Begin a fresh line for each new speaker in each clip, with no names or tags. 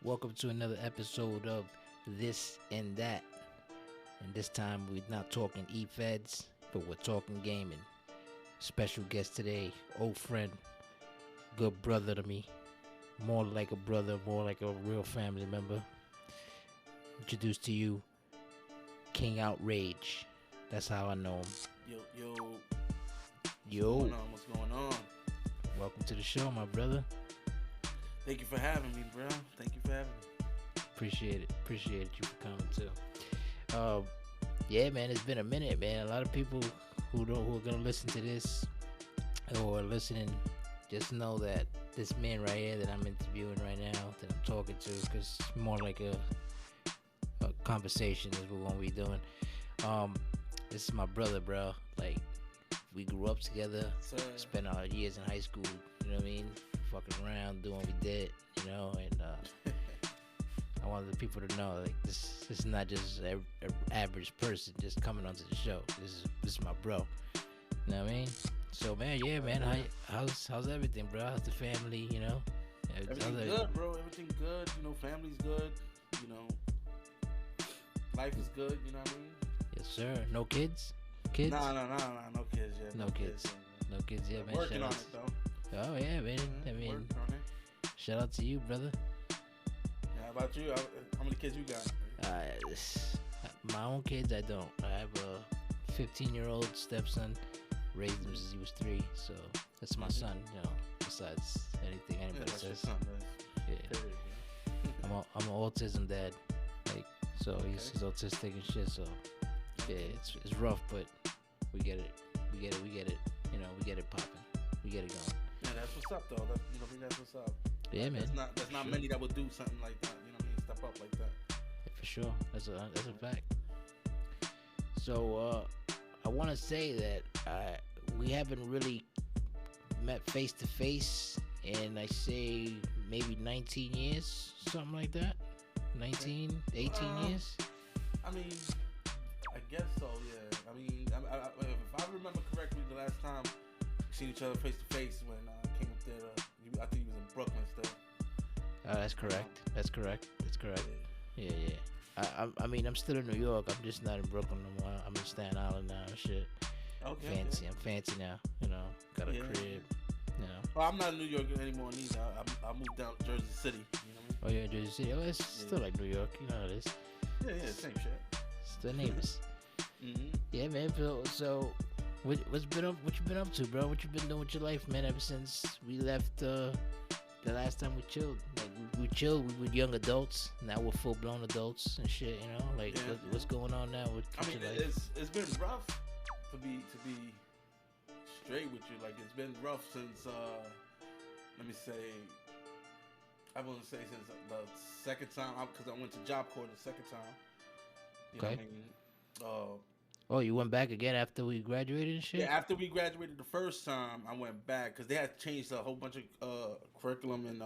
Welcome to another episode of This and That. And this time we're not talking Efeds, but we're talking gaming. Special guest today, old friend, good brother to me. More like a brother, more like a real family member. Introduce to you, KingOutrage. That's how I know him.
Yo. What's going on?
Welcome to the show, my brother.
Thank you for having me, bro. Thank you for having me.
Appreciate it. Appreciate you for coming too. Yeah, man, it's been a minute, man. A lot of people who are gonna listen to this or listening, just know that this man right here that I'm interviewing right now, that I'm talking to, because more like a conversation is what we're gonna be doing. This is my brother, bro. Like, we grew up together, spent our years in high school. You know what I mean? Fucking around, doing what we did, you know, and I wanted the people to know, like, this is not just an average person just coming onto the show. This is my bro. You know what I mean? So, man, yeah, man, how's everything, bro? How's the family? You know,
everything good, bro. Everything good. You know, family's good. You know, life is good. You know what I mean?
Yes, sir. No kids? Kids?
Nah. No kids yet.
No kids. No kids yet, man.
Working on it though.
Oh yeah, man. I mean, shout out to you, brother.
Yeah, how about you? How many kids you got?
My own kids, I don't. I have a 15-year-old stepson. Raised him since he was 3, so that's my son. You know, besides anything anybody says.
Son,
yeah. I'm an autism dad. Like, so he's autistic and shit. So yeah, it's rough, but we get it. You know, we get it popping. We get it going.
Yeah, that's what's up, though. That's what's up.
Yeah, man.
There's not many that would do something like that. You know what I mean? Step up like that.
Yeah, for sure. That's a fact. So I want to say that we haven't really met face to face in, I say, maybe 19 years, something like that. 19, 18 years.
I mean, I guess so. Yeah. I mean, if I remember correctly, the last time seen each other face to face when I came up there. I think he was in Brooklyn still.
That's correct. Yeah. I mean, I'm still in New York. I'm just not in Brooklyn no more. I'm in Staten Island now and shit.
Okay.
Fancy. I'm fancy now. You know, got a crib. You know.
Well, I'm not in New York anymore neither. I moved down to Jersey City. You know what I mean?
Oh yeah, Jersey City. Oh, it's still like New York. You know how it is.
Yeah, same shit.
Still neighbors.
Mm-hmm.
Yeah, man. So what you been up to, bro? What you been doing with your life, man? Ever since we left the last time we chilled. Like, we chilled. We were young adults. Now we're full blown adults and shit. You know, like what's going on now with your life?
It's been rough to be straight with you. Like, it's been rough since let me say, I wouldn't say since the second time, because I went to Job Corps the second time. You know what I mean?
Oh, you went back again after we graduated and shit?
Yeah, after we graduated the first time, I went back because they had changed a whole bunch of curriculum in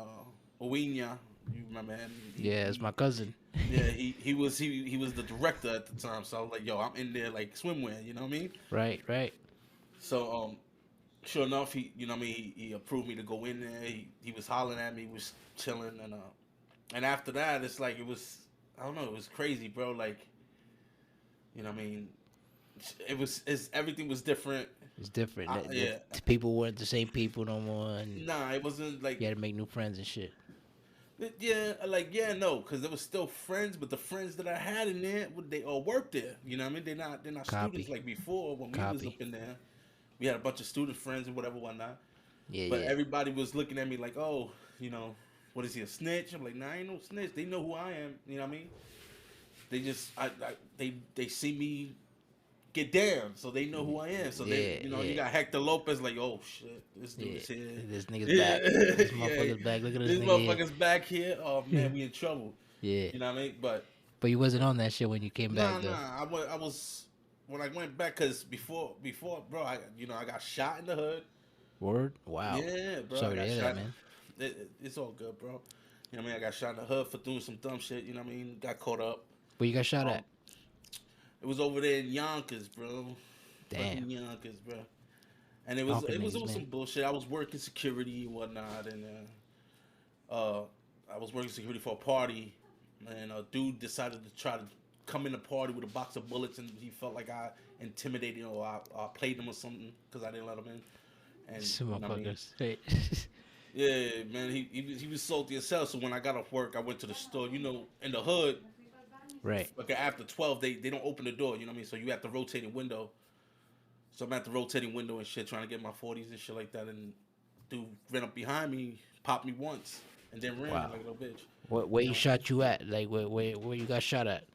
Owenia. You remember him?
Yeah, it's my cousin.
Yeah, he was the director at the time. So I was like, yo, I'm in there like swimwear. You know what I mean?
Right.
So sure enough, he he approved me to go in there. He was hollering at me, was chilling, and after that, it's like it was crazy, bro. Like, you know what I mean? Everything was different.
It's different.
Yeah.
People weren't the same people no more. And
nah, it wasn't like
you had to make new friends and shit.
No, because there was still friends, but the friends that I had in there, they all worked there. You know what I mean? They're not students like before when we was up in there. We had a bunch of student friends and whatnot.
Yeah,
but everybody was looking at me like, oh, you know, what is he, a snitch? I'm like, nah, I ain't no snitch. They know who I am. You know what I mean? They just, they see me get down, so they know who I am. So you got Hector Lopez, like, oh shit, this dude's here.
This nigga's back. This motherfucker's back. Look at this
motherfucker's back here. Oh man, we in trouble.
Yeah,
you know what I mean. But
you wasn't on that shit when you came back.
Nah. I was when I went back because before, bro, I got shot in the hood.
Word? Wow.
Yeah, bro.
Sorry to hear that, man.
It's all good, bro. You know what I mean? I got shot in the hood for doing some dumb shit. You know what I mean? Got caught up.
Where you got shot at?
It was over there in Yonkers, bro.
Damn.
Yonkers, bro. And it was some bullshit. I was working security and whatnot, and I was working security for a party, and a dude decided to try to come in the party with a box of bullets, and he felt like I intimidated or I played him or something because I didn't let him in. And
Some
you know what I mean,
motherfuckers. Hey.
yeah, man, he was salty as hell. So when I got off work, I went to the store. You know, in the hood,
Right.
like after 12, they don't open the door. You know what I mean? So you have the rotating window. So I'm at the rotating window and shit, trying to get my 40s and shit like that. And dude ran up behind me, popped me once, and then ran
Wow.
like a little bitch.
Where
You
he
know,
shot you at? Like where you got shot at?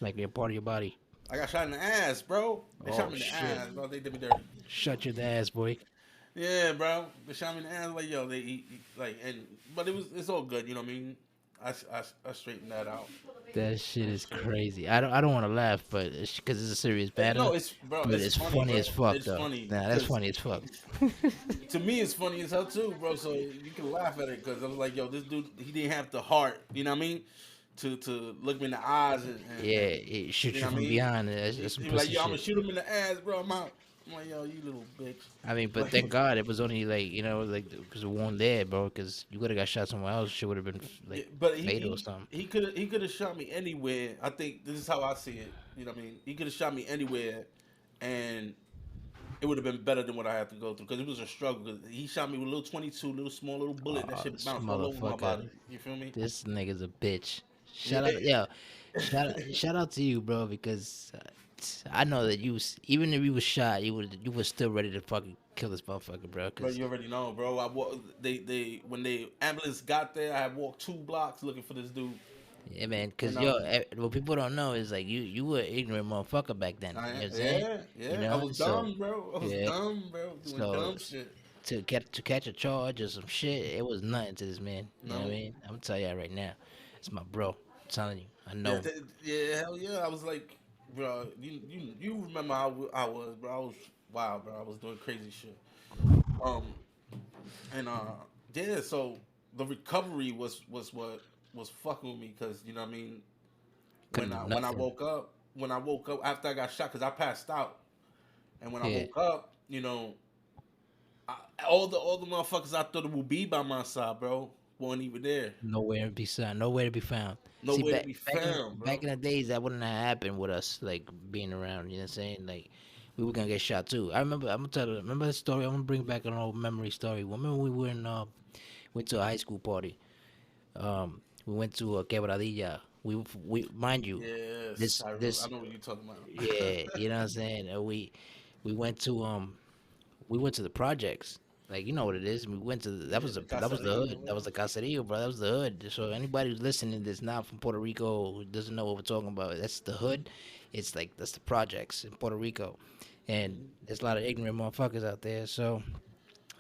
Like your part of your body?
I got shot in the ass, bro. They shot
Oh
me in the
shit!
ass, bro. They did me dirty.
Shut your ass, boy.
Yeah, bro. They shot me in the ass, like yo, like, and but it's all good. You know what I mean? I straightened that out.
That shit is
Shit.
crazy. I don't want to laugh, but because it's a serious matter.
No, it's bro.
But
It's
it's
funny,
funny
bro.
as fuck
It's
though.
funny
Nah, that's
because
funny as fuck.
to me it's funny as hell too, bro. So you can laugh at it because I was like, yo, this dude, he didn't have the heart. You know what I mean? To look me in the eyes
Yeah,
and
it shoots
you
you
know what I
from
mean?
behind. That's some
He was like,
pussy
yo, I'm gonna
shit.
shoot him in the ass, bro. I'm out. I'm like, yo, you little bitch.
I mean, but thank
Like,
God it was only like like because it wasn't there, bro. Because you could have got shot somewhere else. Shit would have been
yeah,
like
but
fatal or something.
he could have shot me anywhere. I think this is how I see it. You know what I mean? He could have shot me anywhere, and it would have been better than what I had to go through because it was a struggle. 'Cause he shot me with a little 22, little small little bullet. That
Oh,
shit
this
bounced all over my
motherfucker.
body. You feel me?
This nigga's a bitch.
Yeah.
Shout out, yo, shout out to you, bro, because I know that even if you was shot, you was still ready to fucking kill this motherfucker, bro.
Bro,
Cause
you already know, bro. They when the ambulance got there, I had walked 2 blocks looking for this dude.
yeah, man, cause
And
yo, what people don't know is like you were an ignorant motherfucker back then. You know what I'm saying?
yeah,
You
yeah. I
know,
was
so
dumb, bro. I was
yeah,
dumb, bro. Doing
so
dumb shit.
to catch a charge or some shit, it was nothing to this man. You know what I
No.
mean? I'm gonna tell you that right now. It's my bro. I'm telling you, I
Yeah,
know him.
yeah, hell yeah. I was like, bro, you remember how I was, bro. I was wild, bro. I was doing crazy shit. Um, and yeah. So the recovery was what was fucking with me because you know what I mean.
Couldn't do
When I
nothing.
woke up, after I got shot, because I passed out, and when I
Yeah.
woke up, you know, all the motherfuckers I thought would be by my side, bro, weren't even there.
Nowhere to be found. Nowhere to be found. See,
Nowhere to be found,
back
bro.
in the days, that wouldn't have happened with us, like being around. You know what I'm saying? Like we were gonna get shot too. I remember. I'm gonna tell you. Remember the story? I'm gonna bring back an old memory story. Remember we were in went to a high school party. We went to Quebradilla. We mind you,
Yes, I
this
know what you're talking about.
yeah. You know what I'm saying? We went to we went to the projects. Like you know what it is. We went to
Yeah, the
that was the hood.
Casarillo,
That
bro.
was the caserío, bro. That was the hood. So anybody who's listening that's not from Puerto Rico who doesn't know what we're talking about, that's the hood. It's like that's the projects in Puerto Rico, and there's a lot of ignorant motherfuckers out there. So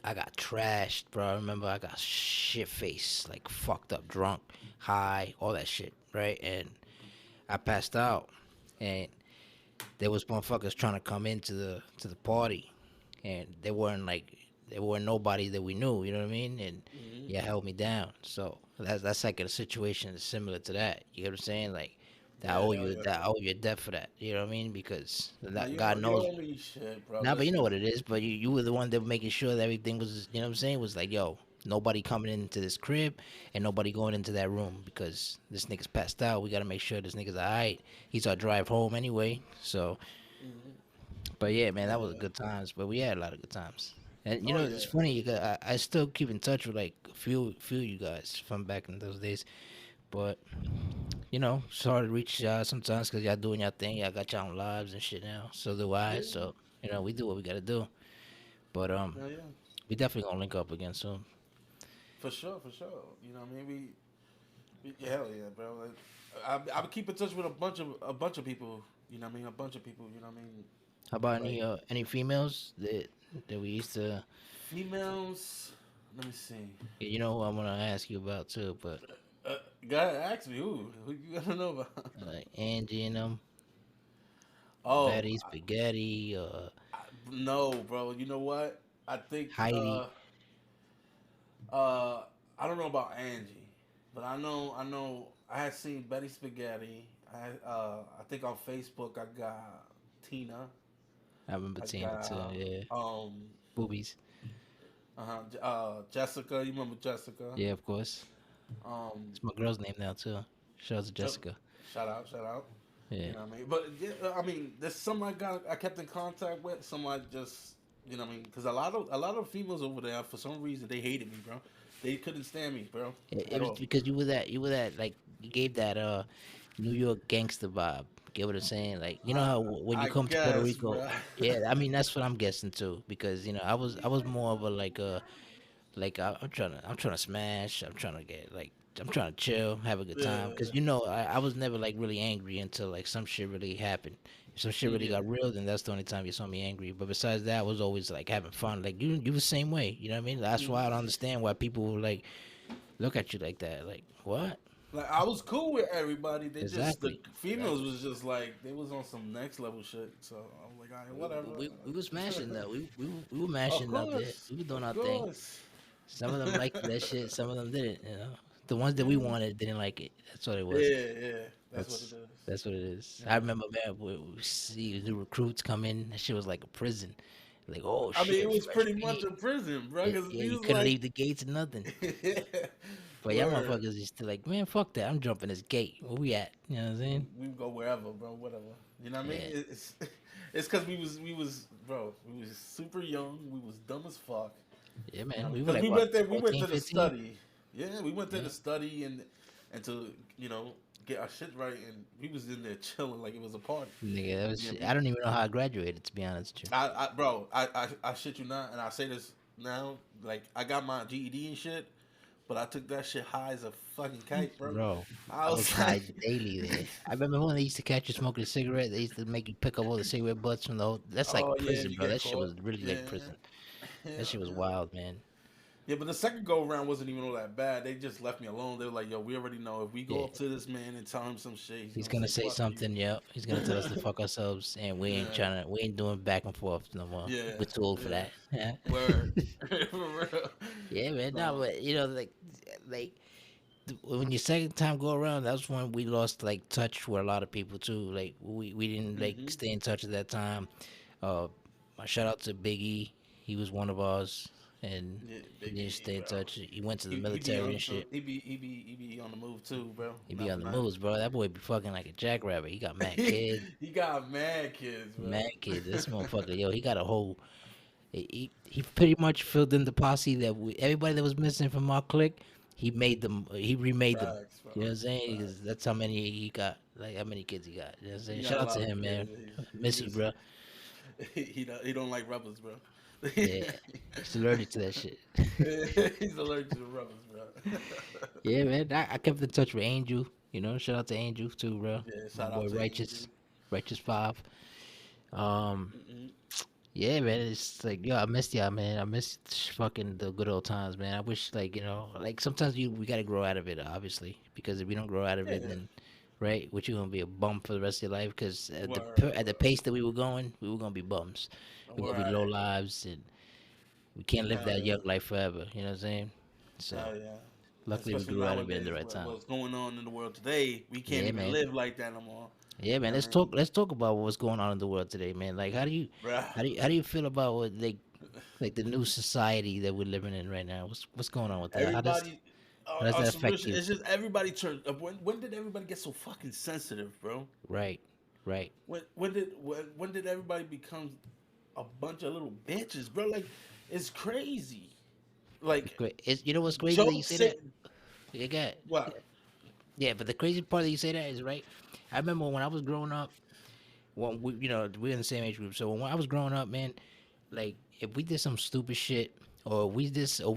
I got trashed, bro. I remember I got shit faced, like fucked up, drunk, high, all that shit, right? And I passed out, and there was motherfuckers trying to come into the party, and they weren't nobody that we knew. You know what I mean? And
Mm-hmm.
yeah, held me down. So that's like a situation similar to that. You know what I'm saying? Like
Yeah, hell yeah.
I owe you a debt for that. You know what I mean? Because
Now
that God
you
knows.
owe me shit, bro.
Nah, but you know
Listen,
what it is. But you were the one that was making sure that everything was. You know what I'm saying? Was like, yo, nobody coming into this crib and nobody going into that room because this nigga's passed out. We gotta make sure this nigga's alright. He's our drive home anyway. So, but yeah, man, that was
yeah.
good times. But we had a lot of good times. And you
Oh
know,
yeah.
it's funny. I still keep in touch with like a few of you guys from back in those days. But you know, it's hard to reach y'all sometimes because y'all doing y'all thing. Y'all got your own lives and shit now. So do I.
Yeah.
So you know, we do what we gotta do. But
Hell yeah.
we definitely gonna link up again soon.
For sure, for sure. You know what I mean? Hell yeah, bro. Like, I would keep in touch with a bunch of people. You know what I mean? A bunch of people. You know what I mean?
How about
Like
any females that we used to?
females. Let me see.
You know who I'm gonna ask you about too. But
God, ask me who you gotta know about.
Angie and them,
Oh
Betty Spaghetti,
no, bro. You know what? I think
Heidi.
I don't know about Angie, but I know I had seen Betty Spaghetti. I think on Facebook I got Tina.
I remember
I
Tina too.
got
Yeah, boobies.
Jessica. You remember Jessica?
Yeah, of course.
Um,
It's my girl's name now too. Shout out to
so,
Jessica.
shout out, shout out. You
Yeah.
know what I mean? But yeah, I mean, there's some I kept in contact with. Some I just, you know what I mean? Because a lot of females over there, for some reason, they hated me, bro. They couldn't stand me, bro,
It
at
was
all.
because you were that like you gave that New York gangster vibe. Get what I'm saying? Like you know
I
how when you
I
come to Puerto
guess,
Rico,
bro.
yeah. I mean that's what I'm guessing too because I was more of a like I'm trying to smash. I'm trying to chill, have a good time.
Yeah,
Cause I was never like really angry until like some shit really happened. If some shit really
yeah.
got real, then that's the only time you saw me angry. But besides that, I was always like having fun. Like you the same way. You know what I mean? That's why I don't understand why people will like look at you like that. Like what?
Like I was cool with everybody. They just the
Exactly.
females
Exactly.
was just like they was on some next level shit. So I was like, all right,
We were smashing
whatever.
though. We were
Of
mashing out there.
course,
We were doing
of
our thing.
course.
Some of them liked that shit. Some of them didn't. The ones that we
Yeah,
wanted didn't like it. That's what it was.
yeah. That's what it
That's
is.
that's what it is.
You
I
know.
remember, man, we see the recruits come in. That shit was like a prison. Like, oh
I mean, it
shit,
was
fresh
pretty much
meat.
a prison, bro.
Yeah,
Because
yeah,
we
you
was
couldn't
like,
leave the gates or nothing. But y'all
word.
motherfuckers is still like, man, fuck that. I'm jumping this gate. Where we at? You know what I'm saying?
We would go wherever, bro. Whatever. You know what I mean?
Yeah,
It's because we was bro. We was super young. We was dumb as fuck.
yeah,
You know,
man. We were
because
like
we
what,
went there. We went
14,
to the
15?
study. Yeah, we went there
Yeah,
to study and to get our shit right. And we was in there chilling like it was a party.
nigga, that was.
You know what I
I
mean?
don't even know how I graduated. To be honest with
Bro, I shit you not, and I say this now. Like I got my GED and shit, but I took that shit high as a fucking
you,
kite, bro.
bro.
I
I was
was
high
like,
daily there. I remember when they used to catch you smoking a cigarette. They used to make you pick up all the cigarette butts from the whole. That's like
oh yeah,
prison,
you
bro.
get
That shit
caught.
was really
Yeah,
like prison.
yeah,
That shit was
yeah.
wild, man.
Yeah, but the second go around wasn't even all that bad. They just left me alone. They were like, "Yo, we already know if we go
Yeah.
up to this man and tell him some shit, he's
He's
gonna
gonna
say
say
fuck you."
something, yep. He's gonna tell us to fuck ourselves, and
Yeah,
we ain't doing back and forth no more.
yeah,
We're too old for
yeah.
that. Yeah,
Word, for real.
yeah, man. No,
No,
but like when your second time go around, that's when we lost like touch with a lot of people too. Like we didn't like
hmm
stay in touch at that time. Uh, my shout out to Biggie. He was one of ours, and
yeah,
he didn't
Biggie,
stay in
bro.
touch. He went to the
He be
military and
on
shit.
he be on the move too, bro.
He be
Not
on
for
the
nothing.
moves, bro. That boy be fucking like a jackrabbit. He got mad kids.
He got mad kids, bro.
Mad kids. This motherfucker, yo, he got a whole. He pretty much filled in the posse everybody that was missing from our clique. He made them. He remade them.
Facts, bro.
You know what I'm saying?
Facts.
'Cause that's how many he got. Like how many kids he got. You know what I'm
He
saying?
got
Shout
a
out
lot
to
of
him, man.
kids.
Miss you, bro.
He don't like rebels, bro.
Yeah, he's allergic to that shit.
He's allergic to rebels, bro.
Yeah, man. I kept in touch with Angel. Shout out to Angel too, bro.
Yeah,
My
shout
boy
out to Angel.
Righteous Five. Um,
Mm-mm.
Yeah, man. It's like, yo, I missed y'all, man. I missed fucking the good old times, man. I wish, like, like sometimes we gotta grow out of it, obviously, because if we don't grow out of it,
Yeah,
then, right, what you gonna be a bum for the rest of your life? Because
word,
at the pace that we were going, we were gonna be bums. We're gonna be low
right.
lives, and we can't live
Hell
that
yeah,
young life forever. You know what I'm saying? So,
hell yeah.
luckily, we
Especially
grew out of it in the
nowadays,
right time.
what's going on in the world today, we can't
Yeah,
even
man.
live like that no more.
Yeah,
You
man.
know what I mean,
Let's talk about what's going on in the world today, man. Like,
bruh?
how do you feel about what like the new society that we're living in right now? What's going on with that?
Everybody,
How does
on
that
some real
affect
shit,
you?
it's just everybody turned. When did everybody get so fucking sensitive, bro?
Right, right.
When did everybody become a bunch of little bitches, bro? Like, it's crazy. Like,
You know what's crazy that you
jokes
say
sit.
that? You got
What?
yeah, but the crazy part that you say that is right. I remember when I was growing up. When we're in the same age group, so when I was growing up, man, like if we did some stupid shit, or we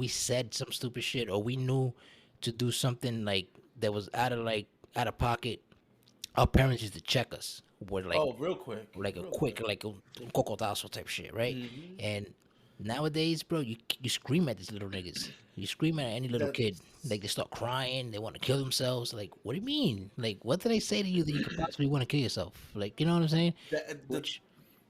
said some stupid shit, or we knew to do something like that was out of pocket, our parents used to check us with
Oh, real quick,
like a
real
quick
quick.
like a cocotazo type shit, right?
Hmm
And nowadays, bro, you scream at these little niggas. You scream at any little kid,
That's
like they start crying, they want to kill themselves. Like, what do you mean? Like, what did I say to you that you could possibly want to kill yourself? Like, you know what I'm saying?
that.
Which,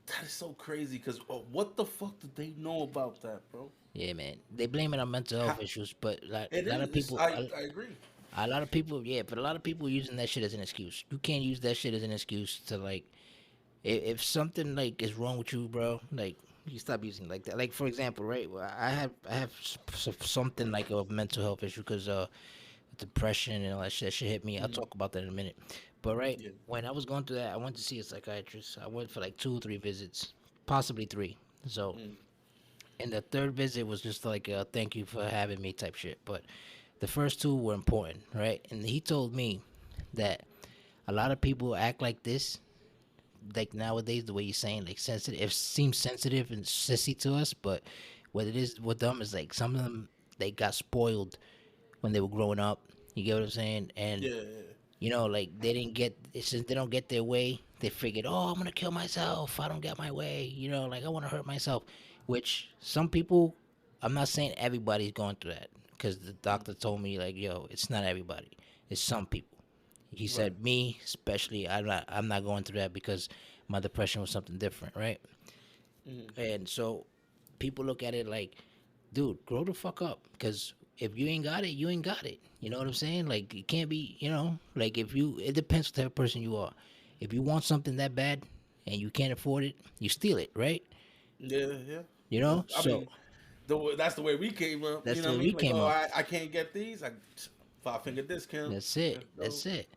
That is so crazy. Cause what the fuck did they know about that, bro?
yeah, man, they blame it on mental
How,
health issues, but like
it
a lot of
is.
people,
I agree.
a lot of people, yeah, but a lot of people using that shit as an excuse. You can't use that shit as an excuse to like if something like is wrong with you, bro, like you stop using it like that. Like for example, right? I have something like a mental health issue because depression and all that shit hit me. I'll
Mm-hmm.
talk about that in a minute. But right
Yeah.
when I was going through that, I went to see a psychiatrist. I went for like 2 or 3 visits, possibly three. So,
Mm.
and the third visit was just like a thank you for having me type shit. But the first two were important, right? And he told me that a lot of people act like this, like nowadays, the way you're saying, like sensitive. It seems sensitive and sissy to us, but what it is with them is like some of them they got spoiled when they were growing up. You get what I'm saying? And
Yeah.
like they didn't get since they don't get their way, they figured, oh, I'm gonna kill myself. If I don't get my way. Like I want to hurt myself. Which some people, I'm not saying everybody's going through that, because the
Mm.
doctor told me like, yo, it's not everybody. It's some people. He
Right.
said me especially. I'm not going through that because my depression was something different, right?
Mm.
And so people look at it like, dude, grow the fuck up. Because if you ain't got it, you ain't got it. You know what I'm saying? Like, it can't be, like it depends what type of person you are. If you want something that bad and you can't afford it, you steal it, right?
Yeah. Yeah. I
So
mean, that's the way we came up. You
that's
know
the
what I
way we
mean? Like,
came
oh,
up.
I can't get these. 5 finger discount.
That's it.
Let's go.
That's it.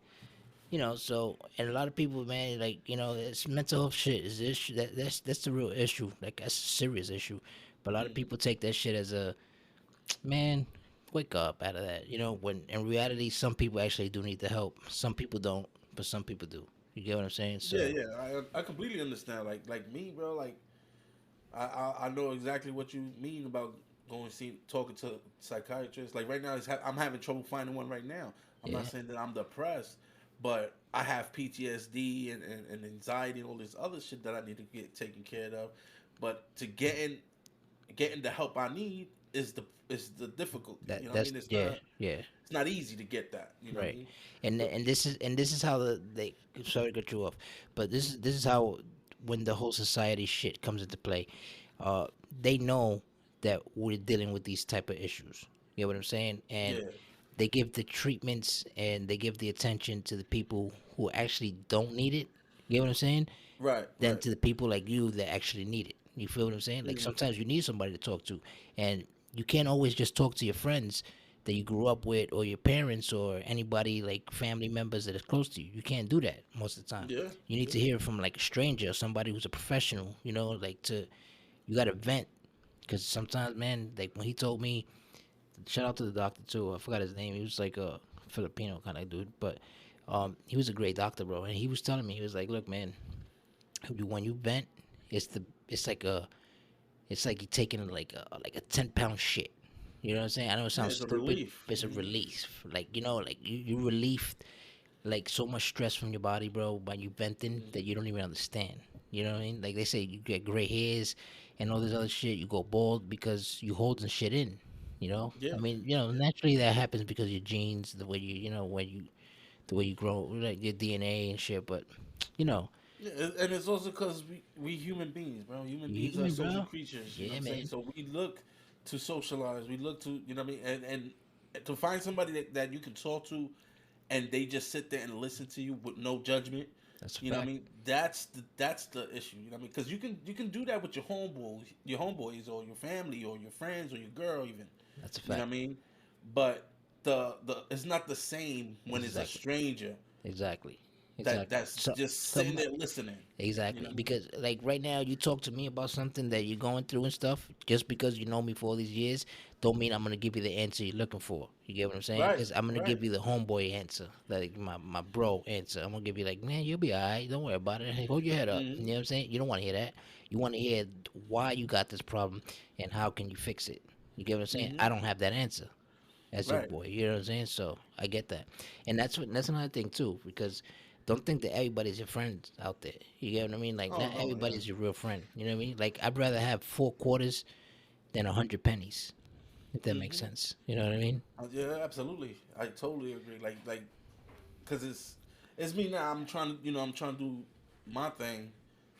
So and a lot of people, man, like it's mental health shit is the issue. That's the real issue. Like that's a serious issue. But a lot of
Mm.
people take that shit as a man, wake up out of that. When in reality, some people actually do need the help. Some people don't, but some people do. You get what I'm saying?
Yeah.
So,
Yeah. I completely understand. Like me, bro. Like I know exactly what you mean about going see talking to psychiatrists. Like right now, I'm having trouble finding one right now. I'm not
yeah,
saying that I'm depressed, but I have PTSD and anxiety and all this other shit that I need to get taken care of. But to getting the help I need is the difficulty. You know what I
that's
mean? It's
yeah,
not
yeah,
it's not easy to get that. You know what I
right.
mean?
And
So,
this is how they sorry to cut you off, but this is how when the whole society shit comes into play, uh, they know that we're dealing with these type of issues. You know what I'm saying? And
yeah,
they give the treatments and they give the attention to the people who actually don't need it. You know what I'm saying?
right,
Than
right.
to the people like you that actually need it. You feel what I'm saying? Like
Mm,
sometimes you need somebody to talk to, and you can't always just talk to your friends that you grew up with or your parents or anybody like family members that is close to you. You can't do that most of the time.
yeah,
You need
yeah.
to hear it from like a stranger, somebody who's a professional. Like you got to vent because sometimes, man, like when he told me, shout out to the doctor too. I forgot his name. He was like a Filipino kind of dude, but he was a great doctor, bro. And he was telling me, he was like, look, man, when you vent, it's like you're taking like a 10 pound shit. You know what I'm saying? I know it
Yeah,
sounds
it's a
stupid,
relief.
but it's a release. Like like you relieved like so much stress from your body, bro, by you venting
Mm,
that you don't even understand. You know what I mean? Like they say, you get gray hairs and all this other shit. You go bald because you holding shit in. I
yeah,
mean,
yeah.
naturally that happens because of your genes, the way the way you grow, like your DNA and shit. But you know,
Yeah, and it's also because we human beings, bro. Human
you
beings are
human,
social
bro.
creatures. You know what
Yeah,
I'm saying?
man.
So we look to socialize. We look to you know what I mean, and to find somebody that you can talk to, and they just sit there and listen to you with no judgment.
That's a
You know what I
fact.
mean? That's the issue. You know what I mean? Because you can do that with your homeboys, or your family, or your friends, or your girl, even.
That's a
You know
fact.
what I mean? But the it's not the same when it's a
Exactly.
stranger
Exactly. Exactly.
that's
So,
just sitting
some
there listening. You
exactly
know?
because like right now you talk to me about something that you're going through and stuff. Just because you know me for all these years, don't mean I'm gonna give you the answer you're looking for. You get what I'm saying?
Right,
Because I'm gonna
right.
give you the homeboy answer, like my bro answer. I'm gonna give you like, man, you'll be alright. Don't worry about it. Hey, hold your head up. You
Hmm.
know what I'm saying? You don't want to hear that. You want to hear why you got this problem and how can you fix it. You get what I'm saying?
Hmm.
I don't have that answer as your
Right.
boy. You know what I'm saying? So I get that, and that's another thing too, because don't think that everybody's your friend out there. You get what I mean? Like
Oh
not
no, yeah.
everybody's your real friend. You know what I mean? Like I'd rather have 4 quarters than 100 pennies. If that makes
Hmm.
sense. You know what I mean?
Yeah, absolutely. I totally agree. Like, cause it's me now. I'm trying to do my thing,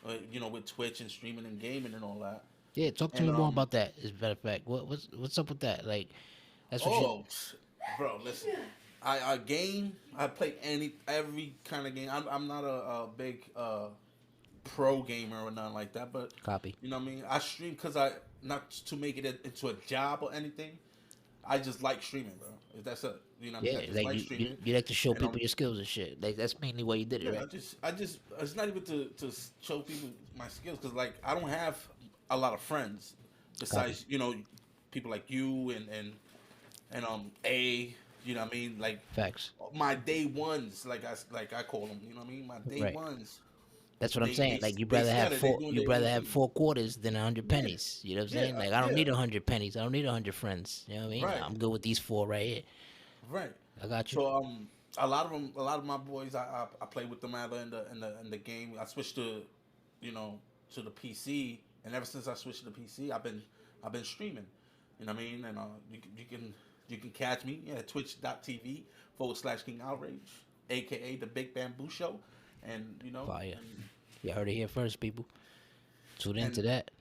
with Twitch and streaming and gaming and all that.
Yeah. Talk to
And
me more about that. As a matter of fact, what's up with that? Like that's what you.
oh, bro, listen. I game. I play every kind of game. I'm not a big pro gamer or nothing like that, but
Copy.
you know what I mean. I stream because I not to make it into a job or anything. I just like streaming, bro. If that's it, you know what I mean.
Yeah,
I just
like
like
you
streaming,
you like to show
and
people your skills and shit. Like that's mainly why you did it,
yeah,
right?
I just it's not even to show people my skills because like I don't have a lot of friends
Copy.
besides people like you and A, you know what I mean, like
Facts.
my day ones, like I call them, you know what I mean, my day
Right.
ones.
That's what I'm
They
saying.
they
Like you
they
rather have
scattered. They
four.
doing
You
their own
rather have
thing.
4 quarters than 100
Yeah,
pennies. You know what I'm
yeah,
saying? Like I don't
yeah.
need 100 pennies. I don't need 100 friends. You know what I mean?
Right,
I'm good with these 4 right here.
right.
I got you.
So a lot of them, a lot of my boys, I play with them either in the game. I switched to, you know, to the PC, and ever since I switched to the PC, I've been streaming. You know what I mean? And you can catch me at twitch.tv/KingOutrage, aka the Big Bamboo Show, and
Fire. You heard it here first, people. Tune into
and
that.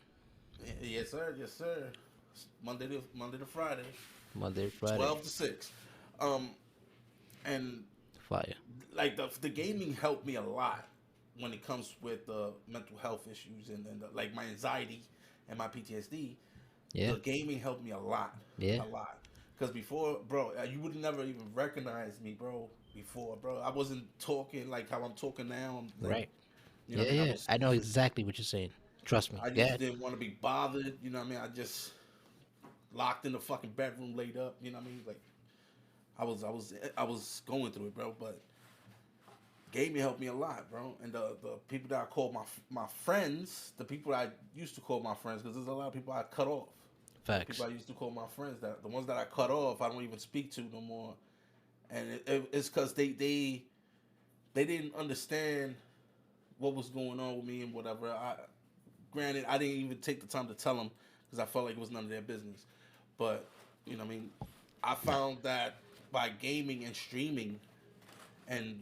yes sir, yes sir. Monday to Friday,
Monday to Friday.
12 to 6. Um, and
Fire.
like the gaming helped me a lot when it comes with mental health issues and like my anxiety and my PTSD.
Yeah.
The gaming helped me
Yeah.
a lot. Because before, bro, you would never even recognize me, bro. Before, bro, I wasn't talking like how I'm talking now. I'm like,
Right.
you know
Yeah,
what I mean?
yeah. I know exactly what you're saying. Trust me.
I
Yeah.
just didn't want to be bothered. You know what I mean? I just locked in the fucking bedroom, laid up. You know what I mean? Like I was going through it, bro. But gaming helped me a lot, bro. And the people that I called my friends, the people I used to call my friends, because there's a lot of people I cut off.
Facts.
People I used to call my friends, that the ones that I cut off, I don't even speak to no more. And it's because they didn't understand what was going on with me and whatever. Granted, I didn't even take the time to tell them because I felt like it was none of their business. But you know, what I mean, I found that by gaming and streaming, and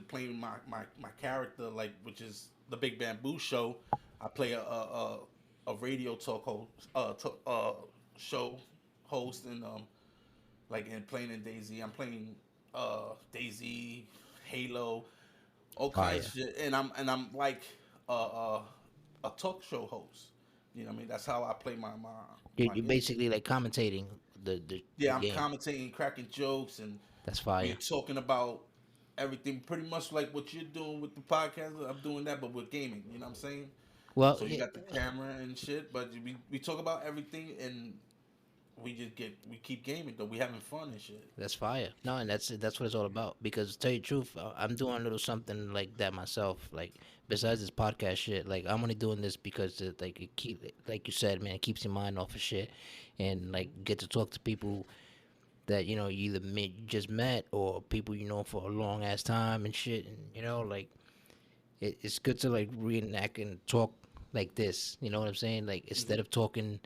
playing my character, like, which is the Big Bamboo Show. I play a radio talk host, show host, and like, and playing in Daisy. I'm playing Daisy, Halo, all kinds
Fire.
of shit, and I'm like a talk show host. You know what I mean? That's how I play my
You're
game.
basically like commentating the
Yeah, I'm
game.
commentating, cracking jokes, and
That's
we're
fire.
talking about everything pretty much like what you're doing with the podcast. I'm doing that, but with gaming. You know what I'm saying?
Well,
So you
yeah,
got the camera and shit, but we talk about everything, and we keep gaming though. We having fun and shit.
that's fire. No, and that's what it's all about. Because to tell you the truth, I'm doing a little something like that myself. Like besides this podcast shit, like I'm only doing this because like it keep like you said, man, it keeps your mind off of shit, and like get to talk to people that you either you just met or people for a long ass time and shit, and like it's good to like reenact and talk like this. You know what I'm saying? Like instead
Hmm.
of talking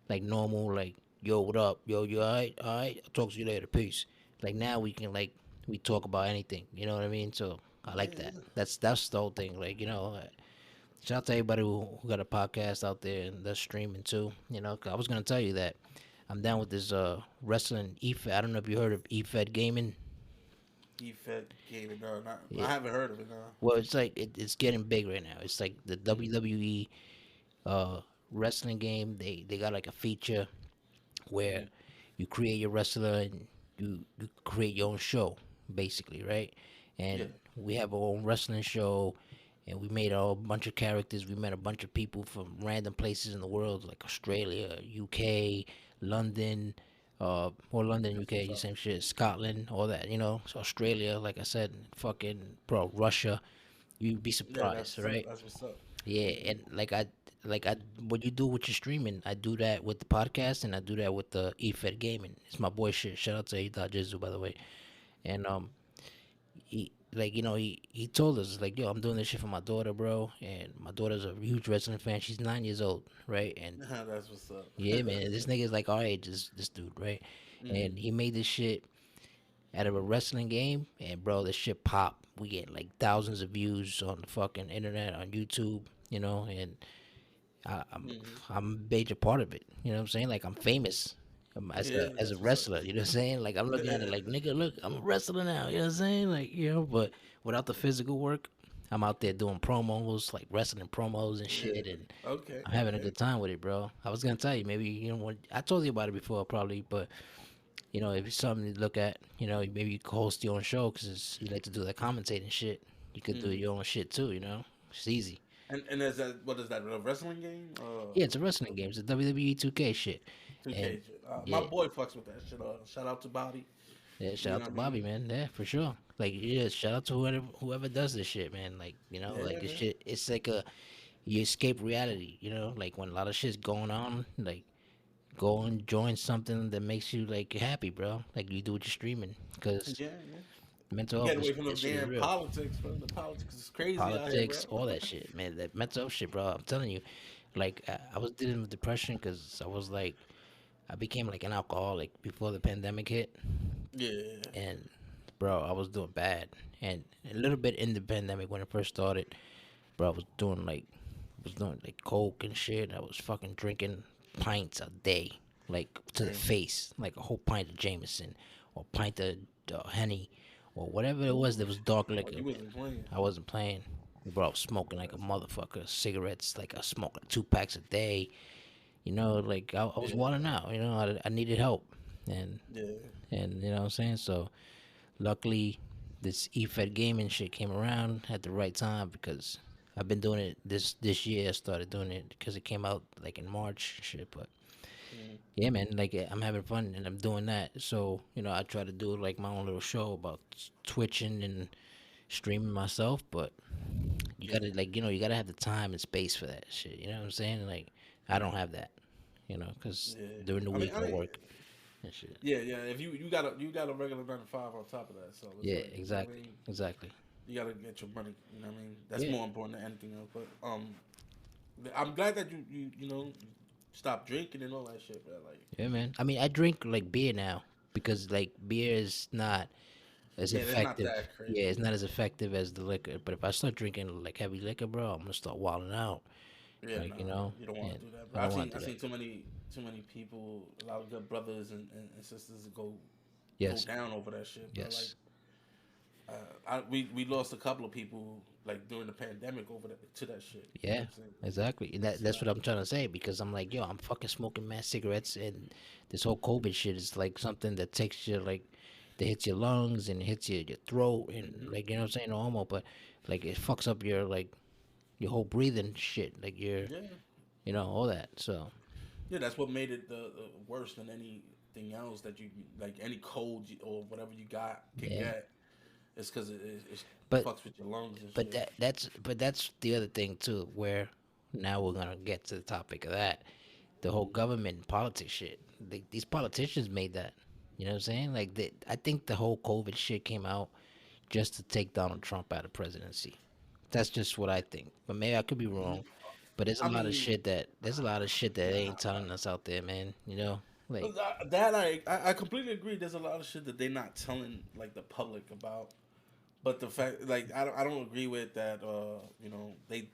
like normal, like yo, what up, yo, you all right, I'll talk to you later, peace. Like now we can like we talk about anything. You know what I mean? So I
Yeah,
like that.
yeah.
That's the whole thing. Like shout out to everybody who got a podcast out there and that's streaming too. 'Cause I was gonna tell you that I'm down with this wrestling Efed. I don't know if you heard of Efed Gaming.
Efed gaming, no, not,
Yeah.
I haven't heard of it. No.
Well, it's like it's getting big right now. It's like the WWE uh, wrestling game. They got like a feature where
Hmm.
you create your wrestler and you create your own show, basically, right?
Yeah,
And we have our own wrestling show, and we made a bunch of characters. We met a bunch of people from random places in the world, like Australia, UK, London, or London,
that's
UK,
what's
the
up.
same shit, Scotland, all that, So Australia, like I said, fucking bro, Russia. You'd be
Yeah,
surprised,
that's
right?
that's what's up.
Yeah, and like I what you do with your streaming, I do that with the podcast and I do that with the EFED gaming. It's my boy shit. Shout out to Ita Jizu, by the way. And he like he told us like, yo, I'm doing this shit for my daughter, bro, and my daughter's a huge wrestling fan. She's 9 years old, right? And
That's what's up.
yeah, man, this nigga is like our age, this dude, right?
Hmm.
And he made this shit out of a wrestling game, and bro, this shit pop. We get like thousands of views on the fucking internet, on YouTube, and I, I'm
Hmm.
I'm a major part of it. You know what I'm saying? Like I'm famous as
Yeah,
a
that's what's up.
wrestler. You know what I'm saying? Like I'm looking at it like nigga, look, I'm a wrestler now. You know what I'm saying? Like but without the physical work, I'm out there doing promos, like wrestling promos and shit,
Yeah.
and
Okay.
I'm having a
Okay.
good time with it, bro. I was gonna tell you, maybe when I told you about it before, probably, but if it's something to look at, maybe you could host your own show because you like to do that commentating shit. You could do
Mm.
your own shit too, It's easy.
And is that what is that a wrestling game?
Yeah, it's a wrestling game. It's a WWE 2K shit, and
2K. My
yeah,
boy fucks with that shit. Shout out to Bobby.
yeah. Shout
You
out
know
to
what I mean?
Bobby, man. Yeah, for sure. Like, yeah, shout out to whoever does this shit, man. Like, like
Yeah,
this
man.
shit. It's like you escape reality. Like when a lot of shit's going on, like go and join something that makes you like happy, bro. Like you do with your streaming, because
Yeah, yeah.
mental
Get
health
away from the
that shit is
damn
real.
politics, bro. The politics is crazy out here, bro.
Politics, all that shit, man. That mental health shit, bro. I'm telling you, like I was dealing with depression because I became like an alcoholic before the pandemic hit,
Yeah.
and bro, I was doing bad, and a little bit in the pandemic when it first started, bro, I was doing like coke and shit. I was fucking drinking pints a day, like to the
Damn.
face, like a whole pint of Jameson or pint of Henny or whatever it was
Ooh.
that was dark
Oh,
liquor,
you
man.
wasn't playing.
I wasn't playing. Bro, I was smoking like a
That's,
motherfucker. Cigarettes, like I smoked like 2 packs a day. Like I was
yeah.
wilding out. I needed help, and
Yeah.
you know what I'm saying. So luckily, this Efed gaming shit came around at the right time because I've been doing it this year. I started doing it because it came out like in March, shit. But
Mm.
yeah, man, like I'm having fun and I'm doing that. So I try to do like my own little show about twitching and streaming myself, but you
Yeah.
gotta like you gotta have the time and space for that shit. You know what I'm saying? Like I don't have that. Because
Yeah.
during the
I mean,
week
I
I
mean,
work and shit.
yeah, yeah. If you got a regular 9 to 5 on top of that, so it's
Yeah,
like you know what I
exactly,
mean.
exactly.
You gotta get your money. You know what I mean. That's
Yeah,
more important than anything else. But I'm glad that you stop drinking and all that shit, man. Like,
yeah, man. I mean, I drink like beer now because like beer is not as
yeah, that's not
effective.
that
Yeah,
crazy.
it's not as effective as the liquor. But if I start drinking like heavy liquor, bro, I'm gonna start wilding out.
Yeah,
Like
nah, you don't want
and
to do that.
I
But
don't
I've
want
seen
to
I've
do that.
seen too many people, a lot of good brothers and sisters go
Yes,
down over that shit, bro. Like,
yes.
we lost a couple of people like during the pandemic over to that shit. You know what
Yeah,
I'm saying?
exactly. And
It's
that's what I'm trying to say because I'm like, yo, I'm fucking smoking mad cigarettes, and this whole COVID shit is like something that takes you like, that hits your lungs and hits your throat and
hmm
like, you know what I'm saying, no homo, but like it fucks up your like your whole breathing shit, like
yeah,
all that. So
yeah. That's what made it the worse than anything else that you like any cold or whatever you got can
yeah,
get. It's because it
but
fucks with your lungs and
but
shit.
that's the other thing too, where now we're gonna get to the topic of that, the whole government and politics shit. These politicians made that. You know what I'm saying? Like, I think the whole COVID shit came out just to take Donald Trump out of presidency. That's just what I think. But maybe I could be wrong. But
I mean,
there's a lot of shit that they ain't
nah.
telling us out there, man. Like
That I completely agree. There's a lot of shit that they're not telling like the public about. But the fact, like, I don't agree with that. They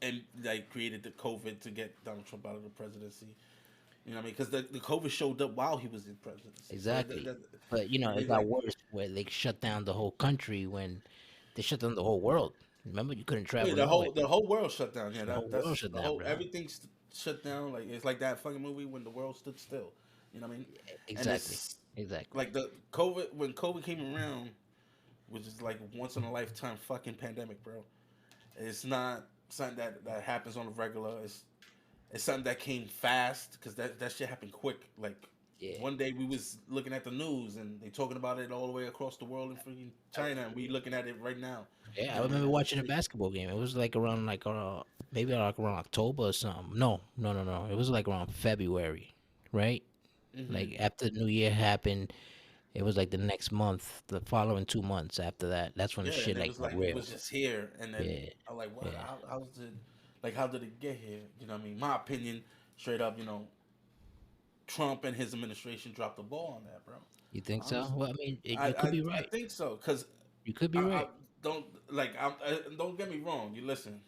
and like created the COVID to get Donald Trump out of the presidency. You know what I mean? Because the COVID showed up while he was in presidency. So
exactly. But
I
it
mean,
got
like,
worse where they shut down the whole country when they shut down the whole world. Remember, you couldn't
yeah,
travel
the
nowhere.
whole world shut down. Yeah,
The whole world
that's
shut
the
down,
whole
bro.
everything's shut down. Like it's like that fucking movie when the world stood still. You know what I mean? And
Exactly.
it's
Exactly.
like the COVID when COVID came around, which is like once in a lifetime fucking pandemic, bro. It's not something that happens on a regular. It's something that came fast because that shit happened quick. Like
Yeah.
one day we was looking at the news and they talking about it all the way across the world in freaking China, and we looking at it right now.
Yeah,
You
I
know what I mean?
remember
As we
watching a
speak.
basketball game. It was like around like maybe like around October or something. No, no, no, no. It was like around February, right?
hmm
Like after New Year happened, it was like the next month, the following 2 months after that. That's when the
Yeah,
shit
and it
like
was
got
like it
real.
was just here, and then
Yeah,
I'm like, wow,
yeah.
how's it? Like, how did it get here? You know what I mean? My opinion, straight up, Trump and his administration dropped the ball on that, bro.
You think so?
Honestly,
Well, I mean,
I
you could
I,
be
I
right.
think so because
You could be
I
right.
don't like don't get me wrong. You listen,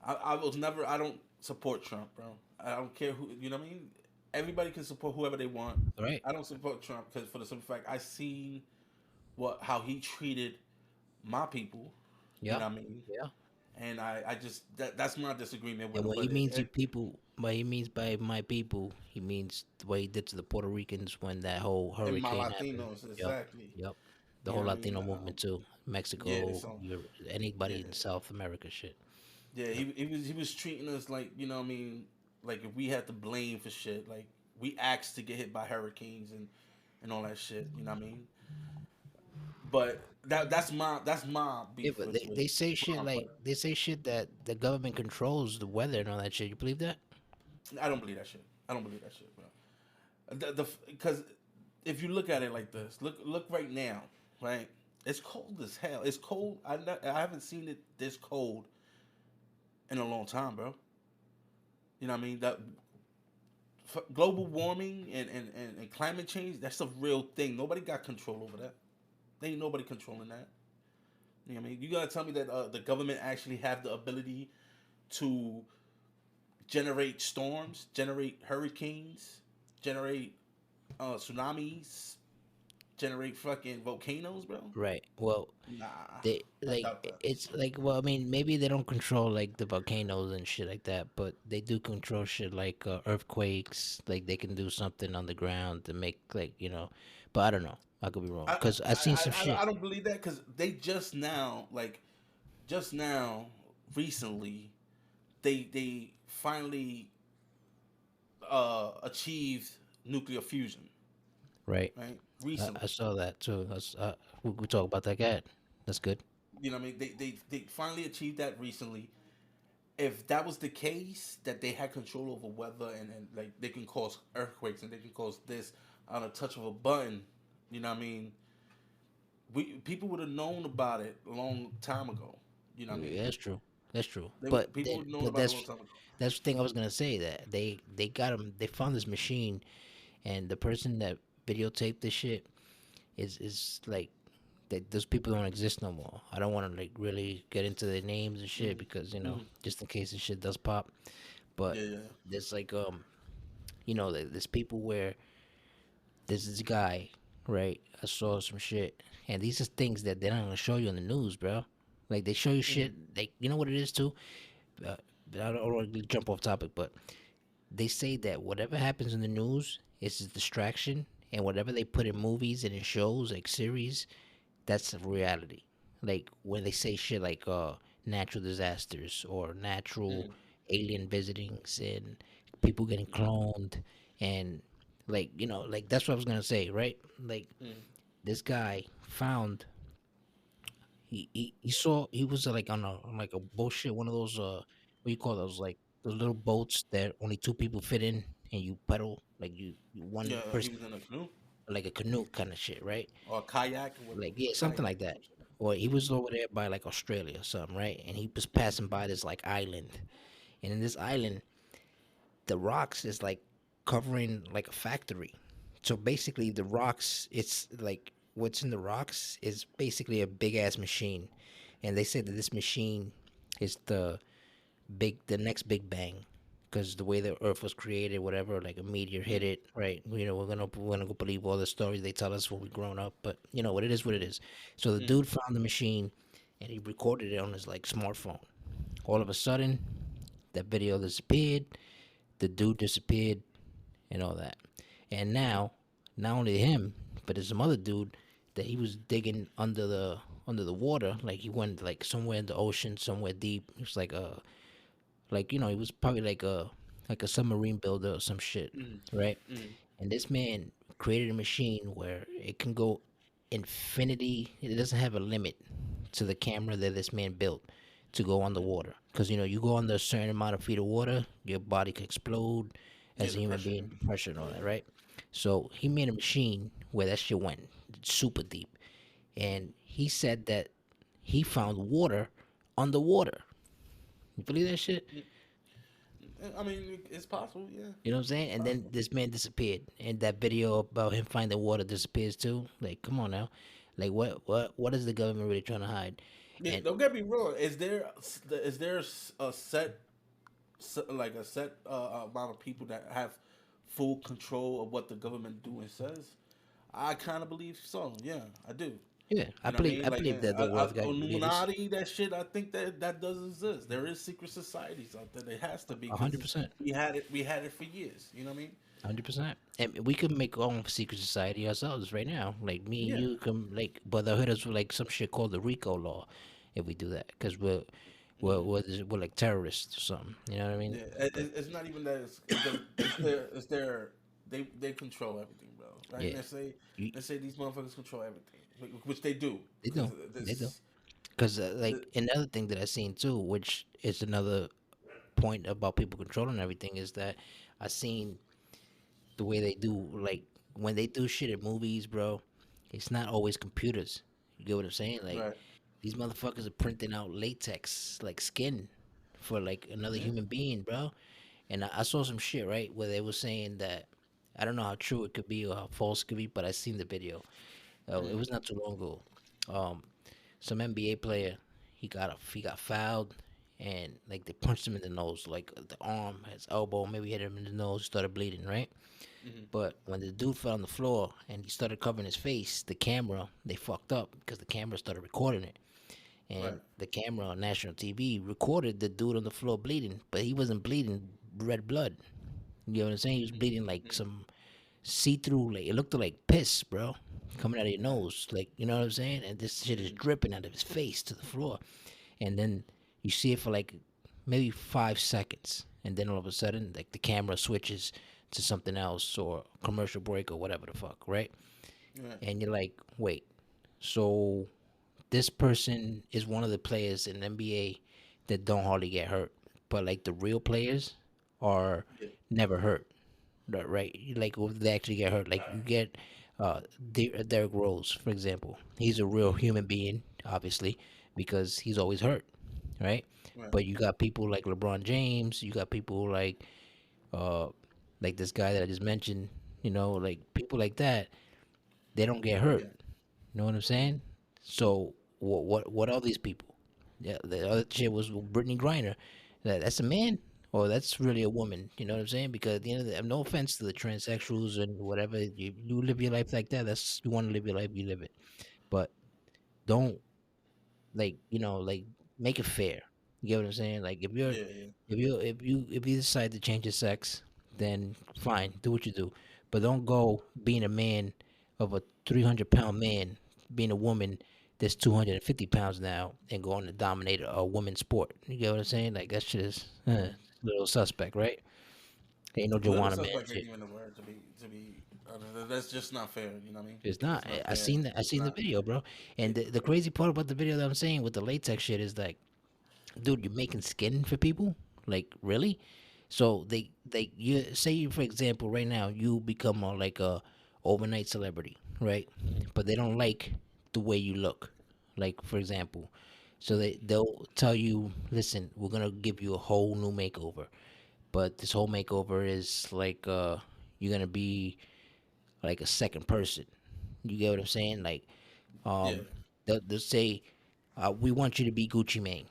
I was never I don't support Trump, bro. I don't care who you know what I mean. Everybody can support whoever they want.
Right.
I don't support Trump because for the simple fact I seen how he treated my people. You
Yeah,
know what I mean?
yeah.
And I just that's my disagreement with
And
him.
what he
But
means, you people, what he means by my people, he means what he did to the Puerto Ricans when that whole
and my
hurricane happened.
Latinos,
Yep,
exactly.
yep. The
You
whole
know what I mean?
Latino movement too.
Yeah.
Mexico,
So
anybody
yeah,
in South America, shit.
yeah.
Yep.
He was treating us like, you know what I mean, like if we had to blame for shit. Like we asked to get hit by hurricanes and all that shit. You know what I mean? But that's my
Yeah,
beef
but
with
they say
with
shit like
Trump.
they say shit that the government controls the weather and all that shit. You believe that?
I don't believe that shit. I don't believe that shit, bro. Because if you look at it like this, look right now, right? It's cold as hell. It's cold. I haven't seen it this cold in a long time, bro. You know what I mean? That global warming and climate change, that's a real thing. Nobody got control over that. There ain't nobody controlling that. You know what I mean? You gotta tell me that the government actually have the ability to generate storms, generate hurricanes, generate tsunamis, generate fucking volcanoes, bro?
Right. Well,
Nah,
they
I
like
doubt that.
it's like, well, I mean, maybe they don't control like the volcanoes and shit like that, but they do control shit like earthquakes. Like they can do something on the ground to make like, but I don't know. I could be wrong
I
because I seen some shit.
I don't believe that because they just now, like, just now, recently, they finally achieved nuclear fusion,
Right.
right?
I
Recently,
saw that too. We talk about that guy. That's good.
you know what I mean? They finally achieved that recently. If that was the case, that they had control over weather and like they can cause earthquakes and they can cause this on a touch of a button, you know what I mean? We people would have known about it a long time ago. You know what I
Yeah,
mean?
that's true. That's true.
People would have known
But
about it a long time ago.
that's the thing I was gonna say, that they got him. They found this machine, and the person that videotaped this shit is like, that those people don't exist no more. I don't want to like really get into their names and shit
Mm-hmm.
because
Mm-hmm.
just in case this shit does pop. But
Yeah, yeah.
there's like there's people where there's this guy, right? I saw some shit, and these are things that they're not gonna show you on the news, bro. Like they show you
Mm-hmm.
shit, like you know what it is too. Uh, I don't want to jump off topic, but they say that whatever happens in the news is a distraction, and whatever they put in movies and in shows like series, that's reality. Like when they say shit like natural disasters or natural
Mm-hmm.
alien visitings and people getting cloned, and like like that's what I was gonna say, right? Like
Mm-hmm.
this guy found, he saw, he was like on like a bullshit, one of those what you call those, like those little boats that only two people fit in, and you pedal like you one
Yeah, he
person,
was in a canoe
like a canoe kind of shit, right?
or a kayak. What
Like, yeah, something
kayak?
like that. Or he was over there by like Australia or something, right? And he was passing by this like island, and in this island, the rocks is like covering like a factory. So basically, the rocks, it's like what's in the rocks is basically a big ass machine, and they said that this machine is the next big bang, because the way the earth was created, whatever, like a meteor hit
Mm-hmm.
it, right? We're gonna go believe all the stories they tell us when we grown up, but what it is, what it is. So the
Mm-hmm.
dude found the machine, and he recorded it on his like smartphone. All of a sudden, that video disappeared, the dude disappeared, and all that. And now, not only him, but there's some other dude that he was digging under the water, like he went like somewhere in the ocean, somewhere deep. It was like he was probably like a submarine builder or some shit, right?
Mm-hmm.
And this man created a machine where it can go infinity. It doesn't have a limit to the camera that this man built to go underwater. Because you go under a certain amount of feet of water, your body could explode
Yeah,
as a
the
human
pressure.
being, the pressure and all
Yeah.
that, right? So he made a machine where that shit went super deep, and he said that he found water underwater. You believe that shit?
I mean, it's possible. Yeah,
You know what I'm saying?
it's
And then
possible.
this man disappeared, and that video about him finding water disappears too. Like, come on now, like what is the government really trying to hide?
Yeah,
And
don't get me wrong. Is there a like a set amount of people that have full control of what the government do and says? I kind of believe so. Yeah, I do.
Yeah,
You know what I mean?
I
Like
believe that the world got leaders.
Illuminati, that shit. I think that does exist. There is secret societies out there. There has to be
A hundred
because
percent.
we had it. We had it for years. You know what I mean?
100%. And we could make our own secret society ourselves right now. Like me and
Yeah.
you can like, but they'll hit us with like some shit called the RICO law if we do that, because
Hmm.
we're like terrorists or something. You know what I mean?
Yeah.
But
It's not even that. It's their. They control everything, bro. Right?
yeah, you,
They say these motherfuckers control everything, which they do.
they
Because
do, they do. Because like another thing that I seen too, which is another point about people controlling everything, is that I seen the way they do, like when they do shit at movies, bro. It's not always computers. You get what I'm saying? Like
right.
these motherfuckers are printing out latex, like skin, for like another
Yeah.
human being, bro. And I saw some shit right where they were saying that, I don't know how true it could be or how false it could be, but I seen the video. It
Mm.
was not too long ago. Um, some NBA player, he got fouled, and like they punched him in the nose, like the arm, his elbow, maybe hit him in the nose, started bleeding, right?
Hmm.
But when the dude fell on the floor and he started covering his face, the camera, they fucked up because the camera started recording it.
Right.
And the camera on national TV recorded the dude on the floor bleeding, but he wasn't bleeding red blood. You know what I'm saying? He was bleeding like
Hmm.
some see-through, like it looked like piss, bro, coming out of your
Right.
nose. Like, you know what I'm saying? And this shit is
Hmm.
dripping out of his face to the floor. And then you see it for like maybe 5 seconds, and then all of a sudden, like the camera switches to something else or commercial break or whatever the fuck, right?
Right.
And you're like, wait, so this person is one of the players in the NBA that don't hardly get hurt, but like the real players are
Yeah.
never hurt, right? Like they actually get hurt. Like you get Derrick Rose, for example. He's a real
Hmm.
human being, obviously, because he's always hurt, right?
Right.
But you got people like LeBron James. You got people uh, like this guy that I just mentioned. You know, like people like that. They don't get hurt.
Yeah.
You know what I'm saying? So what are these people? Yeah, the other shit was Brittany Griner. That's a man, or that's really a woman. You know what I'm saying? Because at the end of the, no offense to the transsexuals and whatever, you live your life like that. That's, you want to live your life, you live it. But don't, like, like, make it fair. You get what I'm saying? Like
Yeah. Yeah.
if you decide to change your sex, then fine, do what you do. But don't go being a man of a 300-pound man, being a woman that's 250 pounds now, and going to dominate a women's sport. You get what I'm saying? Like that shit is a little suspect, right? Ain't no
Little
Joanna man
suspect ain't
shit.
even a word to be. That's just not fair. You know what I mean?
It's
It's
not.
not
I
fair.
seen that. I
It's
seen the
not.
video, bro. And
It,
the crazy part about the video that I'm saying with the latex shit is like, dude, you're making skin for people? Like, really? So you say, you, for example, right now you become like a overnight celebrity, right? But they don't like the way you look. Like, for example, so they'll tell you, listen, we're gonna give you a whole new makeover, but this whole makeover is like you're gonna be like a second person. You get what I'm saying? Like,
yeah.
um, they'll say, we want you to be Gucci Mane,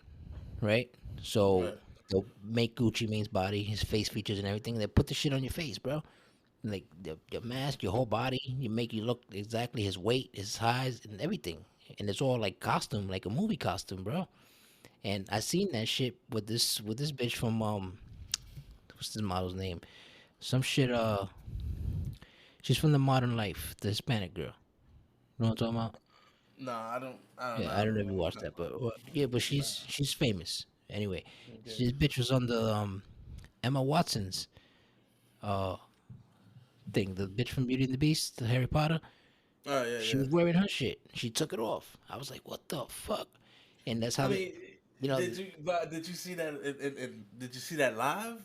right? So
Right.
they'll make Gucci Mane's body, his face features and everything. They put the shit on your face, bro. Like the mask, your whole body. You make you look exactly his weight, his size, and everything. And it's all like costume, like a movie costume, bro. And I seen that shit with this bitch from what's this model's name? Some shit. She's from the Modern Life, the Hispanic girl. You know what I'm talking about?
No, I don't. I don't know.
Yeah,
I
I don't
don't
know
know
if you
what you're
watched
talking
that,
about.
but yeah, but
Nah.
she's famous. Anyway,
Okay.
this bitch was on the Emma Watson's uh thing, the bitch from Beauty and the Beast, the Harry Potter.
Oh yeah,
She
yeah.
was wearing her shit. She took it off. I was like, what the fuck? And that's
I
how
mean,
you know,
did you see that? Did you see that live?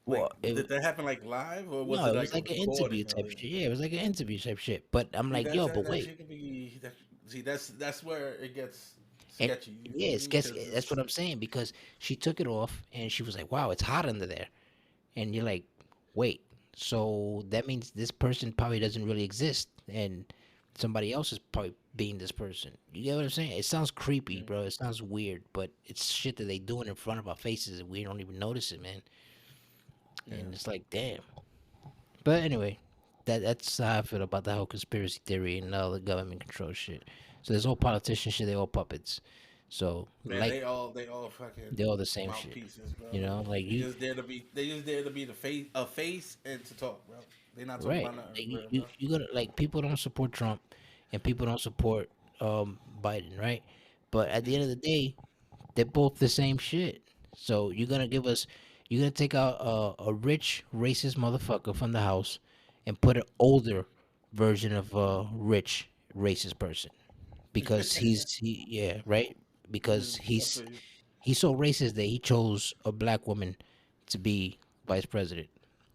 Like,
well, it
did that happen like live, or was
no,
it
it was
like a
like an interview
recording of
type
it?
shit. Yeah, it was like an interview type shit. But I'm
See,
like, yo, but
that
wait,
shit could be. See, that's where it gets
and
sketchy. You
yeah,
feel
it's
me?
guess
Because
that's what
it's
I'm saying, because she took it off and she was like, wow, it's hot under there. And you're like, wait, so that means this person probably doesn't really exist, and somebody else is probably being this person. You get what I'm saying? It sounds creepy,
mm,
bro. It sounds weird, but it's shit that they doing in front of our faces and we don't even notice it, man.
yeah.
And it's like, damn. But anyway, that's how I feel about the whole conspiracy theory and all the government control shit. So there's all politician shit. They all puppets. So
Man,
like
they all fucking
they're all the same shit.
mouthpieces, bro.
You know, like
They
you
just there to be, they just there to be the face, a face, and to talk, bro. They not talking
right.
about nothing
Like
real,
you
bro.
you gotta like people don't support Trump and people don't support Biden, right? But at the end of the day, they're both the same shit. So you're gonna take out a rich racist motherfucker from the house and put an older version of a rich racist person because yeah, right, because
I feel you.
he's so racist that he chose a black woman to be vice president,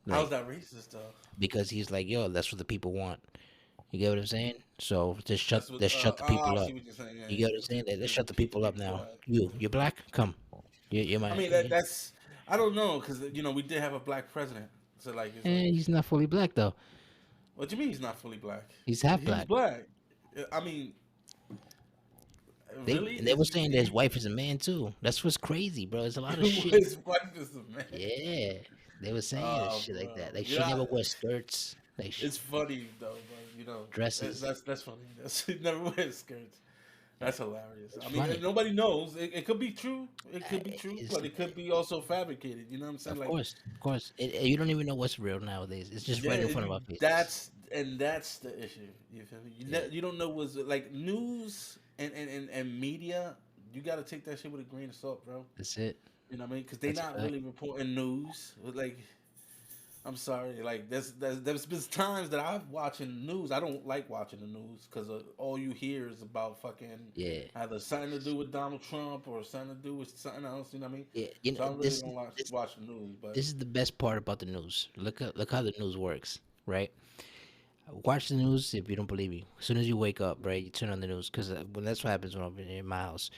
How's
like
that racist though?
because he's like, yo, that's what the people want. You get what I'm saying? So
That's what.
let's shut the
I
people up.
see what you're saying. Yeah,
You get what I'm saying? Let's shut the
keep the
people up
people
now.
quiet.
You're black. Come, you're
I
my.
mean that's. I don't know because we did have a black president, so like it's like,
And he's not fully black though.
what do you mean he's not fully black?
He's half
He was
black.
black. I mean, really?
They were saying that his wife is a man too. That's what's crazy, bro. It's a lot of shit.
His wife is a man.
Yeah, they were saying
Oh,
shit like
bro.
that. Like she
Yeah,
never wears skirts, like
it's funny though, but
dresses.
that's funny. He never wears skirts. That's hilarious.
It's
I mean,
funny.
nobody knows. It could be true. It could be true,
It's,
but it could be also fabricated. You know what I'm saying?
of
Like,
course, of course. You don't even know what's real nowadays. It's just
yeah,
right in front of our faces.
that's the issue. You feel me?
Yeah,
You don't know what's like news and media. You got to take that shit with a grain of salt, bro.
that's it.
You know what I mean? Because they
That's a
not
fact.
really reporting news. Like, I'm sorry. Like, there's been times that I've watching news. I don't like watching the news because all you hear is about fucking
Yeah,
either something to do with Donald Trump or something to do with something else. You know what I mean?
yeah.
So I really don't watch the news. But
This is the best part about the news. Look how the news works, right? Watch the news if you don't believe me. As soon as you wake up, right, you turn on the news because when that's what happens when I'm in my house.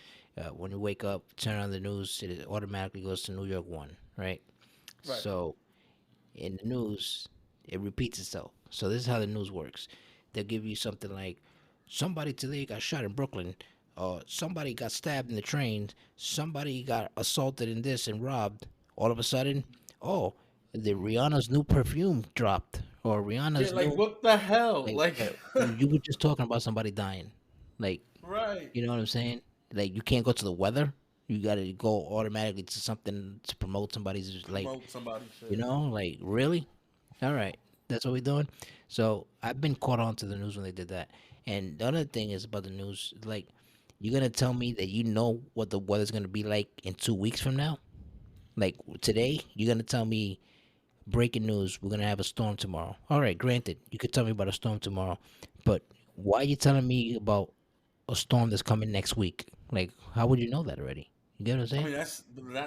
When you wake up, turn on the news, it automatically goes to New York One, right?
right,
So in the news, it repeats itself. So this is how the news works. They'll give you something like somebody today got shot in Brooklyn, somebody got stabbed in the train, somebody got assaulted in this and robbed. All of a sudden, oh, the Rihanna's new perfume dropped, or
yeah,
Rihanna's
like
new
what the hell,
like
like
you were just talking about somebody dying, like
right,
you know what I'm saying? Like you can't go to the weather. You gotta go automatically to something to promote somebody's like
promote somebody
you
shit.
know, like really? All right, that's what we're doing. So I've been caught on to the news when they did that. And the other thing is about the news, like you're gonna tell me that you know what the weather's gonna be like in 2 weeks from now? Like today, you're gonna tell me breaking news, we're gonna have a storm tomorrow. All right, granted, you could tell me about a storm tomorrow, but why are you telling me about a storm that's coming next week? Like, how would you know that already? You get what I'm
I
saying?
mean,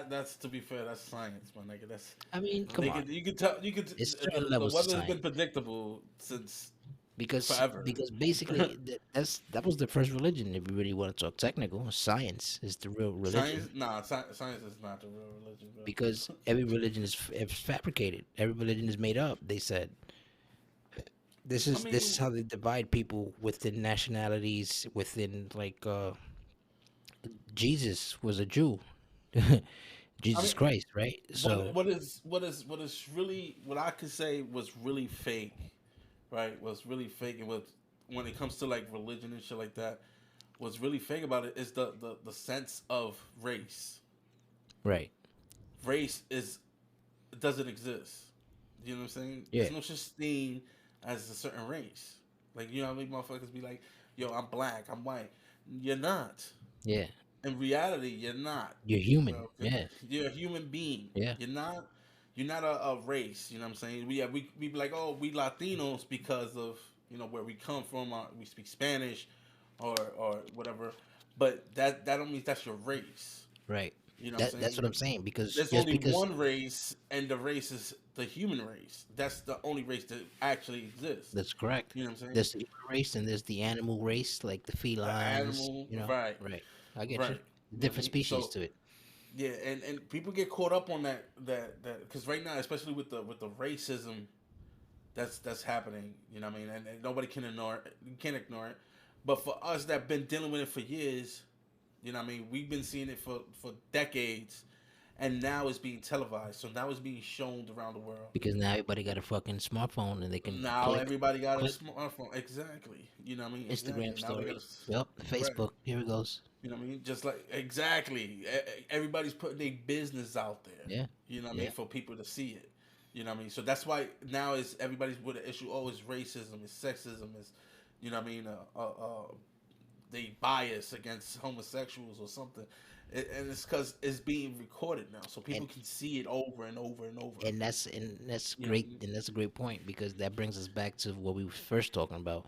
that's to be fair, that's science, my nigga. That's
I mean, come
they
on.
could you could tell
It's certain
the
levels to
weather's been
science.
predictable since
because
forever.
because basically that was the first religion. If you really want to talk technical, science is the real religion.
Science is not the real religion, bro.
Because every religion is fabricated. Every religion is made up. They said
I
this is
mean,
how they divide people within nationalities. Within like Jesus was a Jew,
I
Jesus
mean,
Christ, right?
what
So
what is really what I could say was really fake, right? Was really fake, and when it comes to like religion and shit like that, what's really fake about it is the sense of race.
right,
Race is doesn't exist. You know what I'm saying?
yeah,
There's no such thing as a certain race. Like you know how many motherfuckers be like, "Yo, I'm black, I'm white." You're not.
yeah.
In reality, you're not.
You're human.
Bro.
Yeah,
You're a human being.
yeah.
You're not. You're not a race. You know what I'm saying? We be like, oh, we Latinos because of where we come from. We speak Spanish, or whatever. But that don't mean that's your race.
Right.
You know what I'm
That's
saying?
what I'm saying. Because
There's
just
only
because
one race, and the race is the human race. That's the only race that actually exists.
that's correct.
You know what I'm saying?
There's the human race and there's the animal race, like the
The
felines.
animal,
You know,
right,
right? I get you.
right. You know what I
Different
mean?
species
So
to it.
yeah, and people get caught up on that because right now, especially with the racism that's happening, you know what I mean, and nobody can ignore it. You can't ignore it. But for us that been dealing with it for years, you know what I mean, we've been seeing it for decades, and now it's being televised. So now it's being shown around the world.
Because now everybody got a fucking smartphone and they can
Now
click,
everybody got a
click,
smartphone. Exactly. You know what I mean? Exactly.
Instagram
Now they got
story. Yep,
right.
Facebook. Here it goes.
You know what I mean? Just like exactly. Everybody's putting their business out there.
Yeah,
You know what I mean?
yeah,
For people to see it. You know what I mean? So that's why now is everybody's with the issue. Oh, it's racism, it's sexism, it's you know what I mean? They bias against homosexuals or something, and it's because it's being recorded now, so people
and
can see it over and over and over.
and that's
You know what I
great,
mean?
and that's a great point because that brings us back to what we were first talking about.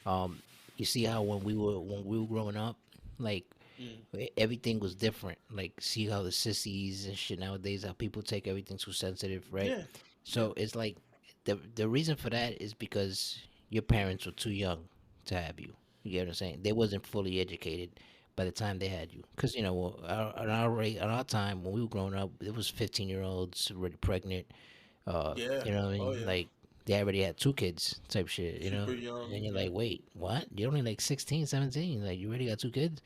Um, you see how when we were growing up, like
Mm.
everything was different. Like see how the sissies and shit nowadays, how people take everything too sensitive, right?
Yeah, yeah.
So it's like the reason for that is because your parents were too young to have you. You get what I'm saying? They wasn't fully educated by the time they had you. Because you know, at our time when we were growing up, it was 15-year-olds already pregnant.
Yeah.
You know what I
Oh
mean?
yeah.
Like they already had two kids type shit. You know,
Super young.
and you're
Yeah.
like, wait, what? You're only like 16, 17. Like you already got two kids.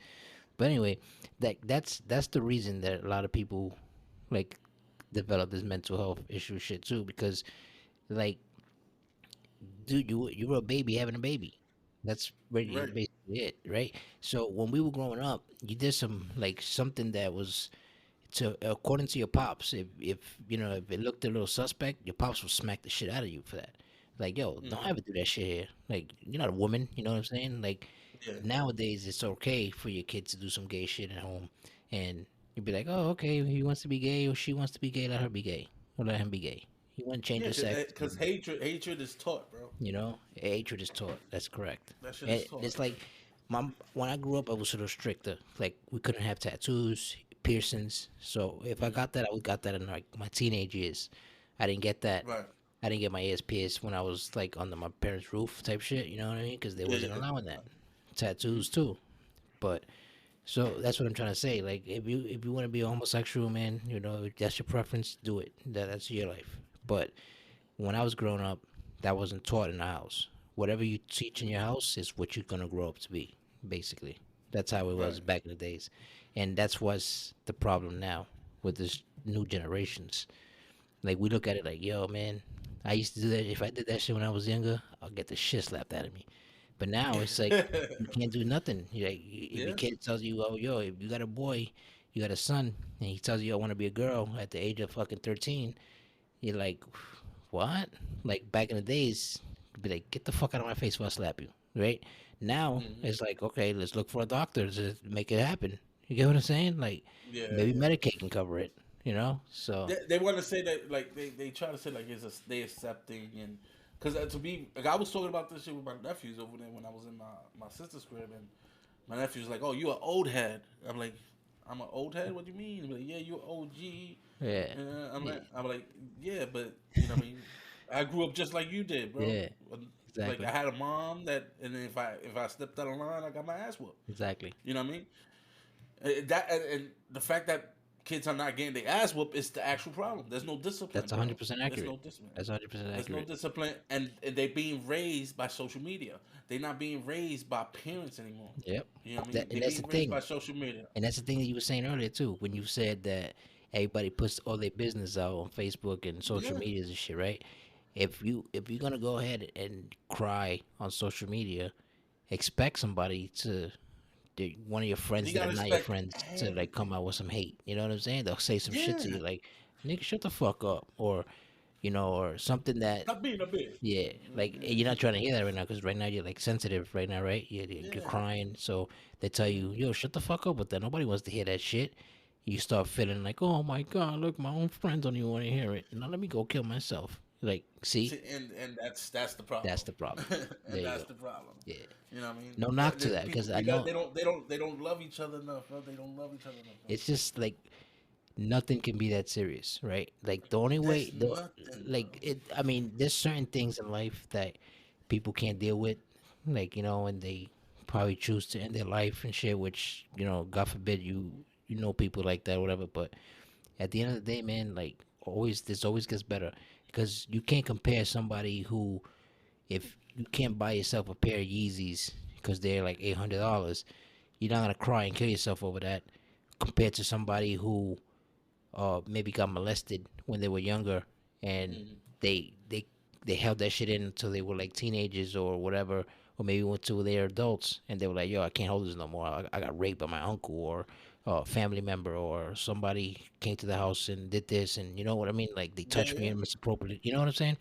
But anyway, that's the reason that a lot of people like develop this mental health issue shit too because like dude, you were a baby having a baby. That's really
Right.
basically it, right? So when we were growing up, you did some like something that was to according to your pops. If you know if it looked a little suspect, your pops would smack the shit out of you for that. Like yo, don't
Hmm.
ever do that shit here. Like you're not a woman. You know what I'm saying? Like
Yeah.
nowadays, it's okay for your kid to do some gay shit at home, and you'd be like, oh okay, he wants to be gay or she wants to be gay, let her be gay or let him be gay. He want to change
Yeah.
his sex.
Because hatred is taught, bro.
You know, hatred is taught. That's correct.
That shit
And
is taught.
it's like, when I grew up, I was sort of stricter. Like we couldn't have tattoos, piercings. So if I
Hmm.
got that, I would got that in like my teenage years. I didn't get that.
Right.
I didn't get my ears pierced when I was like under my parents' roof type shit. You know what I mean? Because they
Yeah.
wasn't
Yeah.
allowing that.
Hmm.
Tattoos too. But so that's what I'm trying to say. Like if you want to be a homosexual, man, you know if that's your preference. Do it. That's your life. But when I was growing up, that wasn't taught in the house. Whatever you teach in your house is what you're gonna grow up to be. Basically, that's how it was
Right.
back in the days, and that's what's the problem now with this new generations. Like we look at it like, yo, man, I used to do that. If I did that shit when I was younger, I'll get the shit slapped out of me. But now it's like you can't do nothing. Like if your
Yeah.
kid tells you, oh, yo, if you got a boy, you got a son, and he tells you I want to be a girl at the age of fucking 13, you're like, what? Like back in the days, you'd be like, get the fuck out of my face before I slap you, right? Now
Hmm.
it's like, okay, let's look for a doctor to make it happen. You get what I'm saying? Like
Yeah.
maybe
Yeah.
Medicaid can cover it, you know? So
They want to say that like they try to say like it's they accepting and because to be like I was talking about this shit with my nephews over there when I was in my sister's crib and my nephew's like, oh, you an old head. I'm like, I'm an old head. What do you mean? He's like, yeah, you an OG.
yeah, yeah,
I'm like, yeah, but you know what I mean. I grew up just like you did, bro.
yeah,
Like I
exactly,
had a mom that, and then if I stepped out of line, I got my ass whooped.
exactly.
You know what I mean? That and the fact that kids are not getting their ass whooped is the actual problem. There's no discipline,
That's
bro.
100%
There's
accurate.
no discipline.
That's 100%
There's no
accurate.
discipline, and they being raised by social media. They're not being raised by parents anymore.
Yep.
You know what I mean?
That
They're
and that's the
being raised by
thing.
social media.
And that's the thing that you were saying earlier too, when you said that everybody puts all their business out on Facebook and social
Yeah,
medias and shit, right? If you're gonna go ahead and cry on social media, expect somebody to one of your friends
you
that are
gotta
not your
expect
friends to like come
everything.
out with some hate. You know what I'm saying? They'll say some shit to
Yeah,
you like, "Nigga, shut the fuck up," or or something that
stop being a bitch.
yeah, like you're not trying to hear that right now because right now you're like sensitive right now, right? You're
Yeah,
crying, so they tell you, "Yo, shut the fuck up with that." Nobody wants to hear that shit. You start feeling like, "Oh my god, look, my own friends don't even want to hear it." Now let me go kill myself. Like, see,
see, and that's the problem,
that's the problem. There
and
you
that's
go.
the problem.
Yeah,
You know what I mean?
no knock to that
People
because I
because
know
they don't love each other enough, bro. They don't love each other enough, bro.
it's just like nothing can be that serious, right? Like the only way,
That's nothing, bro.
like it. I mean, there's certain things in life that people can't deal with, like and they probably choose to end their life and shit. Which God forbid you know people like that, whatever. But at the end of the day, man, like always, this always gets better because you can't compare somebody who, if you can't buy yourself a pair of Yeezys because they're like $800, you're not gonna cry and kill yourself over that, compared to somebody who maybe got molested when they were younger, and
Mm-hmm.
they they they held that shit in until they were like teenagers or whatever, or maybe until they're adults, and they were like, "Yo, I can't hold this no more. I got raped by my uncle or a family member or somebody came to the house and did this, and you know what I mean? Like they
Yeah,
touched me
yeah.
and misappropriated. You know what I'm saying?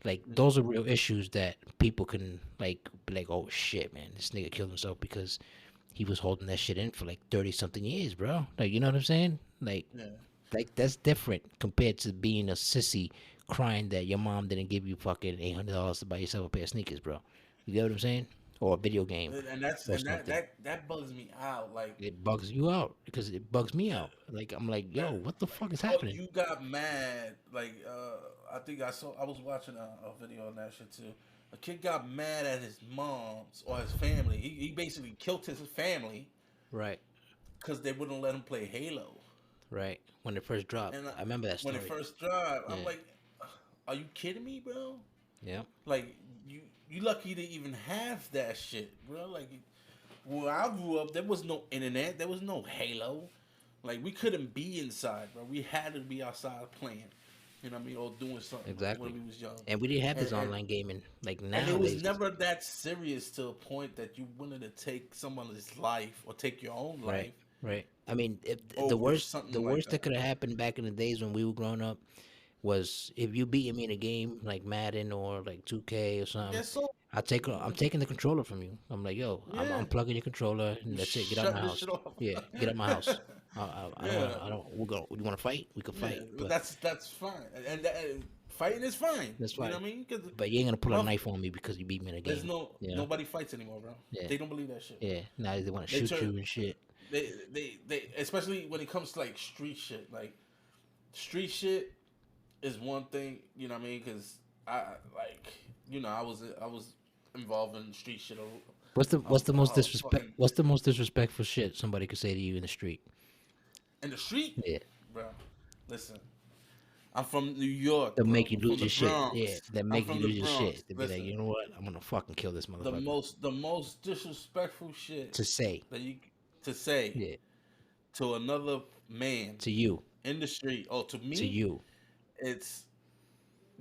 Like
Mm-hmm.
those are real issues that people can like be like, oh shit, man, this nigga killed himself because he was holding that shit in for like 30 something years, bro. Like, you know what I'm saying?
Yeah.
Like that's different compared to being a sissy crying that your mom didn't give you fucking $800 to buy yourself a pair of sneakers, bro. You get what I'm saying? Or a video game or
And
something.
that bugs me out. Like,
It bugs you out because it bugs me out. Like I'm like, yo, what the fuck is
oh,
happening?
you got mad. Like, I think I was watching a video on that shit too. A kid got mad at his mom's or his family. He basically killed his family
Right,
because they wouldn't let him play Halo.
right. When it first dropped,
And
I remember that
when it
story.
first dropped, I'm
Yeah,
like, are you kidding me, bro?
yeah,
Like, you lucky to even have that shit, bro. Like, where I grew up, there was no internet, there was no Halo. Like, we couldn't be inside, bro. We had to be outside playing. You know what I mean, or doing something when
exactly.
we was young.
And we didn't have
And
this online gaming like
and it was
nowadays.
never that serious to a point that you wanted to take someone's life or take your own
Right,
life
right. I mean, if,
over
the
something like
worst that
that.
could have happened back in the days when we were growing up was if you beat me in a game like Madden or like 2K or something.
Yeah, so
I'm taking the controller from you. I'm like, yo, I'm
yeah,
unplugging your controller
you
and that's it. Get out of my
shut this
house.
shit off.
Yeah, get out of my house. I don't want
Yeah,
to. I don't. We're going. You want to fight? We could
yeah,
fight, but
that's fine, and fighting is fine.
that's
You know
fine.
what I mean? Because
But you ain't gonna pull a knife on me because you beat me in a
there's
game. You know?
nobody fights anymore, bro.
Yeah,
They don't believe that shit, bro.
yeah. Now they want to
They
shoot
turn
you and shit.
they especially when it comes to like street shit. Like street shit is one thing, you know what I mean? Because I like I was involved in street shit. Fucking
What's the most disrespectful shit somebody could say to you in the street?
in the street,
Yeah,
bro. Listen, I'm from New York,
that
bro.
make you
I'm from
lose
the
your shit. Yeah,
Bronx.
that
I'm
make you
from the
lose your
Bronx.
shit. To be like,
Listen,
you know what? I'm gonna fucking kill this motherfucker.
the most disrespectful shit
To say,
that you to say
yeah,
to another man
to you,
in the street or to
to
me,
you.
it's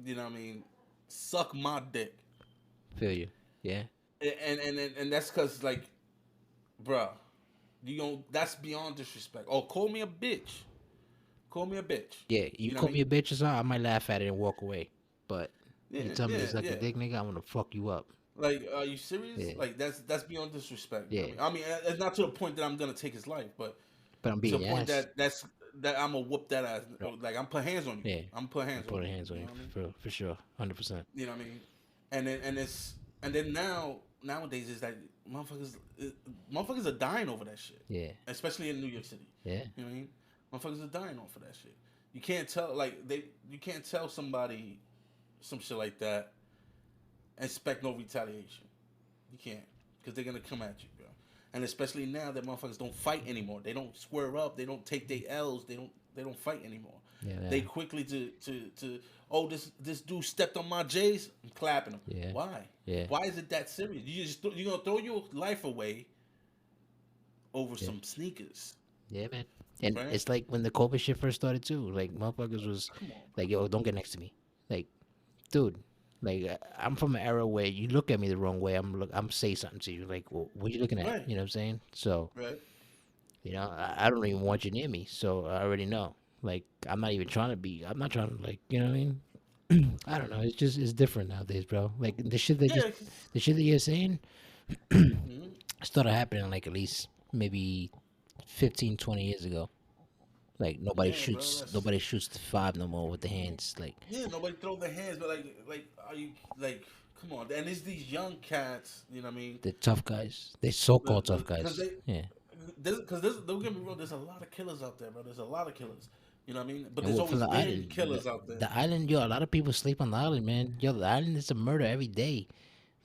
you know what I mean, suck my dick.
Feel you? Yeah,
And that's cause like, bruh, you know that's beyond disrespect. Oh, call me a bitch. Call me a bitch.
yeah. You
You know what
call
I
me a
mean?
bitch or something, I might laugh at it and walk away. But
Yeah,
you tell me
yeah,
it's like a
yeah.
dick, nigga, I'm gonna fuck you up.
Like, are you serious?
Yeah,
Like that's beyond disrespect. You know
yeah.
what I mean? It's not to the point that I'm gonna take his life, but
But I'm
to a
beating your
point
ass.
that I'm gonna whoop that ass. Like I'm put hands on you.
Yeah,
I'm put
I'm
hands on you.
putting hands on
You
you
know what I mean?
for sure, 100%.
You know what I mean? And then nowadays is that motherfuckers are dying over that shit,
Yeah,
especially in New York City.
yeah,
You know what I mean? Motherfuckers are dying off of that shit. You can't tell you can't tell somebody some shit like that and expect no retaliation. You can't because they're gonna come at you, bro. And especially now that motherfuckers don't fight anymore. They don't square up. They don't take their L's. They don't fight anymore.
yeah,
They quickly to oh this dude stepped on my J's. I'm clapping him.
yeah,
Why?
yeah,
Why is it that serious? You gonna throw your life away over
yeah.
some sneakers,
Yeah, man. And
right?
it's like when the COVID shit first started too. Like motherfuckers was
Come on,
like, "Yo, don't get next to me." Like, dude, like I'm from an era where you look at me the wrong way, I'm say something to you. Like, well, what you looking at?
right,
You know what I'm saying? So,
right.
I don't even want you near me. So I already know. Like, I'm not even trying to be. I'm not trying to like. You know what I mean? I don't know. It's different nowadays, bro. Like
Yeah,
the shit that you're saying
mhm.
started happening like at least maybe 15, 20 years ago. Like
Yeah, bro. That's
nobody shoots the five no more with the hands. Like
yeah. Nobody throw their hands, but are you like? Come on, and it's these young cats. You know what I mean?
the tough guys, they so called tough
Because
guys. Yeah,
don't get me wrong. There's a lot of killers out there, bro. There's a lot of killers. You know what I mean? But
and
there's
what for
always
the
been
island?
killers out there.
The island, yo, a lot of people sleep on the island, man. Yo, the island is a murder every day.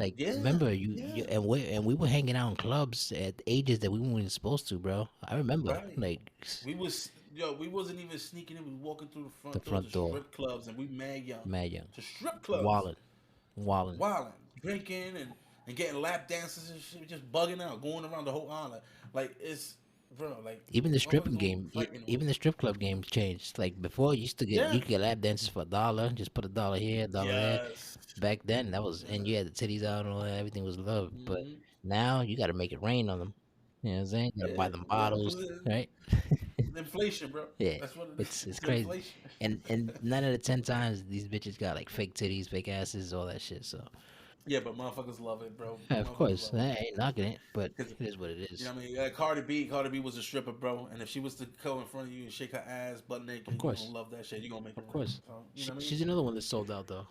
Like
Yeah,
remember
yeah,
and we were hanging out in clubs at ages that we weren't even supposed to, bro. I remember
right.
like
We wasn't even sneaking in. We was walking through the
the
front door to
front door,
strip clubs, and we mad young
mad young,
to strip clubs,
walling, walling.
wilding, drinking, and getting lap dances and shit, just bugging out, going around the whole island. Like it's bro. Like
Even the
motherfuckers
stripping
don't
game,
fight anymore.
even the strip club games changed. Like before, you used to get
Yeah.
you could get lap dances for $1. Just put $1 here, $1 there.
Yes.
Back then, that was, and
Yeah.
you had the titties out and all that. Everything was love. But
Hmm.
now you got to make it rain on them. You know what I'm saying? You got to
Yeah.
buy them
Yeah.
bottles,
'Cause
right?
inflation, bro.
Yeah,
That's what it is.
it's
It's
crazy.
inflation.
And 9 out of 10 times, these bitches got like fake titties, fake asses, all that shit. So
Yeah, but motherfuckers love it, bro.
yeah, of
Motherfuckers
course,
love
I
it.
ain't knocking it, but
Cause
it is what it
you know
is.
what I mean. Cardi B was a stripper, bro. And if she was to go in front of you and shake her ass butt
Of
naked, you gonna
course,
love that shit. You gonna make it
of
rain.
course.
So you know what I mean.
She's another one that sold out though.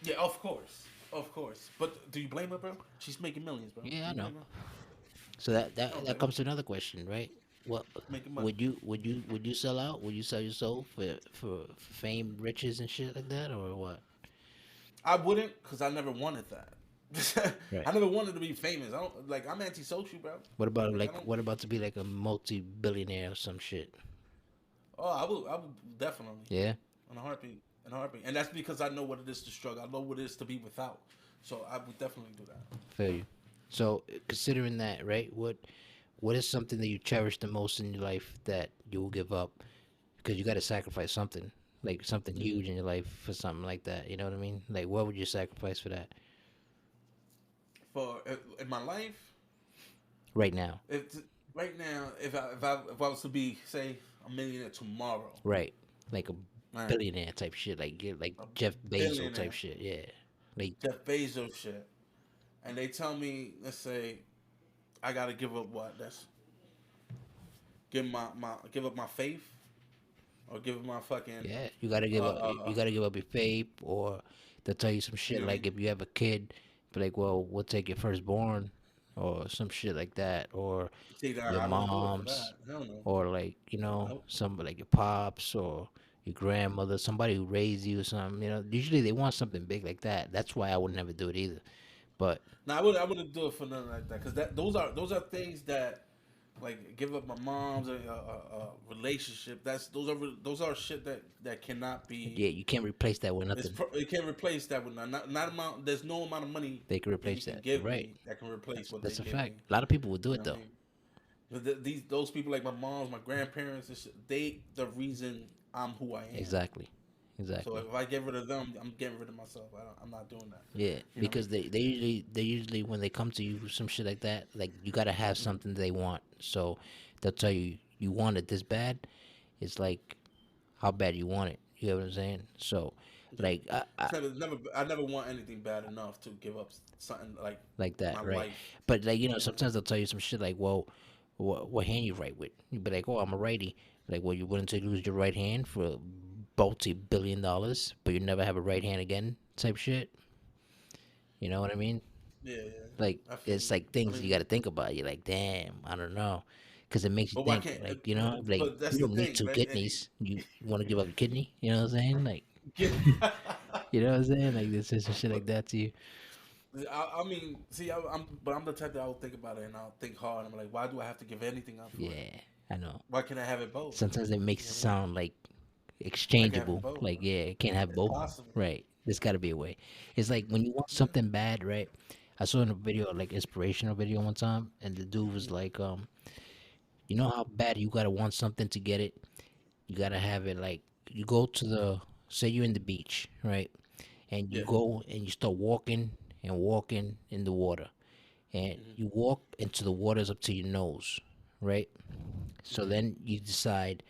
Yeah, of course, of course. But do you blame her, bro? She's making millions, bro.
Yeah,
Do
I
you
know.
blame her?
So that
I
that
don't
that
blame her.
comes to another question, right? What
Making money.
would you sell out? Would you sell your soul for fame, riches, and shit like that, or what?
I wouldn't, cause I never wanted that.
Right.
I never wanted to be famous. I don't like. I'm antisocial, bro.
What about
Like I
like
don't.
what about to be like a multi-billionaire or some shit?
Oh, I would. I would definitely
Yeah,
in a heartbeat. In a heartbeat. And that's because I know what it is to struggle. I know what it is to be without. So I would definitely do that.
feel you. So considering that, right? What is something that you cherish the most in your life that you will give up because you got to sacrifice something, like something
Hmm.
huge in your life for something like that? You know what I mean? Like, what would you sacrifice for that
For in my life,
right now?
if right now, if I was to be say a millionaire tomorrow,
Right, like a
man,
billionaire type shit, like
a
Jeff Bezos type
billionaire,
shit. Yeah, like
Jeff Bezos shit, and they tell me, let's say, I gotta give up what? That's give up my faith or give up my fucking
yeah, you gotta give up. You gotta give up your faith, or they'll tell you some
you
shit
know what I
like
mean?
if you have a kid, be like, well, we'll take your firstborn, or some shit like that, or
See that
your
I wouldn't do it for that.
mom's,
Hell no.
or like
I,
somebody like your pops or your grandmother, somebody who raised you or something. Usually they want something big like that. That's why I would never do it either. But
no, I wouldn't do it for nothing like that because that those are things that like give up my mom's relationship. Those are shit that cannot be.
yeah, you can't replace that with nothing.
You can't replace that with not amount. There's no amount of money
They can
that you
replace
can
that.
give
Right.
me that can replace what they
That's a
give me.
fact. A lot of people would do
You
it
know what I
though.
mean? But these those people like my moms, my grandparents, they the reason I'm who I am.
Exactly.
So
Exactly.
if I get rid of them, I'm getting rid of myself. I'm not doing that.
Yeah,
You know.
because they usually when they come to you with some shit like that, like you gotta have something they want. So they'll tell you you want it this bad. It's like how bad you want it. You know what I'm saying? So
Yeah.
like I
I never want anything bad enough to give up something like
like
my
that, right?
life.
But like
You know.
sometimes they'll tell you some shit like, well, what hand you write with? You be like, oh, I'm a righty. Like, well, you willing to lose your right hand for multi-billion-dollars, but you never have a right hand again, type shit. You know what I mean?
Yeah, yeah.
Like
I feel
it's
you.
like
I
things you
mean,
got to think about. You're like, damn, I don't know, because it makes you
but why
think.
can't?
Like like
But that's
you
the
don't need
thing,
two
right?
kidneys. You want to give up a kidney? You know what I'm saying? Like,
Get,
you know what I'm saying? Like this is some shit
but
like that to you.
I mean, see, I'm the type that I'll think about it and I'll think hard. I'm like, why do I have to give anything up for it?
Yeah, I know.
Why can't I have it both?
Sometimes it makes
You
it
know what I mean?
sound like
I can have it
exchangeable.
both.
Like, yeah, it can't have
It's
both.
possible.
Right. There's got to be a way. It's like when you want
Yeah.
something bad, right? I saw in a video, like inspirational video one time, and the dude was like, you know how bad you gotta want something to get it. You gotta have it like you go to the say you're in the beach, right? And you
Yeah.
go and you start walking and walking in the water, and
Hmm.
you walk into the waters up to your nose, right? So
Hmm.
then you decide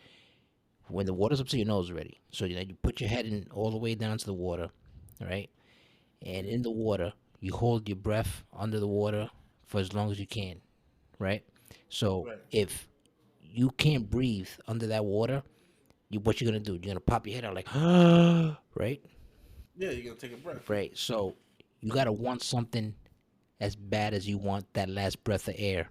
when the water's up to your nose already. So you put your head in all the way down to the water, right? And in the water, you hold your breath under the water for as long as you can, right? So
Right.
if you can't breathe under that water, what you're gonna do? You're gonna pop your head out like, right?
Yeah, you're gonna take a breath. Yeah.
Right. So you gotta want something as bad as you want that last breath of air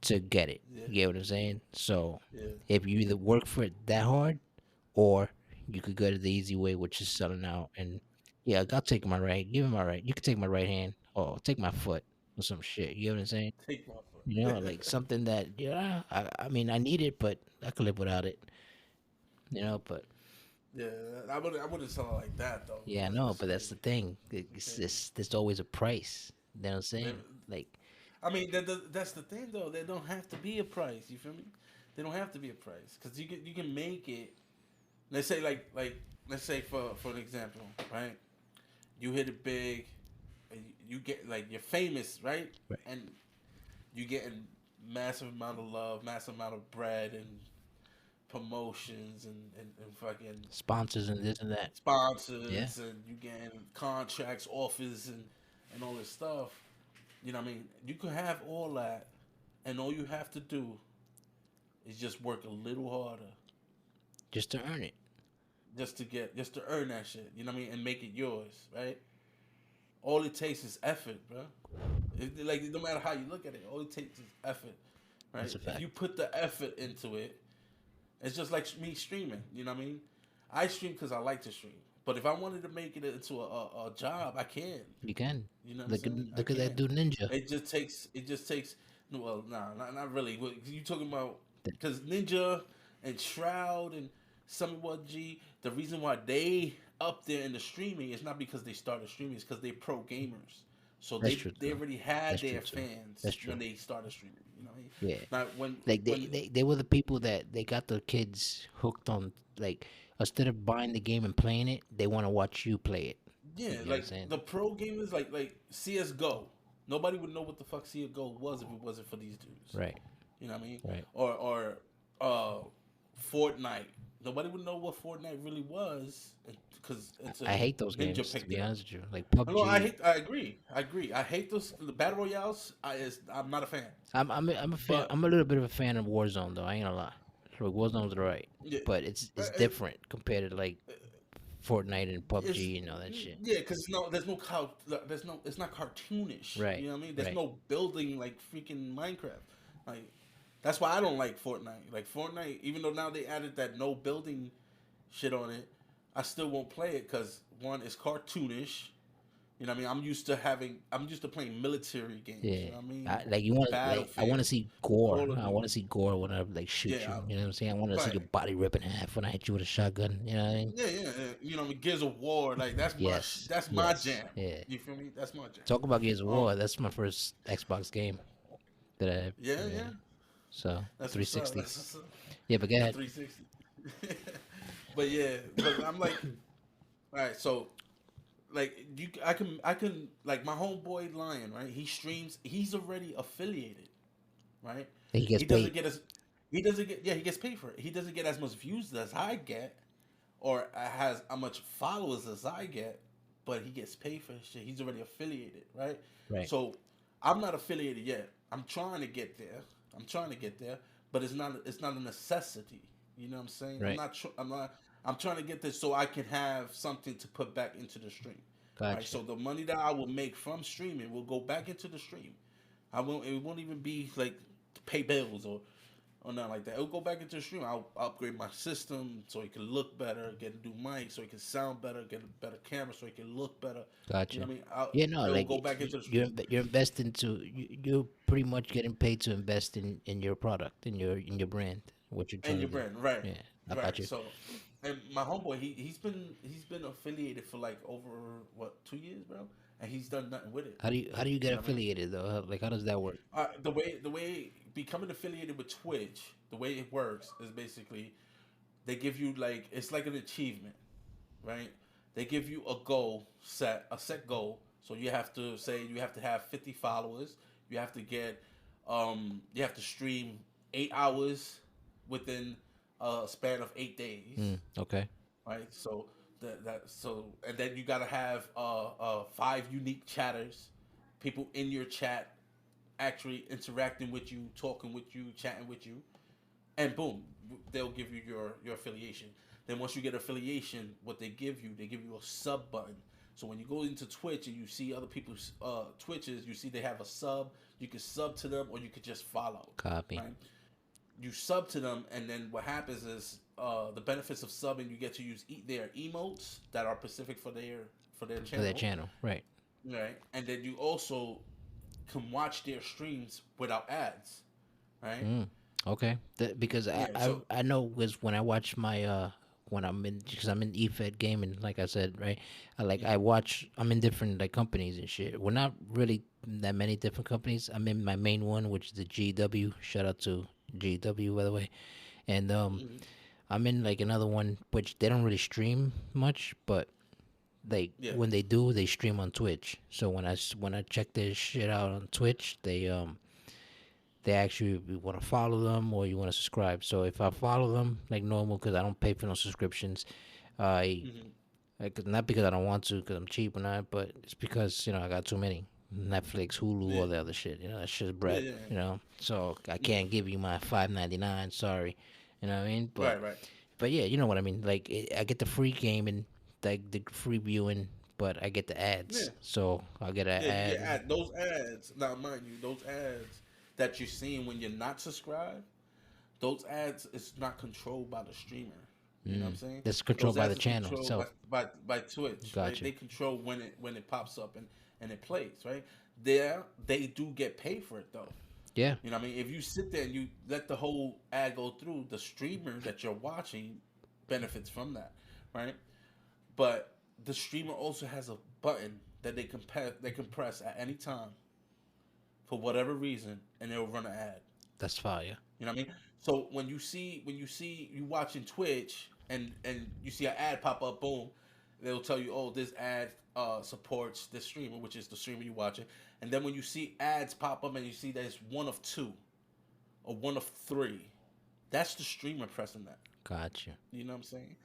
to get it.
Yeah.
You get what I'm saying? So
Yeah.
if you either work for it that hard, or you could go to the easy way, which is selling out. And yeah, I'll take my right. Give me my right. You can take my right hand, or take my foot, or some shit. You know what I'm saying?
Take my foot.
Like something that I mean, I need it, but I could live without it. But
Yeah, I wouldn't sell it like that though.
yeah, I know.
That's
But that's
crazy.
the thing.
Yeah.
There's always a price. You know what I'm saying?
There-
Like.
I mean, that's the thing though. There don't have to be a price. You feel me? They don't have to be a price because you can make it. Let's say let's say for an example, right? You hit it big, and you get like you're famous, right?
Right.
And you getting massive amount of love, massive amount of bread and promotions and fucking
Sponsors and this and that. Yeah.
sponsors and you getting contracts, offers and all this stuff. You know what I mean? You could have all that and all you have to do is just work a little harder
Just to earn it.
just to earn that shit. You know what I mean? And make it yours, right? All it takes is effort, bro. Like no matter how you look at it, all it takes is effort, right?
That's a
If
fact.
you put the effort into it, it's just like me streaming. You know what I mean? I stream because I like to stream. But if I wanted to make it into a job, I can.
You can.
You know what I'm
Look at
saying? I
look at that
can.
dude Ninja.
It just takes. Well, nah, not really. You talking about because Ninja and Shroud and Summer G. The reason why they up there in the streaming is not because they started streaming. It's because they pro gamers. So
That's
they
true
they
too.
already had
That's true
their
too.
fans
That's true.
when they started streaming. You know what I mean?
Yeah.
Now when
Like
when
they were the people that they got the kids hooked on. Like instead of buying the game and playing it, they want to watch you play it.
yeah,
You know what I'm
like
saying?
the pro gamers, like CS:GO. Nobody would know what the fuck CS:GO was if it wasn't for these dudes.
Right.
You know what I mean?
Right.
Or uh, Fortnite. Nobody would know what Fortnite really was because it's a
I hate those
Ninja
games to
picked
be
it up.
honest with you. Like
No, I
PUBG.
hate. I agree. I agree. I hate those the battle royales. I'm not a fan.
I'm a fan.
But
I'm a little bit of a fan of Warzone though. I ain't gonna lie. Like Warzone's right,
yeah,
but it's
it,
different compared to like Fortnite and
it's
PUBG and all that shit.
yeah, because there's no it's not cartoonish.
Right.
You know what I mean? There's
Right.
no building like freaking Minecraft. Like that's why I don't like Fortnite. Like Fortnite, even though now they added that no building shit on it, I still won't play it because one is cartoonish. You know what I mean? I'm used to playing military games.
Yeah.
You know what I mean?
Like you want like I want to
Battlefield,
see gore.
Call of
I want to
Duty.
see gore when I like shoot
Yeah,
you. You know what I'm saying? I want to see
right.
your body rip in half when I hit you with a shotgun. You know what I mean?
Yeah. You know, what I mean, Gears of War, like
Yes.
that's my
Yes.
jam.
Yeah.
You feel me? That's my jam.
Talk about Gears of
Um,
War. That's my first Xbox game that I yeah.
yeah.
So
That's what's up.
360.
That's what's up.
Yeah, but go
The
ahead.
360. But yeah, but I'm like, all right, so like I can like my homeboy Lion, right? He streams. He's already affiliated, right?
He gets
He doesn't
paid.
get as he doesn't get yeah he gets paid for it. He doesn't get as much views as I get, or has how much followers as I get, but he gets paid for his shit. He's already affiliated, right?
Right.
So I'm not affiliated yet. I'm trying to get there. But it's not a necessity. You know what I'm saying?
Right.
I'm trying to get this so I can have something to put back into the stream. Right?
Gotcha.
So the money that I will make from streaming will go back into the stream. I won't it won't even be like to pay bills or nothing like that. It'll go back into the stream. I'll upgrade my system so it can look better, get a new mic so it can sound better, get a better camera so it can look better. You
Gotcha.
know what I mean?
Yeah, no,
It'll
like
go back into the
you're
stream.
you're investing you're pretty much getting paid to invest in your product in your brand, what you're
And
trying to
your
do.
brand, right?
Yeah, I
Right.
got you.
So, and my homeboy, he's been affiliated for like over what 2 years, bro, and he's done nothing with it.
How do you get
You know what I mean?
affiliated though? Like how does that work?
The way becoming affiliated with Twitch, the way it works is basically they give you like it's like an achievement, right? They give you a set goal. So you have to say you have to have 50 followers. You have to you have to stream 8 hours within a span of 8 days,
Okay.
right? So and then you gotta have five unique chatters, people in your chat actually interacting with you, talking with you, chatting with you, and boom, they'll give you your affiliation. Then once you get affiliation, what they give you a sub button. So when you go into Twitch and you see other people's Twitches, you see they have a sub. You can sub to them, or you could just follow.
Copy.
Right? You sub to them, and then what happens is the benefits of subbing. You get to use their emotes that are specific for their
For that
channel,
channel, right?
right? And then you also can watch their streams without ads, right?
Okay. Because
Yeah. So
I know because when I watch my when I'm in, because I'm in Efed gaming, like I said, right? I watch. I'm in different like companies and shit. We're not really that many different companies. I'm in my main one, which is the GW. Shout out to GW, by the way. And
Mhm.
I'm in like another one, which they don't really stream much, but like
Yeah.
when they do, they stream on Twitch. So when I check their shit out on Twitch, they actually want to follow them or you want to subscribe. So if I follow them like normal, because I don't pay for no subscriptions, I
Mhm.
like not because I don't want to, because I'm cheap or not, but it's because I got too many Netflix, Hulu,
Yeah.
all the other shit. That shit's
Yeah.
bread.
Yeah.
So I
Mhm.
can't give you my $5.99. Sorry, you know what I mean.
Right. Right.
But yeah, you know what I mean. Like I get the free gaming, like the free viewing, but I get the ads.
Yeah.
So I get an
Yeah. You get
ad.
those ads. Now, mind you, those ads that you're seeing when you're not subscribed, those ads is not controlled by the streamer. You know what I'm saying?
That's controlled
Those
by the
ads is
channel
controlled
itself.
by Twitch, right?
Gotcha.
They control when it pops up and it plays, right? There they do get paid for it though.
Yeah,
You know what I mean? If you sit there and you let the whole ad go through, the streamer that you're watching benefits from that, right? But the streamer also has a button that they can press at any time for whatever reason, and it'll run an ad.
that's fire.
You know what I mean? So you watching Twitch and you see an ad pop up, boom, they'll tell you, oh, this ad supports this streamer, which is the streamer you watching. And then when you see ads pop up and you see that it's one of two or one of three, that's the streamer pressing that.
Gotcha.
You know what I'm saying?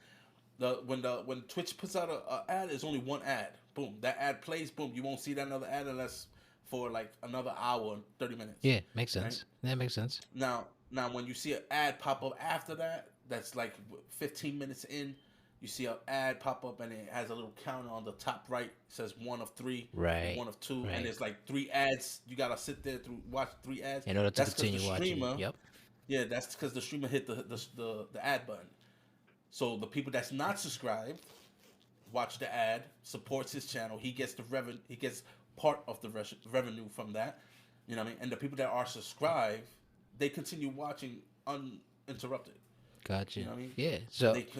When Twitch puts out a ad, it's only one ad. Boom, that ad plays. Boom, you won't see that another ad unless for like another hour and 30 minutes.
Yeah, makes
Right
sense. That makes sense.
now, when you see an ad pop up after that, that's like 15 minutes in. You see an ad pop up and it has a little counter on the top right. It says one of three, or
Right.
one of two, and
Right.
it's like three ads. You gotta sit there through watch three ads.
In order to
That's because the
continue watching it.
streamer,
Yep.
yeah, that's because the streamer hit the ad button. So the people that's not subscribed watch the ad, supports his channel. He gets the revenue. He gets part of the revenue from that. You know what I mean? And the people that are subscribed, they continue watching uninterrupted.
Gotcha.
You know what I mean?
Yeah.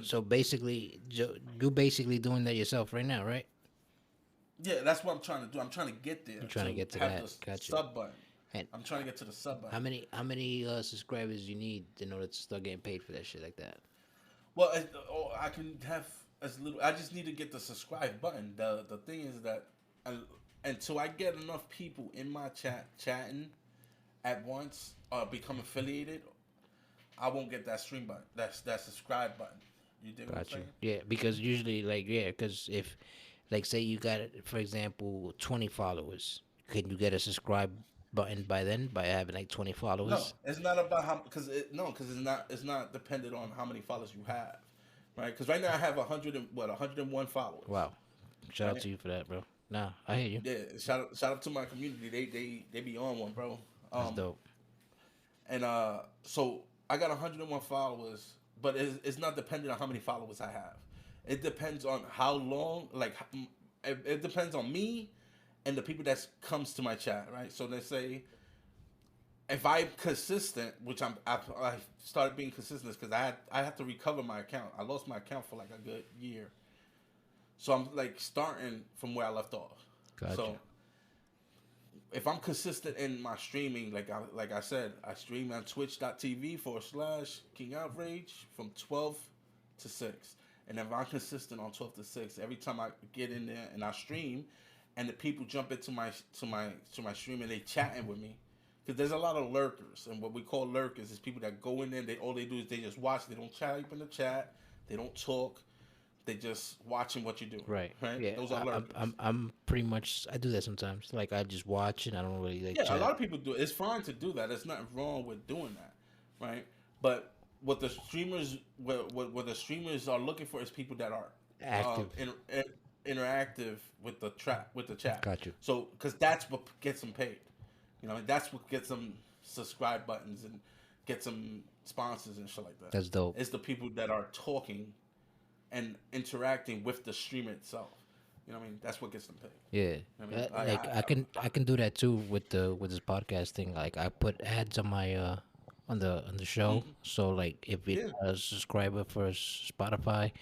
So basically, you basically doing that yourself right now, right?
Yeah, that's what I'm trying to do. I'm trying to get there.
You're trying to get to
have
that.
the
Gotcha.
sub button.
And
I'm trying to get to the sub button.
how many subscribers you need in order to start getting paid for that shit like that?
Well, I can have as little. I just need to get the subscribe button. The thing is that until I get enough people in my chat chatting at once or become affiliated, I won't get that stream button. That's that subscribe button. You dig what I'm
Gotcha.
saying?
Yeah, because usually, because if, like, say you got, for example, 20 followers, can you get a subscribe button by then by having like 20
No,
followers?
it's not about how because it's not dependent on how many followers you have, right? Because right now I have 101 followers,
Wow. Shout out
right?
to you for that, bro. Nah, I hear you.
Yeah, shout out to my community. They be on one, bro.
That's dope.
And so I got 101 followers, but it's not dependent on how many followers I have. It depends on how long, it depends on me and the people that comes to my chat, right? So they say if I'm consistent, which I started being consistent because I had to recover my account. I lost my account for like a good year, so I'm like starting from where I left off.
Gotcha.
So if I'm consistent in my streaming, like I said, I stream on twitch.tv/KingOutrage from 12 to 6. And if I'm consistent on 12 to 6, every time I get in there and I stream, and the people jump into my stream and they chatting with me, because there's a lot of lurkers, and what we call lurkers is people that go in there. All they do is they just watch. They don't type in the chat. They don't talk. They just watching what you do.
Right.
Right.
Yeah.
Those are lurkers.
I'm pretty much, I do that sometimes. Like I just watch and I don't really like
Yeah,
chat.
a lot of people do it. It's fine to do that. There's nothing wrong with doing that, right? But what the streamers what the streamers are looking for is people that are
Active.
interactive with the chat.
Got you.
So because that's what gets them paid. You know, that's what gets them subscribe buttons and gets them sponsors and shit like that.
That's dope.
It's the people that are talking and interacting with the stream itself. You know what I mean? That's what gets them paid.
Yeah.
I mean,
I can do that too with this podcast thing. Like I put ads on my on the show.
Hmm.
So like, if you're
Yeah,
not a subscriber for Spotify,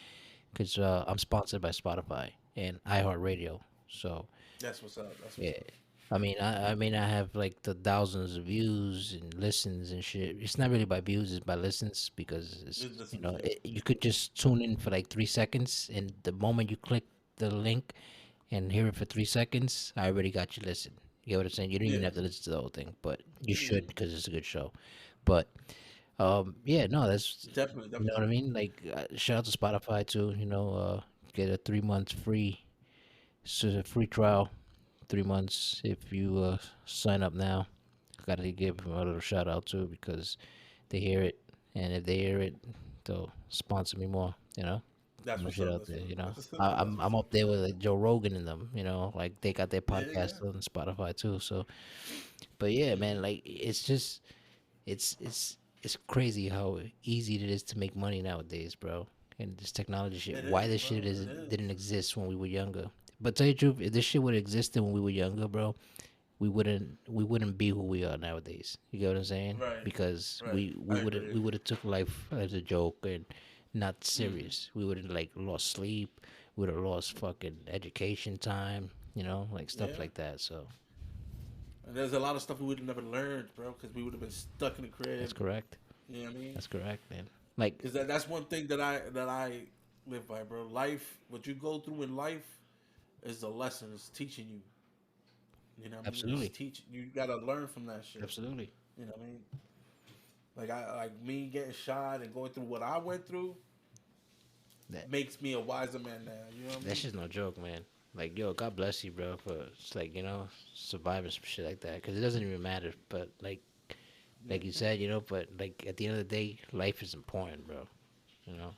because I'm sponsored by Spotify and iHeartRadio. So
that's what's up. That's what's
yeah,
up.
I have like the thousands of views and listens and shit. It's not really by views; it's by listens because it's
Listen, yeah.
you could just tune in for like 3 seconds, and the moment you click the link and hear it for 3 seconds, I already got you listen. You get what I'm saying? You don't even
Yeah.
have to listen to the whole thing, but you should
Mm.
because it's a good show. But yeah, no, that's
Definitely,
you know
definitely.
what I mean. Like shout out to Spotify too. Get a 3 months free, so a free trial, 3 months if you sign up now. Gotta give them a little shout out too because they hear it, and if they hear it, they'll sponsor me more.
That's
No
what's
shit
up.
out
That's
there.
what. That's, that's
I'm
what's up.
up there with like Joe Rogan and them. Like they got their
Yeah, yeah.
podcast on Spotify too. So, but yeah, man,
Hmm.
like it's just it's crazy how easy it is to make money nowadays, bro. And this technology shit.
It
Why
is,
this shit
bro.
is
It is.
didn't exist when we were younger. But tell you the truth, if this shit would have existed when we were younger, bro, we wouldn't be who we are nowadays. You get what I'm saying?
Right.
Because
Right.
we
I
would have
agree.
we would have took life as a joke and not
Hmm.
serious. We would have like lost sleep. We would have lost fucking education time. Like stuff
Yeah.
like that. So
And there's a lot of stuff we would have never learned, bro, because we would have been stuck in the
that's
crib.
correct.
You know what I mean?
That's correct, man. Like
Because that's one thing that I live by, bro. Life, what you go through in life, is a lesson. It's teaching you. You know what I mean? It's
absolutely,
teach. You gotta learn from that shit.
absolutely.
You know what I mean? Like me getting shot and going through what I went through
That
makes me a wiser man now. You know what I
that's
mean?
just no joke, man. Like yo, God bless you, bro, for it's like surviving some shit like that. Because it doesn't even matter. But like you said, but like at the end of the day, life is important, bro. You know?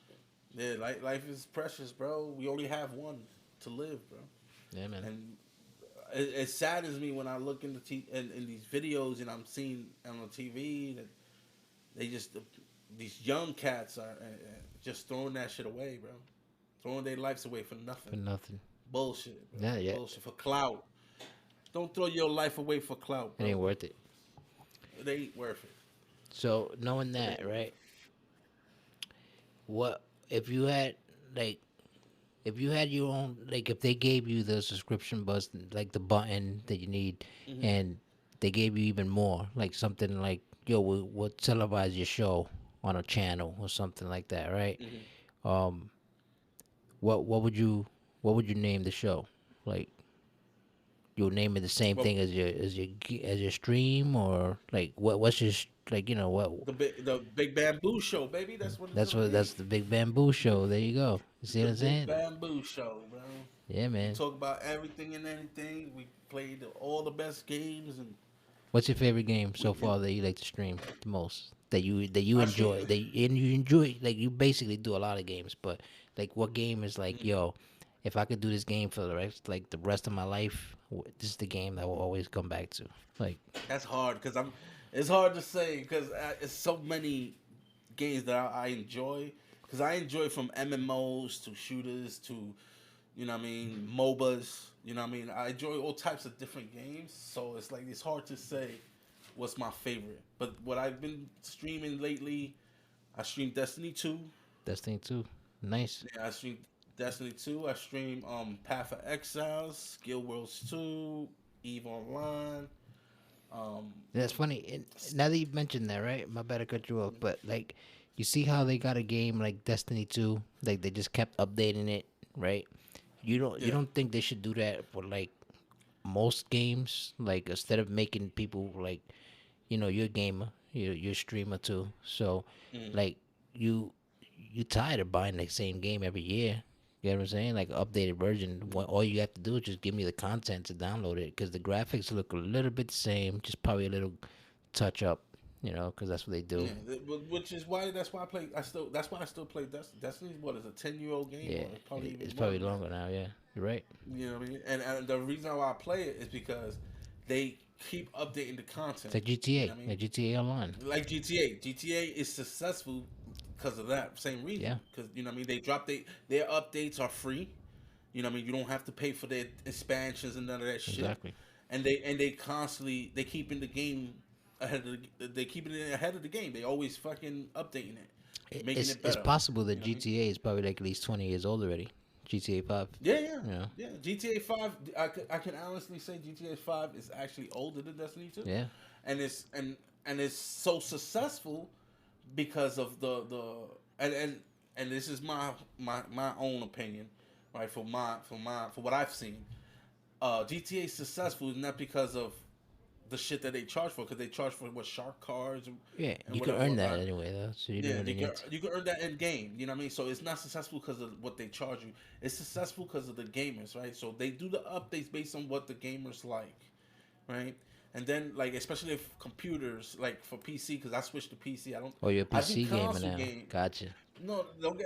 Yeah, life is precious, bro. We only have one to live, bro.
Yeah, man.
And it saddens me when I look in in these videos and I'm seeing on the TV that they just these young cats are just throwing that shit away, bro. Throwing their lives away for nothing.
For nothing.
Bullshit, bro.
Yeah, yeah.
Bullshit for clout. Don't throw your life away for clout,
It
bro.
ain't worth it.
It ain't worth it.
So knowing
It
that,
ain't worth
right? What if you had like if you had your own like if they gave you the subscription bus like the button that you need
it. Hmm.
and they gave you even more like something like yo we'll televise your show on a channel or something like that, right?
Hmm.
Um, what would you name the show? Like you'll name it the same
Well,
thing as your stream or like what's your like what
the big bamboo show, baby. That's what it's gonna
that's
be.
the Big Bamboo Show. There you go. You see
The
what I'm
big
saying?
bamboo show, bro.
Yeah,
We
man.
talk about everything and anything. We played all the best games, and
What's your favorite game
we
so
and
far that you like to stream the most? That you
I stream.
enjoy? And you enjoy like you basically do a lot of games, but like what game is like yo? If I could do this game for the rest of my life, this is the game that I will always come back to. Like
That's hard because I'm. It's hard to say because it's so many games that I enjoy. Because I enjoy from MMOs to shooters to, you know what I mean, MOBAs. You know what I mean. I enjoy all types of different games. So it's like it's hard to say what's my favorite. But what I've been streaming lately, I stream Destiny 2.
Destiny 2, nice.
Yeah, I stream Destiny 2. I stream Path of Exiles, Guild Wars 2, Eve Online. Um,
That's funny. And now that you mentioned that, right? My bad to cut you off, but like, you see how they got a game like Destiny 2, like they just kept updating it, right? You
yeah.
don't think they should do that for like most games? Like instead of making people like, you're a gamer, you're a streamer too, so
Mm.
like you you tired of buying the same game every year. You know what I'm saying? Like updated version. All you have to do is just give me the content to download it because the graphics look a little bit the same, just probably a little touch up. Because that's what they do.
Yeah, which is why that's why I play. That's why I still play Destiny. Destiny what is a 10-year-old game
Yeah,
or probably even
it's
more
probably
than that.
longer now. Yeah, you're right.
You know what I mean? And the reason why I play it is because they keep updating the
It's
content.
like
You know
GTA,
what I mean?
like GTA Online.
Like GTA. GTA is successful because of that same reason.
Yeah,
Because you know what I mean, their updates are free. You know what I mean? You don't have to pay for their expansions and none of that shit.
exactly.
And they constantly they keeping the game. they keeping it ahead of the game. They always fucking updating it, making
It's
it
it's
better.
possible that
You know what I mean?
GTA is probably like at least 20 years old already. GTA 5.
Yeah, yeah,
You know.
yeah. GTA 5. I can honestly say GTA 5 is actually older than Destiny 2,
Yeah.
and it's so successful because of the and this is my own opinion, right? For what I've seen, GTA is successful not because of the shit that they charge for, because they charge for what shark cards
Yeah.
and
You could
whatever.
earn that anyway though, so you don't
Yeah,
really need to.
you can earn that in game. You know what I mean? So it's not successful because of what they charge you. It's successful because of the gamers, right? So they do the updates based on what the gamers like, right? And then like especially if computers like for PC, because I switched to PC. I don't.
Oh, you're a
I do
PC gamer
console
now.
game.
Gotcha.
No, don't.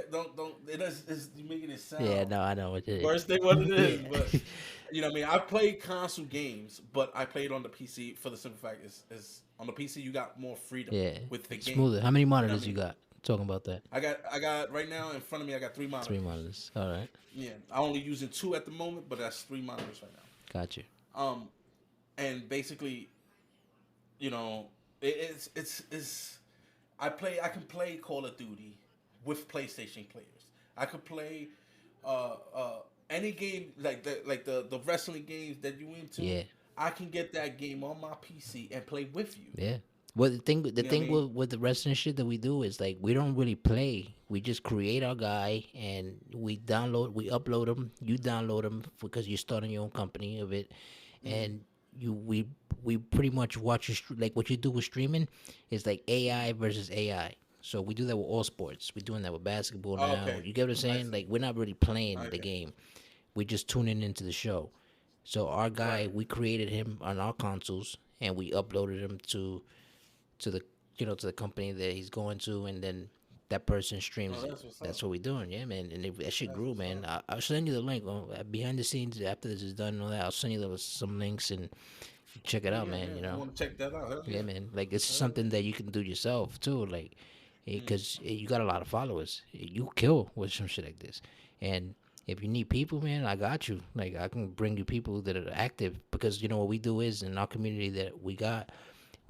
It is you making it
Yeah.
sound
No, I know what it
worse than what it
is.
is, but you know what I mean. I played console games, but I played on the PC for the simple fact is on the PC you got more freedom
Yeah.
with the game.
Smoother. How many
You know what
monitors
I
you
mean?
got? Talking about that.
I got right now in front of me. I got three
Three
monitors.
monitors. All right.
Yeah, I only using two at the moment, but that's three monitors right
Gotcha.
now. And basically, you know, it's I can play Call of Duty with PlayStation players. I could play uh uh any game like the wrestling games that you into.
Yeah.
I can get that game on my PC and play with you.
Yeah. Well, the
You know what I
thing
mean?
with the wrestling shit that we do is like we don't really play. We just create our guy and we upload him. You download him because you're starting your own company of it,
Mm.
and you we pretty much watch like what you do with streaming is like AI versus AI. So we do that with all sports. We're doing that with basketball
Oh,
now.
okay,
You get what I'm
I
saying?
see.
Like we're not really playing the
Okay,
game. We're just tuning into the show. So our guy,
right.
we created him on our consoles and we uploaded him to the to the company that he's going to, and then that person
Oh,
streams it.
that's what's
That's
up.
what we're doing, yeah, man. And that shit
That's
grew,
what's
man.
up.
I'll send you the link behind the scenes after this is done and all that. I'll send you some links and check it
Oh
out,
yeah,
man.
yeah. I want to check that out. Hell
Yeah,
yeah.
man. Like it's
Hell
something that you can do yourself too, like
yeah. Mm.
because you got a lot of followers. You kill with some shit like this, and if you need people, man, I got you. Like I can bring you people that are active because you know what we do is in our community that we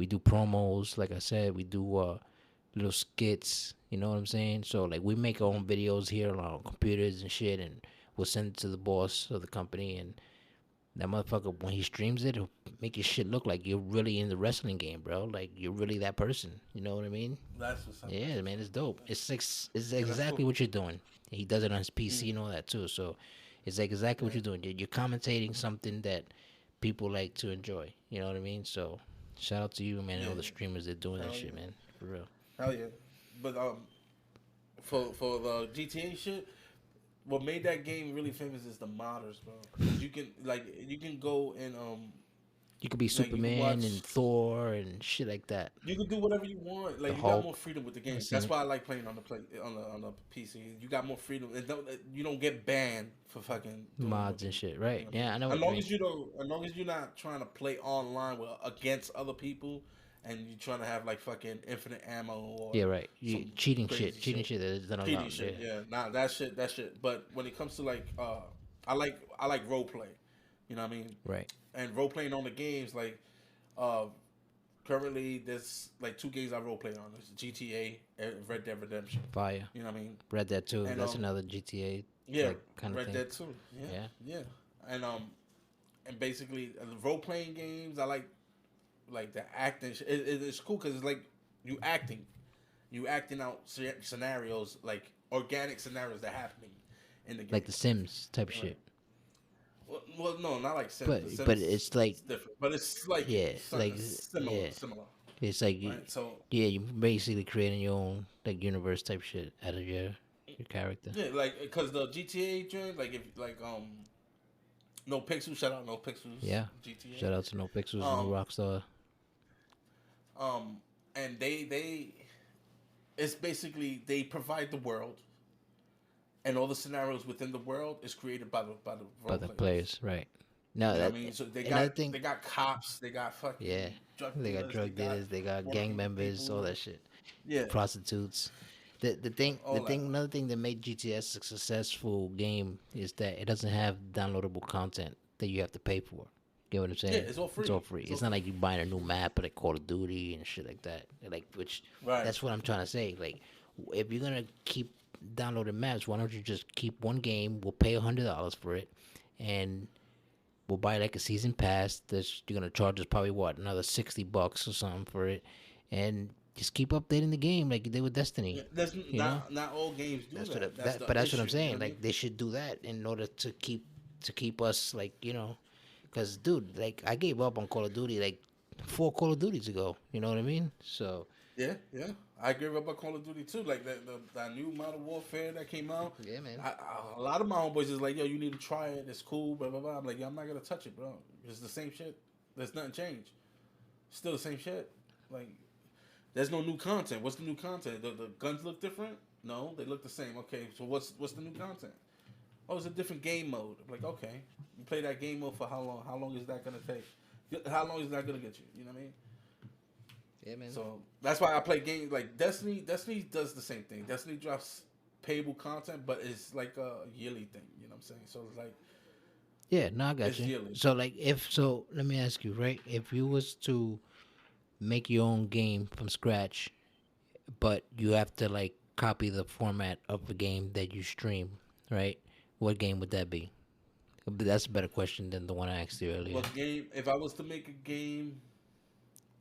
do promos. Like I said, we do little skits. You know what I'm saying? So like we make our own videos here on our computers and shit, and we'll send it to the boss of the company, and that motherfucker when he streams it, he'll make your shit look like you're really in the wrestling game, bro. Like you're really that person. You know what I mean?
That's what's up. That's
Yeah,
what's
man,
up.
it's dope. It's
Yeah, that's
exactly
cool.
what you're doing. He does it on his PC
Mm.
and all that too. So it's like exactly what
Yeah.
you're doing. You're commentating something that people like to enjoy. You know what I mean? So shout out to you, man, and
Yeah.
all the streamers that doing that
Hell
shit,
yeah.
man. For real.
Hell yeah. But for the GTA shit, what made that game really famous is the modders, bro. Because you can go and
You could be
like you can
Superman
watch.
and Thor and shit like that.
You can do whatever you want.
The
Like you got more
Hulk.
freedom with the
I
game.
seen
That's
it.
why I like playing on the PC. You got more freedom. And you don't get banned for fucking doing what
Mods and
you.
shit,
You
right?
know what I mean?
Yeah, I know what you mean.
As long as you're not trying to play online with against other people, and you're trying to have like fucking infinite ammo or
Yeah, right. You
some crazy
cheating
shit,
shit that is not
cheating
allowed. Yeah,
shit. Yeah, nah, that shit. But when it comes to like, I like role play. You know what I mean?
right.
And role playing on the games like, uh, currently there's like two games I role play on. There's GTA and Red Dead Redemption.
Fire.
You know what I mean?
Red Dead 2.
And
That's another GTA
yeah,
like kind of
Red
thing.
Dead too. Yeah,
Yeah.
yeah. And and basically the role playing games I like the acting. It's cool because it's like you acting, you acting out scenarios like organic scenarios that happening in the game.
Like the Sims type
Right.
shit.
Well, no, not like Sims. The
But
Sims
it's like
is different, but it's like
yeah, like
similar,
yeah.
similar.
It's like
Right. So
yeah, you basically creating your own like universe type shit out of your character.
yeah, like because the GTA joint, like if like no pixels, shout out no pixels,
Yeah. Shout out
GTA.
to No Pixels and No
Um
Rockstar.
um, and it's basically they provide the world, and all the scenarios within the world is created by the role
By the
players.
players, right. No,
You know
that
what I mean? So
another thing.
they got cops, they got
Yeah,
fucking drug
they got
dealers, they
drug
got
dealers, they got gang
working
members, all
people,
that shit.
yeah,
Prostitutes.
all that.
Another thing that made GTS a successful game is that it doesn't have downloadable content that you have to pay for. Get what I'm
Yeah,
saying?
it's all
It's
free.
all free.
It's all
It's not
free.
like you buying a new map or like Call of Duty and shit like that. Like which
Right.
that's what I'm trying to say. Like if you're gonna keep downloading maps, why don't you just keep one game? We'll pay $100 for it, and we'll buy like a season pass. That's you're gonna charge us probably what another $60 or something for it, and just keep updating the game like you did with
Yeah,
Destiny.
that's
You know,
not all games do
that's what
that. That's
that.
the
But that's what I'm
issue. You know
saying.
what I mean?
Like they should do that in order to keep us like because dude, like I gave up on Call of Duty like 4 Call of Duties ago. You know what I mean? So
Yeah, yeah. I gave up on Call of Duty too. Like that new Modern Warfare that came out.
yeah, man.
A lot of my homeboys is like, yo, you need to try it. It's cool. Blah blah blah. I'm like, yo, I'm not gonna touch it, bro. It's the same shit. There's nothing changed. Still the same shit. Like, there's no new content. What's the new content? The guns look different? No, they look the same. Okay, so what's the new content? Oh, it's a different game mode. I'm like, okay, you play that game mode for how long? How long is that gonna take? How long is that gonna get you? You know what I mean?
Yeah, man.
So that's why I play games like Destiny. Destiny does the same thing. Destiny drops payable content, but it's like a yearly thing. You know what I'm saying? So it's like
Yeah, no, I got
it's
you.
yearly.
So like if so, let me ask you, right? If you was to make your own game from scratch, but you have to like copy the format of the game that you stream, right? What game would that be? But that's a better question than the one I asked you earlier.
What game? If I was to make a game,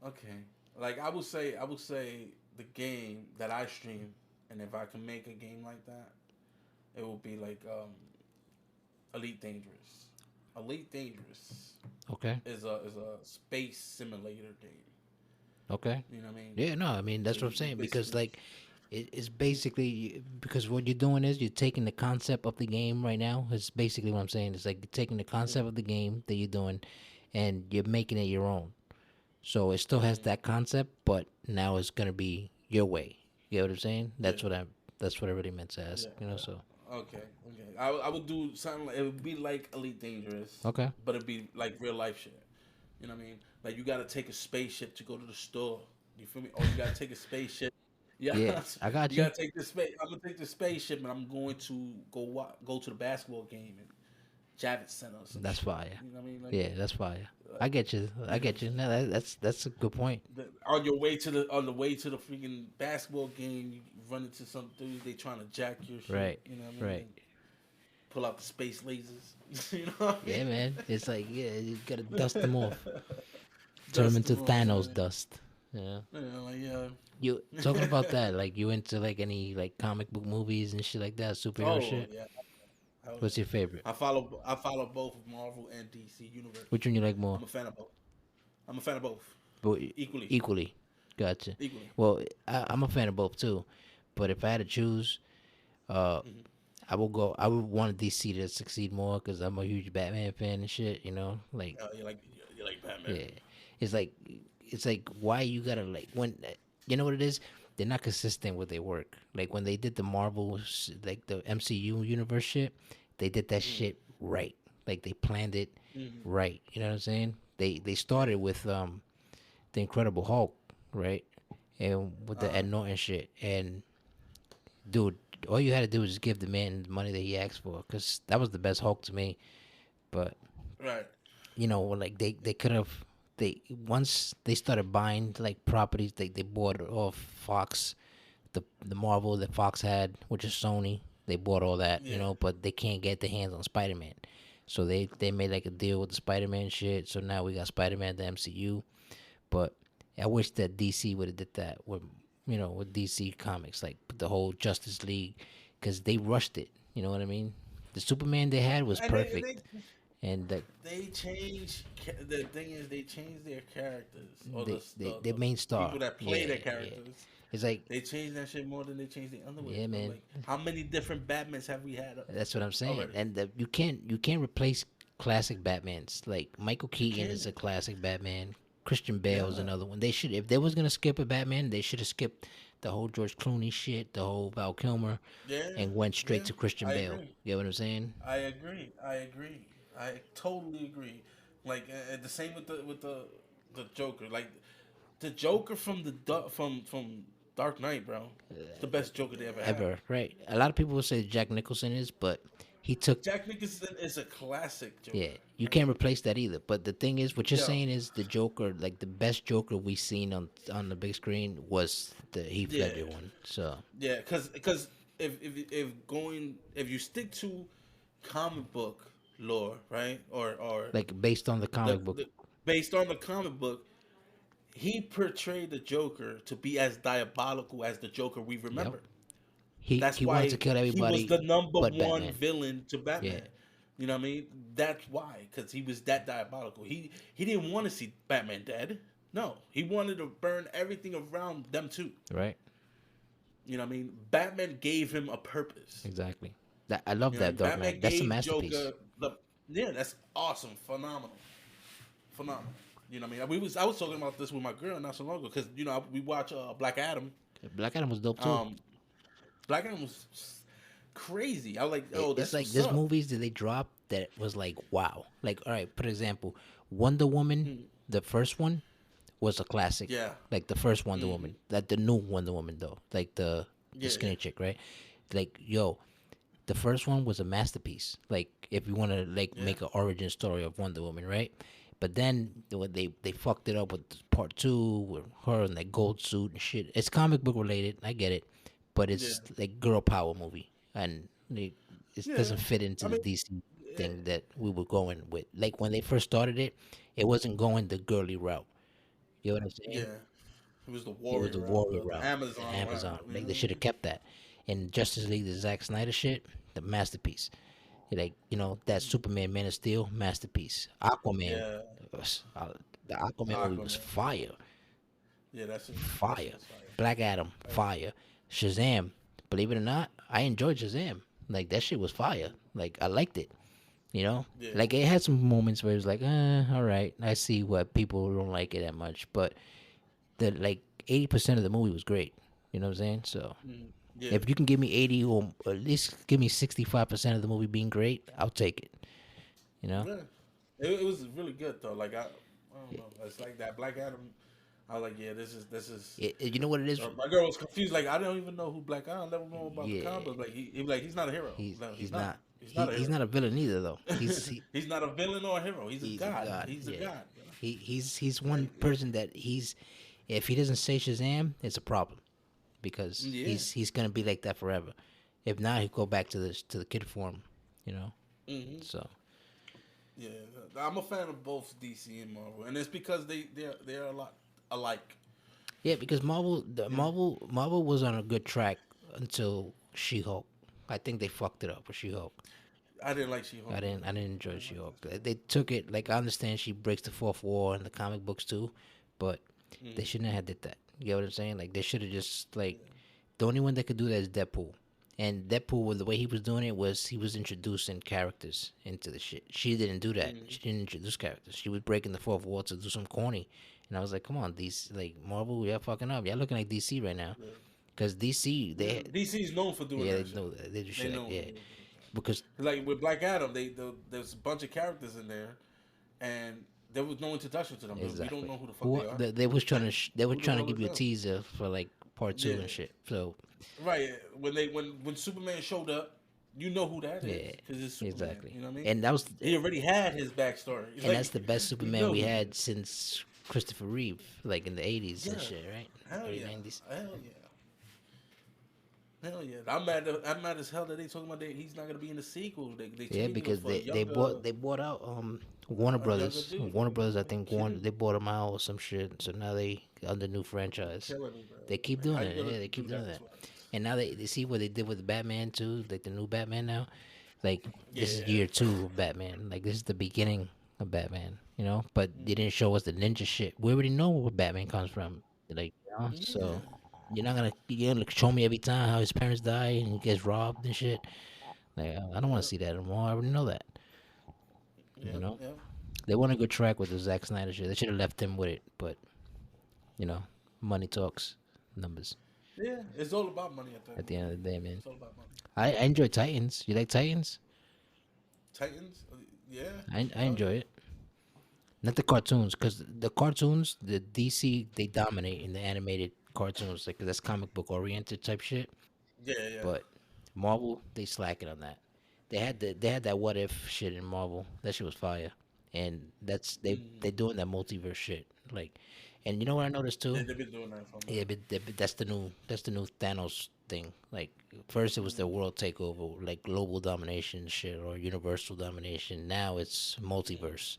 okay, like I would say the game that I stream, and if I can make a game like that, it would be like Elite Dangerous. Elite Dangerous
Okay.
is a space simulator game.
Okay.
You know what I mean?
Yeah, no, I mean that's what I'm
It's
saying because
basically
like it's basically because what you're doing is you're taking the concept of the game right now. It's basically what I'm saying. It's like you're taking the concept of the game that you're doing, and you're making it your own. So it still has
mm,
that concept, but now it's gonna be your way. You know what I'm saying?
yeah,
That's what I really meant to ask.
yeah,
You know, so
yeah. Okay, okay. I would do something like it would be like Elite Dangerous,
okay.
but it'd be like real life shit. You know what I mean? Like you gotta take a spaceship to go to the store. You feel me? Or you gotta take a spaceship. Yeah,
Yeah, I got
you
you.
gotta take the space. I'm gonna take the spaceship and I'm going to go to the basketball game in Javits Center or some
That's
shit.
fire.
You know what I mean? Like,
Yeah, that's fire.
like
I get you. I
you know,
get you. No, that's a good point.
on your way to the freaking basketball game, you run into some dudes. They trying to jack your shit.
Right.
You know what I mean?
Right.
And pull out the space lasers. You know what I
Yeah,
mean?
man. It's like yeah, you gotta dust them off. Turn them
Dust
into
them off,
Thanos
man.
dust. Yeah.
You know, like yeah.
You talking about that? Like you into like any like comic book movies and shit like that, superhero
Oh
shit?
yeah. Oh
What's
yeah.
your favorite?
I follow both Marvel and DC universe.
Which one you like more?
I'm a fan of both. I'm a fan of both
But
equally.
equally. Gotcha.
Equally.
Well, I'm a fan of both too. But if I had to choose, uh,
Hmm.
I would want DC to succeed more because I'm a huge Batman fan and shit. You know, like
You like Batman.
yeah, it's like it's like why you gotta like when you know what it is. They're not consistent with their work. Like when they did the Marvel, like the MCU universe shit, they did that
Mm-hmm.
shit right. Like they planned it
Mm-hmm.
right. You know what I'm saying? They
Yeah.
started with the Incredible Hulk, right? And with the
Uh.
Ed Norton shit. And dude, all you had to do was just give the man the money that he asked for, cause that was the best Hulk to me. But
Right.
like they could have they once they started buying like properties, they bought off Fox, the Marvel that Fox had, which is Sony. They bought all that,
Yeah.
but they can't get their hands on Spider Man. So they made like a deal with the Spider Man shit. So now we got Spider Man the MCU. But I wish that DC would have did that with with DC Comics, like the whole Justice League, because they rushed it. You know what I mean? The Superman they had was
And they
perfect, and
they change. The thing is, they change their characters or
their main star.
people that play
Yeah,
their
yeah.
characters.
It's like
They change that shit more than they change the other ways.
yeah,
Bro.
man.
Like, how many different Batmans have we had
That's what I'm saying.
already?
And you can't replace classic Batmans. Like Michael
You
Keaton is
can't.
a classic Batman. Christian Bale is
Yeah.
another one. They should if they was gonna skip a Batman, they should have skipped the whole George Clooney shit, the whole Val Kilmer,
Yeah.
and went straight
Yeah.
to Christian
I
Bale.
agree.
You get what I'm saying?
I agree. I agree. I totally agree. Like the same with the Joker. Like the Joker from from Dark Knight, bro. It's the best Joker they ever had.
Ever, right? A lot of people will say Jack Nicholson is, but he took.
Jack Nicholson is a classic
Yeah,
Joker.
you
I mean,
can't replace that either. But the thing is, what you're
yo,
saying is the Joker, like the best Joker we seen on the big screen was the Heath
yeah,
Ledger one. So
yeah, because if you stick to comic book lore, right, or
like based on the
the,
comic book.
the based on the comic book, he portrayed the Joker to be as diabolical as the Joker we
Yep.
remember.
He
That's
wanted to
why
kill
he was
everybody
the number
but
one
Batman.
villain to
Yeah.
Batman. You know what I mean? That's why, because he was that diabolical. He didn't want to see Batman dead. No, he wanted to burn everything around them too.
Right.
You know what I mean? Batman gave him a purpose.
Exactly. That I love
You know what I
that
mean?
Dark
Batman
Knight. That's a
gave
masterpiece.
Joker the yeah, that's awesome, phenomenal, phenomenal. You know what I mean? I was talking about this with my girl not so long ago because we watch Black Adam.
Black Adam was dope too.
Um, Black Adam was crazy. I was like, oh,
It's
that's
like
what's
there's
up.
movies that they dropped that was like wow. Like all right, for example, Wonder Woman,
Hmm.
the first one was a classic.
Yeah.
Like the first Wonder
Hmm.
Woman, like the new Wonder Woman though, like the
Yeah, yeah,
skinny chick, right? Like yo, the first one was a masterpiece. Like if you want to like
yeah,
make an origin story of Wonder Woman, right? But then when they fucked it up with part two with her in that gold suit and shit. It's comic book related, I get it, but
yeah,
it's like girl power movie, and it
yeah.
doesn't fit into
I
the
mean,
DC
eh,
thing that we were going with. Like when they first started it, it wasn't going the girly route. You know what I'm saying?
yeah. It was the
It was
warrior
the
route,
warrior
the
route, the
Amazon route.
Amazon.
You
Like
know
they
what I
should have
mean?
kept that. And Justice League, the Zack Snyder shit, the masterpiece. Like that Superman, Man of Steel, masterpiece. Aquaman,
Yeah,
the Aquaman movie was
Aquaman.
fire,
Yeah, that shit
fire.
was fire.
Black Adam, fire. Shazam, believe it or not, I enjoyed Shazam. Like that shit was fire. Like I liked it. You know,
Yeah,
like it had some moments where it was like, all right, I see what people don't like it that much, but the like 80% of the movie was great. You know what I'm saying? So
mm, yeah,
if you can give me 80 or at least give me 65% of the movie being great, I'll take it. You know?
yeah. It was really good though. Like I don't know. It's like that Black Adam. I was like, yeah, this is.
You know what it is?
My girl was confused. Like I don't even know who Black Adam. I never know about the
Yeah,
comic. Like he was like he's not a hero.
he's
No, he's
he's
not.
not
He's not a
he's
hero.
not a villain either though.
He's not a villain or a hero. He's a
He's a
god.
god.
He's a
Yeah,
god.
he's
Yeah,
one person that he's if he doesn't say Shazam, it's a problem because
yeah.
he's gonna be like that forever. If not, he'll go back to the kid form. You know?
Hmm.
So
Yeah, I'm a fan of both DC and Marvel, and it's because they're a lot alike.
yeah, because
You know,
Marvel was on a good track until She-Hulk. I think they fucked it up with She-Hulk.
I didn't like She-Hulk.
I didn't enjoy She-Hulk. They took it like I understand she breaks the fourth wall in the comic books too, but they
Mm,
shouldn't have did that. You get what I'm saying? Like they should have just like the only one that could do that is Deadpool. And Deadpool, the way he was doing it was he was introducing characters into the shit. She didn't do that.
mm,
She didn't introduce characters. She was breaking the fourth wall to do some corny. And I was like, come on, these like Marvel, y'all fucking up. Y'all looking like DC right now.
yeah.
Because DC,
Yeah, DC's known for doing
yeah,
that shit.
they do
They
shit like,
know.
yeah. Because,
Like with Black Adam, there's a bunch of characters in there, and there was no introduction to them. We don't
exactly.
know who the fuck
Who
they are.
they was trying to,
Like
they were
who the
trying to
hell
give
is
you a
them?
teaser for like part two
Yeah,
and shit. So,
right. When Superman showed up, you know who that is
yeah,
because it's Superman.
exactly.
You know what I mean?
And that was,
He already had his backstory. It's
and
like
that's the best
you
Superman
know
we
who he
had
is.
since Christopher Reeve, like in the 80s
Yeah,
and shit, right?
hell
Early
yeah,
90s.
hell yeah. Hell yeah! I'm mad as hell that they talking about that he's not gonna be in the sequel. They
Yeah,
changing him
because
for
they bought out Warner
a younger
Brothers.
dude.
Warner Brothers, I
Are you
think
kidding?
they bought them out or some shit. So now they under new franchise.
Killing me, bro.
They keep
Like,
doing
how you
it.
gonna
Yeah, they
do
keep doing
that
that.
twice?
And now they see what they did with Batman too, like the new Batman now. Like this is
Yeah.
year two of Batman. Like this is the beginning of Batman, you know. But they didn't show us the ninja shit. We already know where Batman comes from. Like
Yeah.
so you're gonna show me every time how his parents die and he gets robbed and shit. Like I don't want to
Yep.
see that anymore. I already know that. You
Yep.
know,
Yep.
they want a good track with the Zack Snyder shit. They should have left him with it, but you know, money talks, numbers.
Yeah. It's all about money at the end
At
of
the
the
end
day.
of the day, man.
It's all about money.
I enjoy Titans. You like Titans?
Titans. Yeah.
I
Hell
enjoy
yeah.
it. Not the cartoons, because the cartoons, the DC, they dominate in the animated cartoons, like 'cause that's comic book oriented type shit.
Yeah. Yeah.
But Marvel, they slacking on that. they had that what if shit in Marvel. That shit was fire, and that's they
Mm.
doing that multiverse shit. Like, and you know what I noticed too?
They've been doing that for a
Yeah,
minute.
but that's the new Thanos thing. Like first it was the
Mm.
world takeover, like global domination shit or universal domination. Now it's
Mm.
multiverse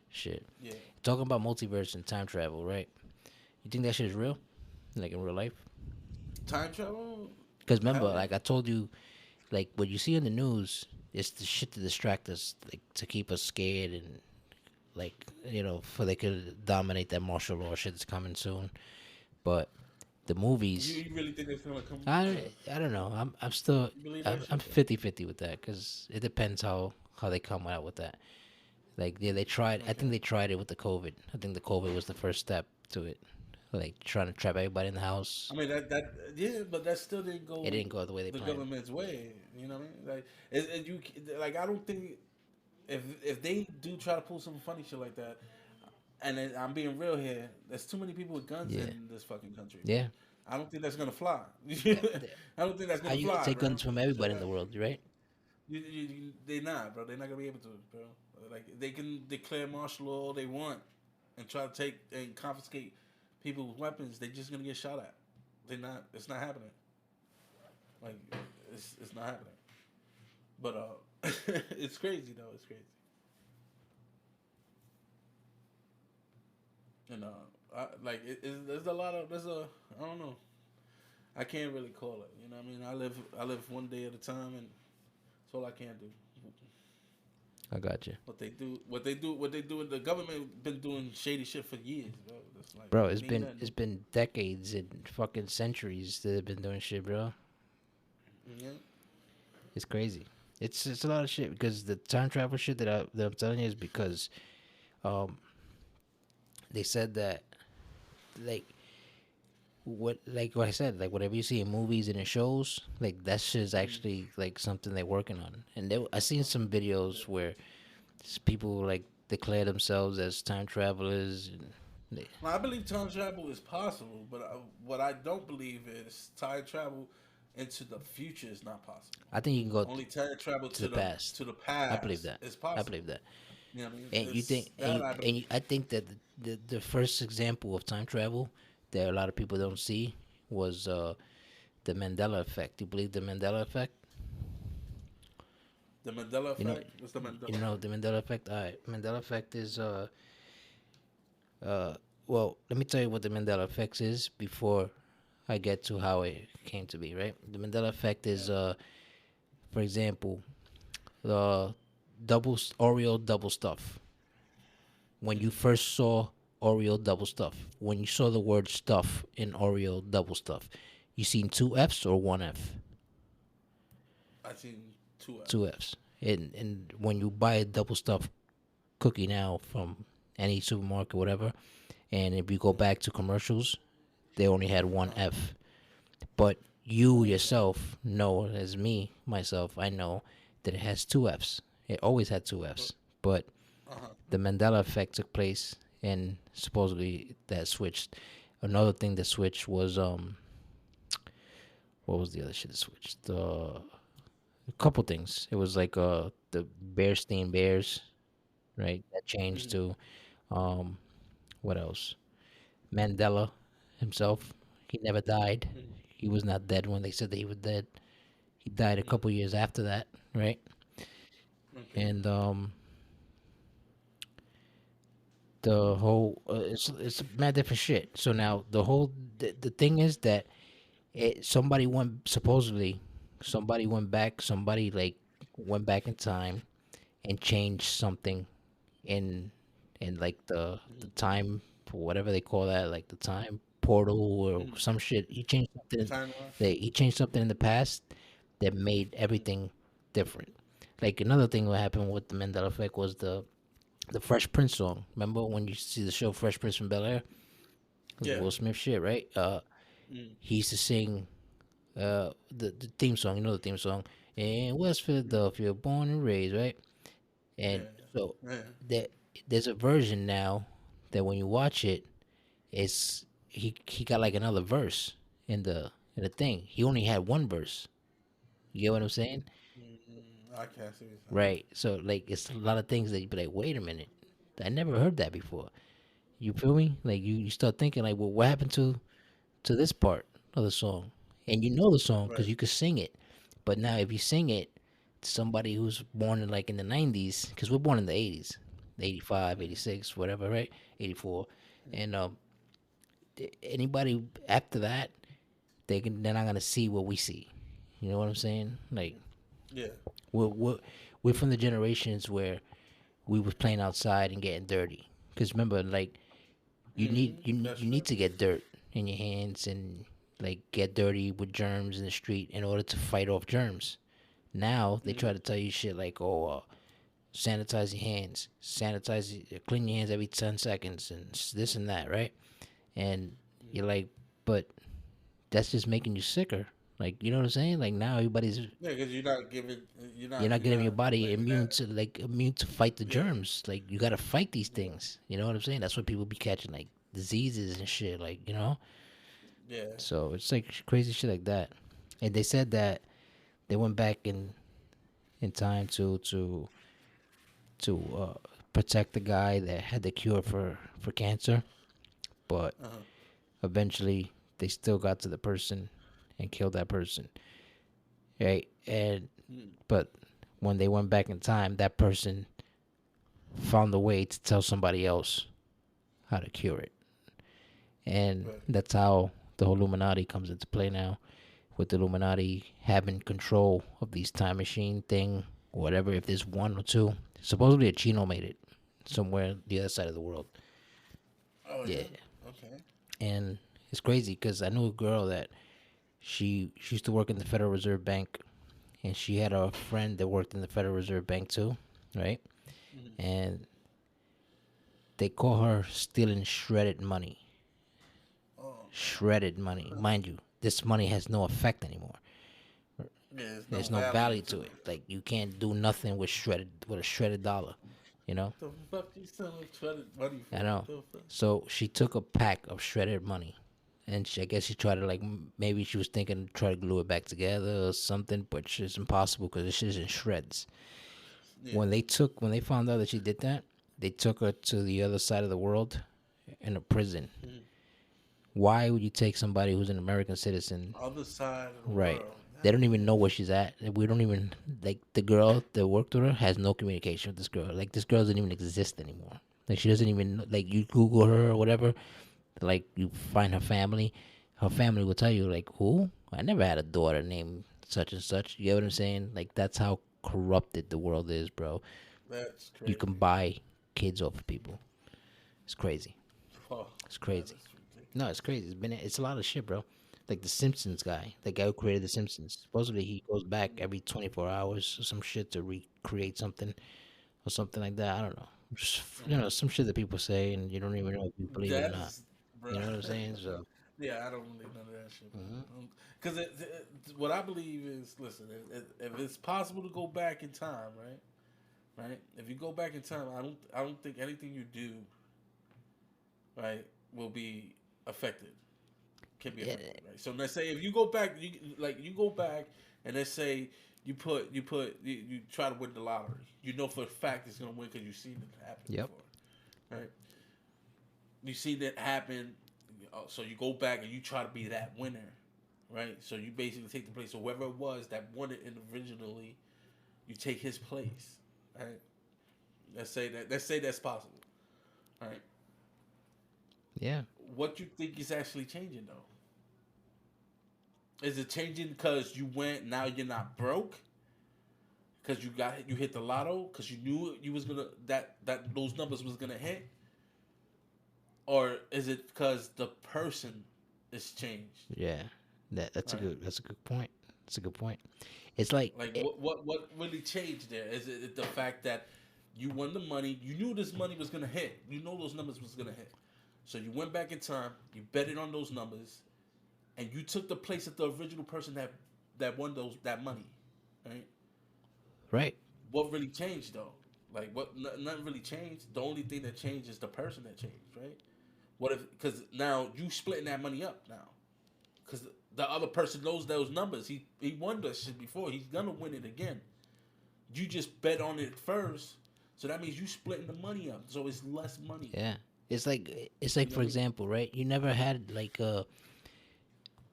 shit.
Yeah.
Talking about multiverse and time travel, right? You think that shit is real? Like in real life?
Time travel?
Because remember,
Hell yeah.
like I told you, like what you see in the news, it's the shit to distract us, like to keep us scared and like for they could dominate that martial law shit that's coming soon. But the
You,
movies,
you really think it's gonna come?
I don't know. I'm still
You believe
I'm
that
I'm
shit?
50-50 with that because it depends how they come out with that. Like yeah, they tried. I
Okay.
think they tried it with the COVID. I think the COVID was the first step to it. Like trying to trap everybody in the house.
I mean that yeah, but that still didn't
It
go
didn't go the way they
the
planned.
government's way. You know what I mean? Like you like I don't think if they do try to pull some funny shit like that, and I'm being real here, there's too many people with guns
Yeah,
in this fucking country, bro.
yeah.
I don't think that's gonna fly.
That, that,
I don't think that's
how
gonna
you gonna
fly,
take
bro.
guns from
So
everybody in the world, right?
they not, bro. They're not gonna be able to, bro. Like they can declare martial law all they want and try to take and confiscate people with weapons. They just gonna get shot at. They not. It's not happening. Like it's not happening. But it's crazy though. It's crazy. And like there's a lot of there's a I don't know. I can't really call it. You know what I mean? I live one day at a time, and that's all I can do.
I got you,
What they do. The government been doing shady shit for years, bro. It's like
bro.
it
It's
ain't
been
nothing
it's
new.
been decades and fucking centuries that have been doing shit, bro.
Yeah.
It's crazy. It's a lot of shit because the time travel shit that I'm telling you is because um they said that like what I said, like whatever you see in movies and in shows, like that shit is
Mm.
actually like something they're working on. And I seen some
Yeah.
videos where people like declare themselves as time travelers, and they,
Well, I believe time travel is possible, but what I don't believe is time travel into the future is not possible.
I think you can go
Only time travel
to the past.
to the
I believe
past
that.
is
I believe
possible.
that.
You know what I mean?
And you
It's
think
that I believe.
I think that the first example of time travel that a lot of people don't see was the Mandela effect. You believe the Mandela effect?
The Mandela
You know,
effect. What's the
you
Mandela
know
effect?
the Mandela effect. All right, Mandela effect is uh well, let me tell you what the Mandela effect is before I get to how it came to be. Right, the Mandela effect
Yeah.
is for example, the Oreo double stuff. When you
Mm.
first saw Oreo double stuff, when you saw the word stuff in Oreo double stuff, you seen two F's or one F?
I seen two
Two
F's.
F's. And when you buy a double stuffed cookie now from any supermarket, whatever, and if you go
Mm.
back to commercials, they only had one
Uh-huh.
F. But you
Oh.
yourself know, as me, myself, I know that it has two F's. It always had two F's. But
Uh huh.
the Mandela effect took place, and supposedly that switched. Another thing that switched was what was the other shit that switched? A couple things. It was like the Bearstein Bears, right? That changed
Mm-hmm.
to um what else? Mandela himself. He never died.
Mm-hmm.
He was not dead when they said that he was dead. He died a
Mm-hmm.
couple years after that, right?
Okay.
And the whole it's mad different shit. So now the thing is that somebody went supposedly somebody went back somebody like went back in time and changed something in like the
Mm-hmm.
time, whatever they call that, like the time portal or
Mm-hmm.
some shit. He changed something.
Timeline.
He changed something in the past that made everything different. Like another thing that happened with the Mandela effect was the Fresh Prince song. Remember when you see the show Fresh Prince from Bel Air? The
Yeah.
Will Smith shit, right?
Mm.
He used to sing the theme song. You know the theme song in West
Mm.
Philadelphia, born and raised, right?
Yeah.
And so
Yeah.
there there's a version now that when you watch it, it's he got like another verse in the thing. He only had one verse. You get what I'm saying?
I can't see what you're saying.
right? So like it's a lot of things that you be like, wait a minute, I never heard that before. You feel me? Like you start thinking like, well, what happened to this part of the song? And you know the song because
Right.
you could sing it. But now if you sing it to somebody who's born in like in the 90s, because we're born in the 80s, 85,
Mm-hmm.
86, whatever, right? 84.
Mm-hmm.
And anybody after that, they're not gonna see what we see. You know what I'm saying? Like
Yeah.
we're we're, we're from the generations where we was playing outside and getting dirty. Because remember, like
Mm-hmm. That's
you
true.
need to get dirt in your hands and like get dirty with germs in the street in order to fight off germs. Now they
Mm-hmm.
try to tell you shit like, oh, sanitize your hands, clean your hands every 10 seconds, and this and that, right? And you're like, but that's just making you sicker. Like, you know what I'm saying? Like now everybody's
Yeah, because you're not giving,
you're not getting your body
letting that.
immune to fight the
Yeah.
germs. Like you gotta fight these
Yeah.
things. You know what I'm saying? That's why people be catching like diseases and shit. Like
Yeah.
so it's like crazy shit like that. And they said that they went back in time to protect the guy that had the cure for cancer, but
Uh-huh.
eventually they still got to the person and killed that person, right? And
Mm.
but when they went back in time, that person found a way to tell somebody else how to cure it, and
Right.
that's how the whole Illuminati comes into play now, with the Illuminati having control of these time machine thing, or whatever. If there's one or two, supposedly a Chino made it somewhere the other side of the world.
Oh
Yeah,
yeah. Okay.
and it's crazy because I knew a girl that she used to work in the Federal Reserve Bank, and she had a friend that worked in the Federal Reserve Bank too, right?
Mm-hmm.
And they call her stealing shredded money.
Oh
Shredded money, mind you. This money has no effect anymore.
yeah, there's no
There's no
value
value
to
to
it.
it. Like you can't do nothing with a shredded dollar. You know.
The fuck you selling shredded money
I
for? What
know.
the fuck?
So she took a pack of shredded money, and I guess she tried to like maybe she was thinking to try to glue it back together or something, but it's impossible because it's just in shreds.
Yeah.
When they found out that she did that, they took her to the other side of the world in a prison.
Mm-hmm.
Why would you take somebody who's an American citizen?
Other side of the
Right.
world.
They
That
don't even know
is.
where she's at. We don't even like the girl that worked with her has no communication with this girl. Like this girl doesn't even exist anymore. Like she doesn't even like you Google her or whatever. Like you find her family. Her family will tell you like who? I never had a daughter named such and such. You get what I'm saying? Like that's how corrupted the world is, bro.
That's
You can
crazy.
buy kids off of people. It's crazy.
Oh,
It's
that
crazy.
is
No, it's
ridiculous.
crazy. It's a lot of shit, bro. Like the Simpsons guy, the guy who created the Simpsons. Supposedly he goes back
Mm.
every 24 hours or some shit to recreate something or something like that. I don't know. Just some shit that people say and you don't even know if you believe it or not.
That's, bro.
You know what I'm saying? So,
Yeah, I don't believe none of that shit, bro.
hmm
Because what I believe is, listen, if it's possible to go back in time, right? If you go back in time, I don't think anything you do, right, will be affected. Can be
yeah,
affected, right? So let's say if you go back, you go back, and let's say you try to win the lottery. You know for a fact it's gonna win because you've seen it happen
yep,
before, right? You see that happen, so you go back and you try to be that winner, right? So you basically take the place of whoever it was that won it originally. You take his place, right? Let's say that. Let's say that's possible, right?
yeah,
What you think is actually changing though? Is it changing because you went now you're not broke? Because you hit the lotto because you knew you was gonna that those numbers was gonna hit, or is it because the person is changed?
yeah.
Right?
That's a good point. That's a good point. It's like
Like what really changed there? Is it the fact that you won the money? You knew this money was gonna hit. You know those numbers was gonna hit. So you went back in time. You betted on those numbers, and you took the place of the original person that won that money, right?
right.
What really changed though? Like what? Nothing really changed. The only thing that changed is the person that changed, right? What if? Because now you splitting that money up now. Because the other person knows those numbers. He won that shit before. He's gonna win it again. You just bet on it first, so that means you splitting the money up. So it's less money.
Yeah. It's
You
like
know
for
what I mean?
example, right? You never had like a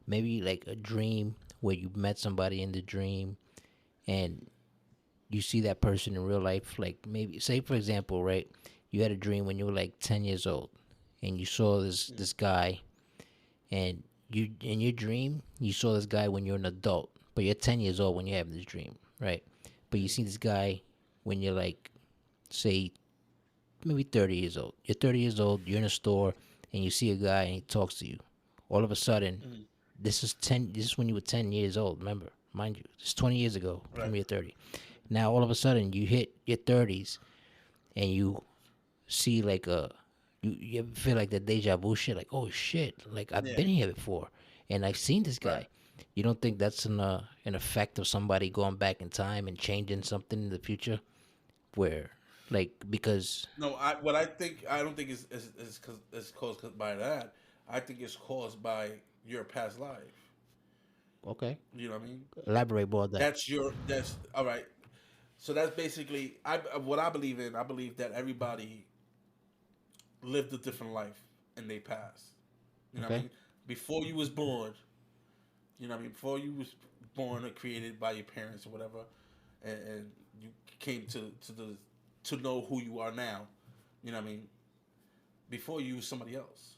maybe like a dream where you met somebody in the dream and you see that person in real life. Like maybe say for example, right? You had a dream when you were like 10 years old, and you saw this guy, and you in your dream you saw this guy when you're an adult, but you're 10 years old when you're having this dream, right? But you see this guy when you're like say maybe 30 years old. You're 30 years old, you're in a store, and you see a guy and he talks to you. All of a sudden,
Mm-hmm.
this is when you were 10 years old, remember? Mind you, it's 20 years ago
Right.
from your 30. Now, all of a sudden, you hit your 30s and you see like you ever feel like the deja vu shit, like, oh shit, like I've
Yeah.
been here before and I've seen this
Right.
guy. You don't think that's an effect of somebody going back in time and changing something in the future? Where, like, because,
No, I don't think it's caused by that. I think it's caused by your past life.
okay,
You know what I mean?
elaborate more on that.
That's all right. So that's basically what I believe in. I believe that everybody lived a different life in their past. You know what I
Okay.
mean? Before you was born, you know what I mean? Before you was born or created by your parents or whatever, and you came to know who you are now. You know what I mean? Before you was somebody else,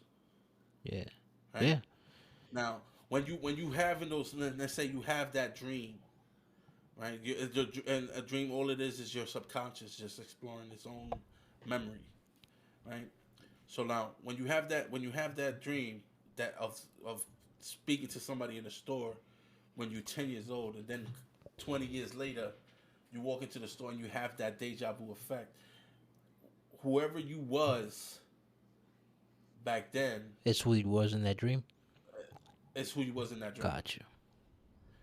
Yeah.
right?
Yeah.
Now, when you have in those, let's say you have that dream, right? And a dream, all it is your subconscious just exploring its own memory, right? So now, when you have that dream that of speaking to somebody in the store when you're 10 years old, and then 20 years later, you walk into the store and you have that deja vu effect. Whoever you was back then
It's who he was in that dream.
is who you was in that dream.
Gotcha.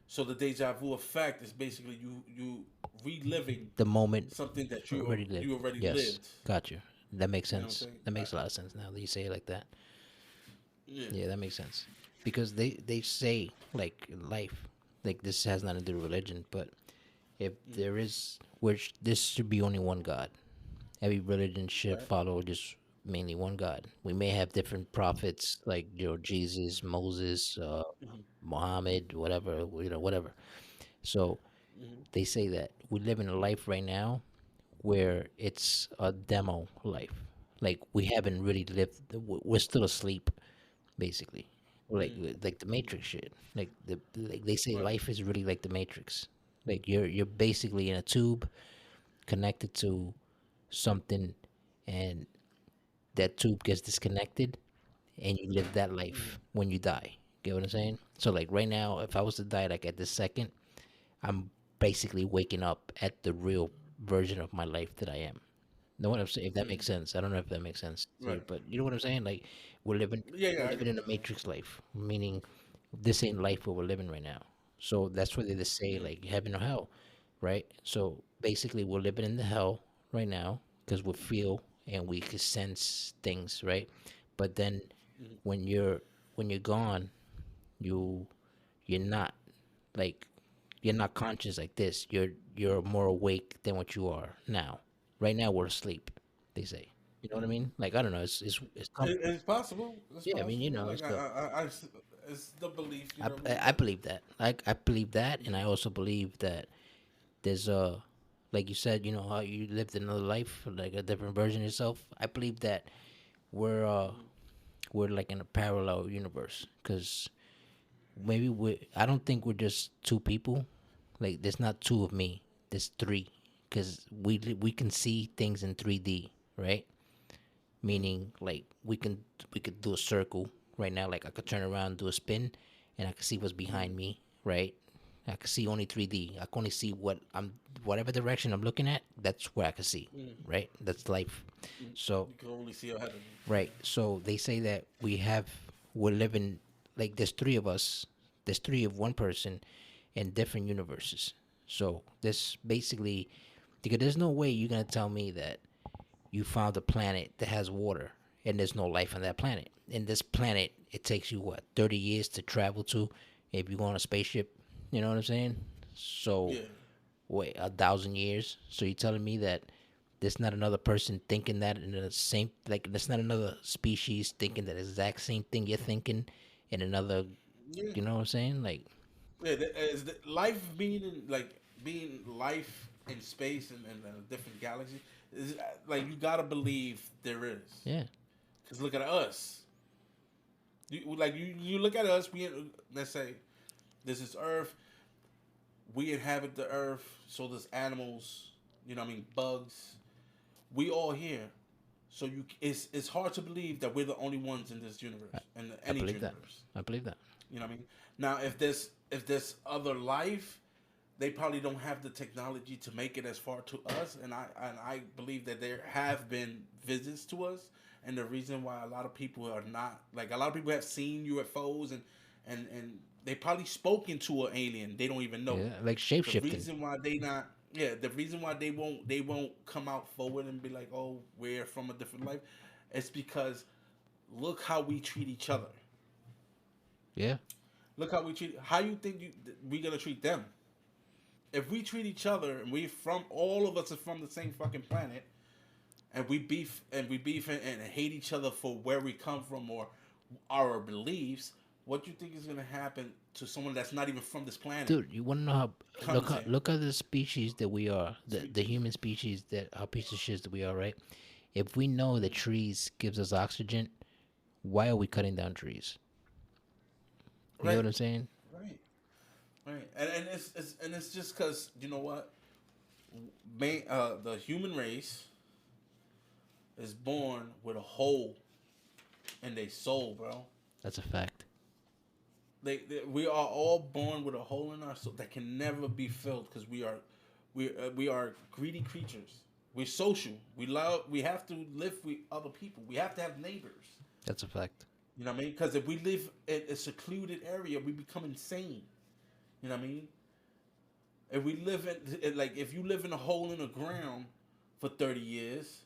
So the deja vu effect is basically you reliving
The moment
something that
already lived.
you already
Yes.
lived.
Gotcha. That makes
You know what I'm
sense.
saying?
That makes a lot of sense now that you say it like that.
Yeah.
Yeah, that makes sense. Because they say like in life, like this has nothing to do with religion, but if there is, which this should be only one God. Every religion should
Right.
follow just mainly one God. We may have different prophets like Jesus, Moses,
Hmm.
Muhammad, whatever, whatever. So
Hmm.
they say that we live in a life right now where it's a demo life. Like we haven't really lived. We're still asleep, basically. Like the Matrix shit. Like they say,
Right.
life is really like the Matrix. Like you're basically in a tube connected to something, and that tube gets disconnected, and you live that life
Hmm.
when you die. Get what I'm saying? So like right now, if I was to die like at this second, I'm basically waking up at the real version of my life that I am. Know what I'm saying? If that makes
Hmm.
sense, I don't know if that makes sense to you,
Right.
but you know what I'm saying? Like we're living,
Yeah. Yeah.
we're
I
living
get
in
what
a
you're saying.
matrix life, meaning this ain't life what we're living right now. So that's what they just say,
Mm.
like heaven or hell, right? So basically, we're living in the hell right now because we feel and we can sense things, right? But then
Hmm.
when you're gone, you you're not like you're not conscious like this. You're more awake than what you are now. Right now we're asleep, they say. You know what I
Hmm.
mean? Like I don't know.
It's possible. It's
Yeah. I mean,
possible.
it's
Like
the
it's the belief. You know what I mean?
I
But
believe that. I believe that, and
yeah.
I also believe that there's a like you said, how you lived another life, like a different version of yourself. I believe that we're uh
Hmm.
we're like in a parallel universe because maybe I don't think we're just two people. Like there's not two of me. There's three because we can see things in 3D, right?
Hmm.
Meaning like we could do a circle right now. Like I could turn around, do a spin, and I could see what's behind
Hmm.
me, right? I could see only 3D. I can only see whatever direction I'm looking at. That's where I can see,
Hmm.
right? That's life. So
You can only see ahead of you.
right. So they say that we're living like there's three of us. There's three of one person in different universes. So this basically because there's no way you're gonna tell me that you found a planet that has water and there's no life on that planet. In this planet, it takes you what 30 years to travel to if you go on a spaceship. You know what I'm saying? So
Yeah.
wait, 1,000 years. So you're telling me that there's not another person thinking that in the same, like there's not another species thinking that exact same thing you're thinking in another,
Yeah,
you know what I'm saying? Like,
yeah. Is the life being in like being life in space and a different galaxy is like you gotta believe there is.
yeah,
Cause look at us. You look at us. Let's say this is Earth. We inhabit the Earth. So there's animals. You know what I mean? Bugs. We all here. So it's hard to believe that we're the only ones in this
I,
universe and
I
any
believe that.
universe.
I believe that.
You know what I mean? Now, if there's other life, they probably don't have the technology to make it as far to us. And I believe that there have been visits to us, and the reason why a lot of people are not like a lot of people have seen UFOs and they probably spoken to an alien. They don't even know
Yeah,
it.
like
The
shapeshifting.
reason why they not yeah, the reason why they won't come out forward and be like, oh, we're from a different life, it's because look how we treat each other.
Yeah,
Look how we treat. How you think we gonna treat them? If we treat each other and we from all of us are from the same fucking planet, and we beef and hate each other for where we come from or our beliefs, what you think is gonna happen to someone that's not even from this planet?
dude, you want to know how?
Comes in.
Look at the species that we are, the
Species.
human species that how piece of shit that we are, right? If we know that trees gives us oxygen, why are we cutting down trees? You know
Right,
what I'm saying?
right, right. And it's just because you know what, the human race is born with a hole in their soul, bro.
That's a fact.
We are all born with a hole in our soul that can never be filled because we are greedy creatures. We're social. We love. We have to live with other people. We have to have neighbors.
That's a fact.
You know what I mean? Because if we live in a secluded area, we become insane. You know what I mean? If we live like if you live in a hole in the ground for 30 years,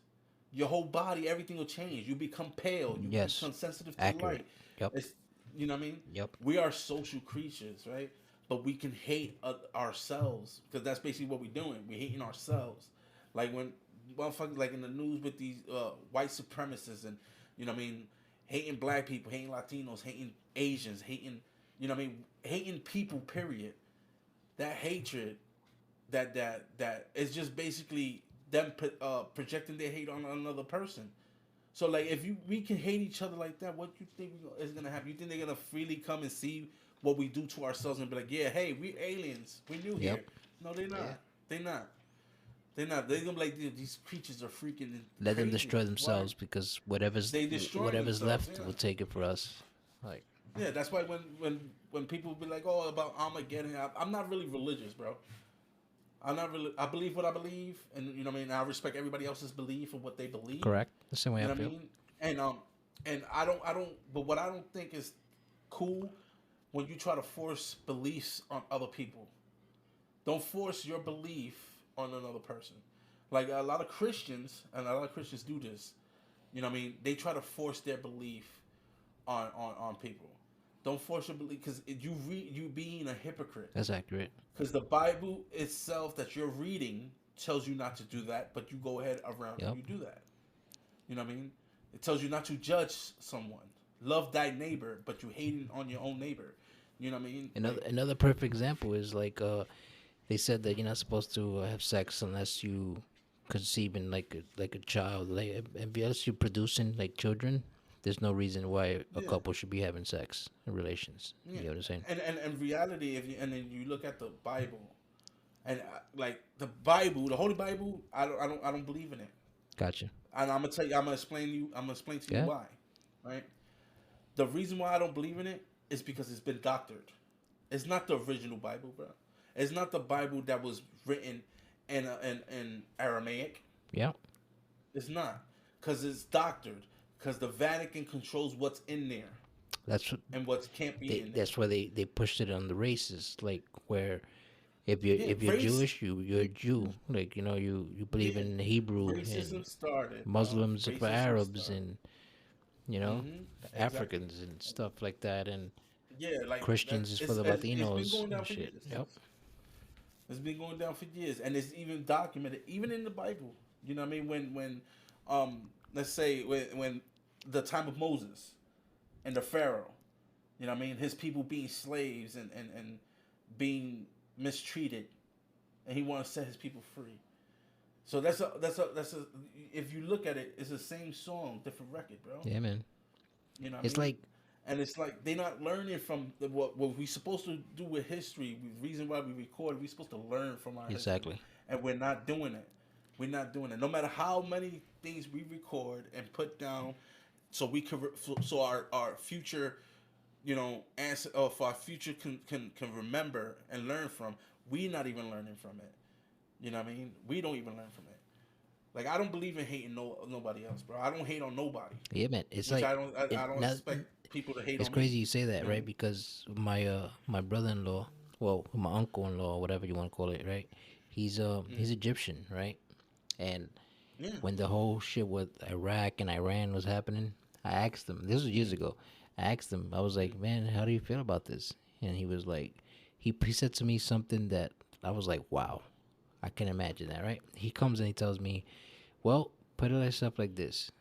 your whole body, everything will change. You become pale. You
Yes,
become sensitive to
accurate.
light.
Yep.
It's you know what I mean.
Yep.
We are social creatures, right? But we can hate ourselves because that's basically what we're doing. We're hating ourselves. Like when motherfuckers like in the news with these white supremacists and you know what I mean, hating black people, hating Latinos, hating Asians, hating you know what I mean, hating people. Period. That hatred that is just basically them projecting their hate on another person. So like if we can hate each other like that, what you think is gonna happen? You think they're gonna freely come and see what we do to ourselves and be like, yeah, hey, we aliens, we new
Yep.
here? No, they're
Yeah.
not. They're not. They're not. They're gonna be like these creatures are freaking
Let them
crazy.
destroy
Why?
themselves because
They destroying
whatever's
themselves.
left
Yeah.
will take it for us. Like,
Yeah, that's why when people be like, oh, about Armageddon, I'm not really religious, bro. I'm not really. I believe what I believe, and you know what I mean. I respect everybody else's belief and what they believe.
correct. The same way
You
I
know what I
feel.
mean? And I don't. But what I don't think is cool when you try to force beliefs on other people. Don't force your belief on another person. Like a lot of Christians, and a lot of Christians do this. You know what I mean? They try to force their belief on people. Don't force your belief because you being a hypocrite.
That's accurate.
Because the Bible itself that you're reading tells you not to do that, but you go ahead around and
Yep.
you do that. You know what I mean? It tells you not to judge someone. Love thy neighbor, but you hating on your own neighbor. You know what I mean? Like,
Another perfect example is like they said that you're not supposed to have sex unless you conceiving like a child, like unless you're producing like children. There's no reason why a
yeah,
couple should be having sex and relations.
yeah.
You know what I'm saying?
And reality, if you and then you look at the Bible, and like the Bible, the Holy Bible, I don't believe in it.
Gotcha.
And I'm gonna tell you, I'm gonna explain to you
Yeah.
why. Right? The reason why I don't believe in it is because it's been doctored. It's not the original Bible, bro. It's not the Bible that was written in Aramaic.
Yeah.
It's not because it's doctored. Because the Vatican controls what's in there
That's what
and what can't be in there.
that's why they pushed it on the races, like where
Yeah,
if you're
race.
Jewish, you're a Jew. Like you believe
Yeah,
in Hebrew, and
racism started, bro.
Muslims are for
Racism
Arabs,
started.
and you know
Exactly.
Africans and stuff like that, and
Yeah, like that.
Christians is for
It's
the
it's been
Latinos
going down
and
for
shit.
years.
Yep.
It's been going down for years, and it's even documented, even in the Bible. You know what I mean? When let's say when the time of Moses and the Pharaoh, you know what I mean, his people being slaves and being mistreated, and he wanted to set his people free. So that's a if you look at it, it's the same song, different record, bro.
Yeah, man.
You know what
It's
I mean?
like,
And it's like they're not learning from what we supposed to do with history. The reason why we record, we're supposed to learn from our
exactly.
history, and we're not doing it. We're not doing it. No matter how many things we record and put down, so we could, so our future, you know, answer, or for our future can remember and learn from. We're not even learning from it. You know what I mean? We don't even learn from it. Like, I don't believe in hating nobody else, bro. I don't hate on nobody.
Yeah, man. It's
Which
like
I don't expect people to hate
it's
on
crazy
me.
you say that,
You
right?
know?
Because my brother-in-law, well, my uncle-in-law, whatever you want to call it, right? He's Egyptian, right? And
Yeah.
when the whole shit with Iraq and Iran was happening, I asked him. This was years ago. I asked him. I was like, "Man, how do you feel about this?" And he was like, he said to me something that I was like, "Wow, I can imagine that." Right? He comes and he tells me, "Well, put it yourself like this.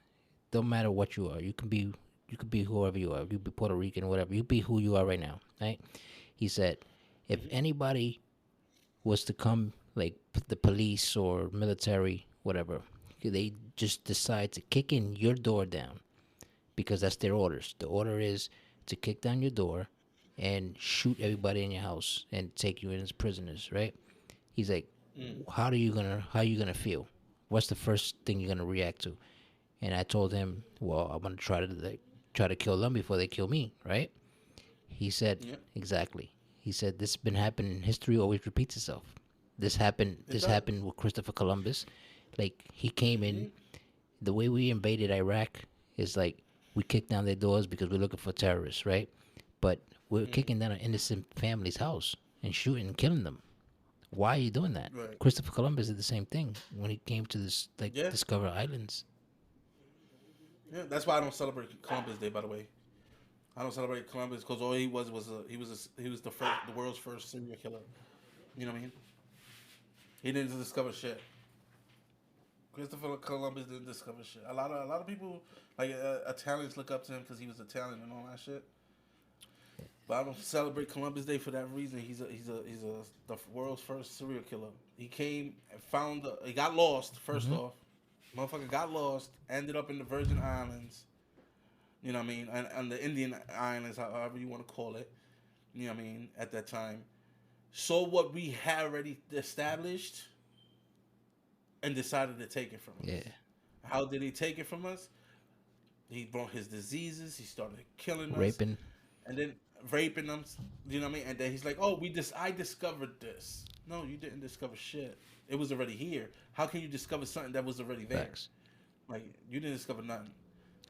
Don't matter what you are. You could be whoever you are. You be Puerto Rican, whatever. You be who you are right now." Right? He said, "If anybody was to come, like the police or military, whatever, they just decide to kick in your door down because that's their orders. The order is to kick down your door and shoot everybody in your house and take you in as prisoners, right?" He's like, how you gonna feel? What's the first thing you're gonna react to? And I told him, well, I'm gonna try to kill them before they kill me, right? He said,
Yeah.
exactly. He said, this has been happening. History always repeats itself. This happened.
It
This
does.
happened with Christopher Columbus. Like he came in. The way we invaded Iraq is like we kicked down their doors because we're looking for terrorists, right? But we're kicking down an innocent family's house and shooting and killing them. Why are you doing that?
Right.
Christopher Columbus did the same thing when he came to this like
Yeah.
discover islands.
Yeah. That's why I don't celebrate Columbus Day. By the way, I don't celebrate Columbus because all he was he was the world's first serial killer. You know what I mean? He didn't discover shit. Christopher Columbus didn't discover shit. A lot of people like Italians look up to him because he was Italian and all that shit. But I don't celebrate Columbus Day for that reason. He's the world's first serial killer. He came and found he got lost 1st off. Motherfucker got lost, ended up in the Virgin Islands. You know what I mean? And the Indian Islands, however you want to call it. You know what I mean? At that time. Saw what we had already established and decided to take it from us.
Yeah.
How did he take it from us? He brought his diseases. He started killing us.
Raping.
And then raping them. You know what I mean? And then he's like, "Oh, I discovered this." No, you didn't discover shit. It was already here. How can you discover something that was already there?
Facts.
Like, you didn't discover nothing.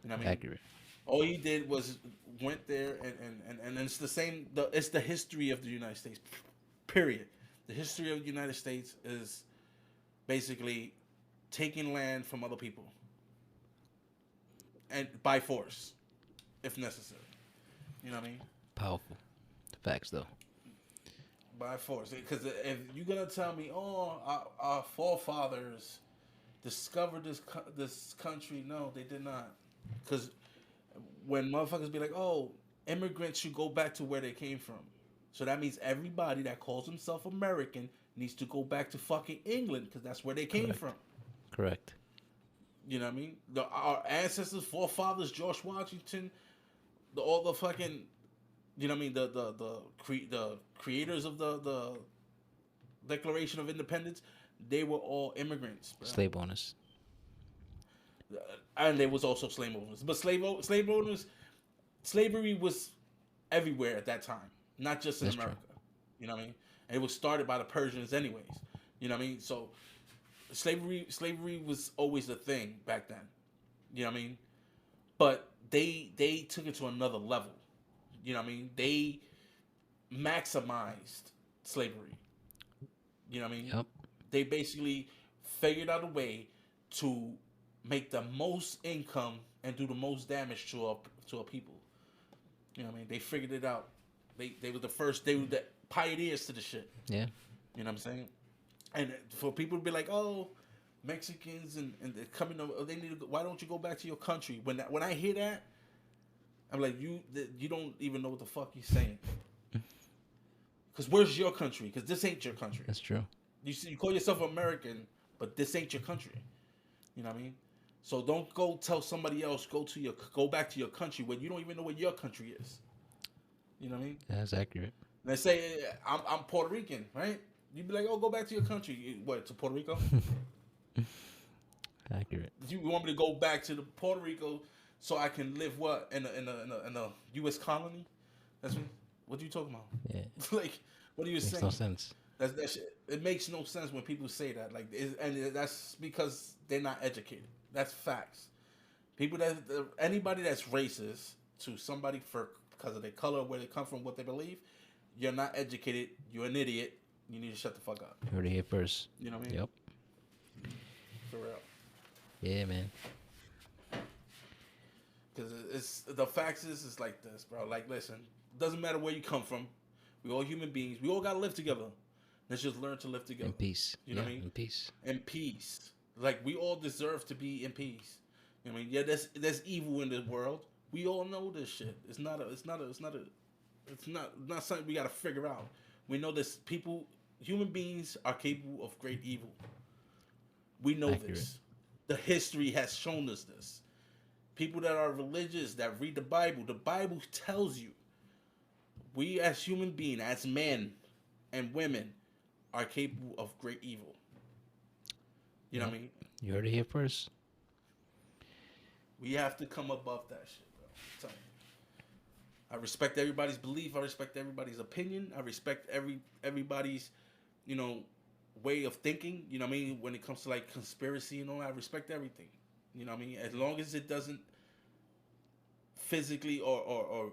You know what I mean?
Accurate.
All he did was went there and it's the same. It's the history of the United States. Period. The history of the United States is basically taking land from other people and by force, if necessary. You know what I mean?
Powerful. Facts though.
By force. Because if you're gonna tell me, "Oh, our forefathers discovered this country," no, they did not. Because when motherfuckers be like, "Oh, immigrants should go back to where they came from," so that means everybody that calls himself American needs to go back to fucking England because that's where they came
Correct.
from.
Correct.
You know what I mean? Our ancestors, forefathers, George Washington, all the fucking, you know what I mean? The creators of the Declaration of Independence, they were all immigrants, bro.
Slave owners.
And they was also slave owners. But slave owners, slavery was everywhere at that time, not just in
That's
America.
true.
You know what I mean? And it was started by the Persians, anyways. You know what I mean? So slavery was always a thing back then. You know what I mean? But they took it to another level. You know what I mean? They maximized slavery. You know what I mean?
Yep.
They basically figured out a way to make the most income and do the most damage to a people. You know what I mean? They figured it out. They were the first. They were the pioneers to the shit.
Yeah.
You know what I'm saying? And for people to be like, oh, Mexicans and they're coming over, they need to go, why don't you go back to your country? When I hear that, I'm like, you don't even know what the fuck you're saying. Because where's your country? Because this ain't your country.
That's true.
You call yourself American, but this ain't your country. You know what I mean? So don't go tell somebody else go back to your country when you don't even know what your country is. You know what I mean?
That's accurate.
They say I'm Puerto Rican, right? You'd be like, oh, go back to your country. What, to Puerto Rico?
Accurate.
You want me to go back to the Puerto Rico so I can live what in a U.S. colony? What are you talking about?
Yeah.
Like, what are you saying?
Makes no sense.
That shit. It makes no sense when people say that. Like, and that's because they're not educated. That's facts. Anybody that's racist to somebody because of their color, where they come from, what they believe, you're not educated. You're an idiot. You need to shut the fuck up.
You heard it here first.
You know what I mean?
Yep.
For real.
Yeah, man.
Because it's the facts is like this, bro. Like, listen, doesn't matter where you come from. We all human beings. We all gotta live together. Let's just learn to live together.
In peace.
You know what I mean?
In peace.
In peace. Like, we all deserve to be in peace. You know what I mean? Yeah, there's evil in this world. We all know this shit. It's not something we gotta figure out. We know this. Human beings are capable of great evil. We know this. The history has shown us this. People that are religious, that read the Bible tells you we as human beings, as men and women, are capable of great evil. You know what I mean?
You heard it here first.
We have to come above that shit, bro. I'm telling you. I respect everybody's belief. I respect everybody's opinion. I respect everybody's, way of thinking. You know what I mean? When it comes to like conspiracy and all, I respect everything. You know what I mean? As long as it doesn't physically or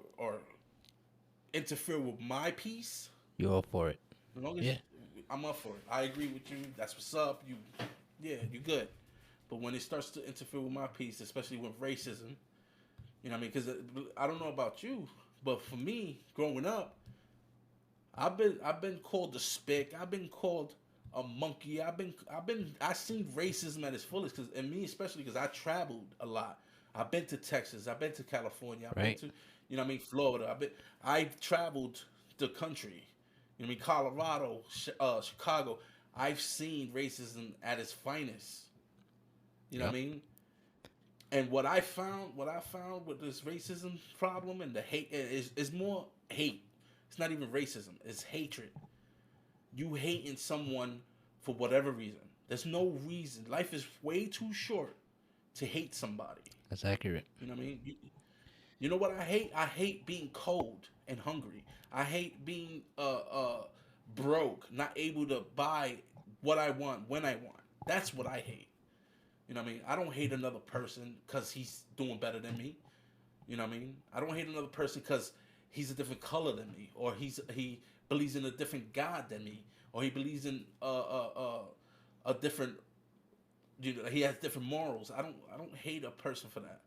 interfere with my peace.
You're all for it.
As long as I'm up for it. I agree with you. That's what's up. You good. But when it starts to interfere with my peace, especially with racism, you know what I mean? Because I don't know about you, but for me, growing up, I've been called a spick. I've been called a monkey. I seen racism at its fullest. And me especially, because I traveled a lot. I've been to Texas. I've been to California. I've been to, Florida. I've traveled the country. You know what I mean? Colorado, Chicago. I've seen racism at its finest. You know what I mean? And what I found with this racism problem and the hate is more hate. It's not even racism. It's hatred. You hating someone for whatever reason. There's no reason. Life is way too short to hate somebody.
That's accurate.
You know what I mean? You know what I hate? I hate being cold and hungry. I hate being broke, not able to buy what I want when I want. That's what I hate. You know what I mean? I don't hate another person because he's doing better than me. You know what I mean? I don't hate another person because he's a different color than me, or he believes in a different God than me, or he believes in a different. He has different morals. I don't hate a person for that.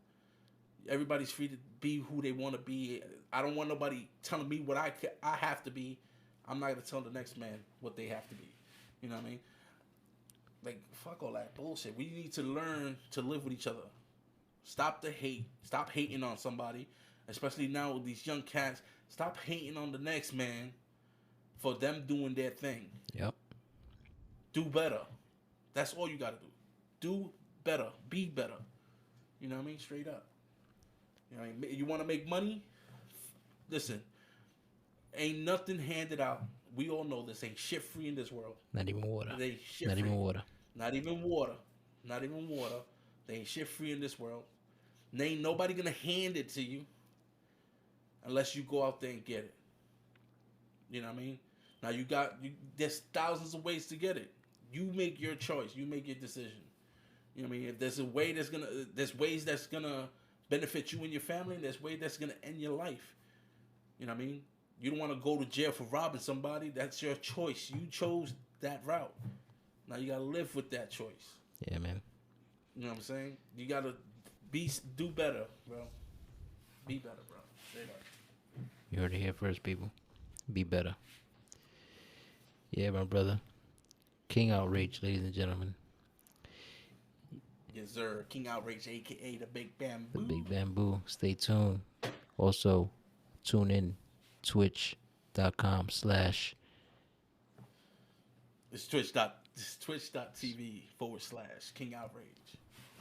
Everybody's free to be who they want to be. I don't want nobody telling me what I have to be. I'm not gonna tell the next man what they have to be. You know what I mean? Like, fuck all that bullshit. We need to learn to live with each other. Stop the hate. Stop hating on somebody. Especially now with these young cats. Stop hating on the next man for them doing their thing.
Yep.
Do better. That's all you gotta do. Do better. Be better. You know what I mean? Straight up. You know what I mean? You want to make money? Listen. Ain't nothing handed out. We all know this. Ain't shit free in this world.
Not even water.
They ain't shit
Not
free.
even water.
Not even water. Not even water. They ain't shit free in this world. And ain't nobody gonna hand it to you unless you go out there and get it. You know what I mean? Now there's thousands of ways to get it. You make your choice. You make your decision. You know what I mean? If there's there's ways that's gonna benefit you and your family, and there's ways that's gonna end your life. You know what I mean? You don't want to go to jail for robbing somebody. That's your choice. You chose that route. Now you gotta live with that choice.
Yeah, man.
You know what I'm saying? You gotta do better, bro. Be better, bro. Straight up.
You heard it here first, people. Be better. Yeah, my brother. King Outrage, ladies and gentlemen.
Yes, sir. King Outrage, aka the Big
The
Bamboo.
Big Bamboo. Stay tuned. Also, tune in twitch.com/.
It's twitch.tv/ King Outrage.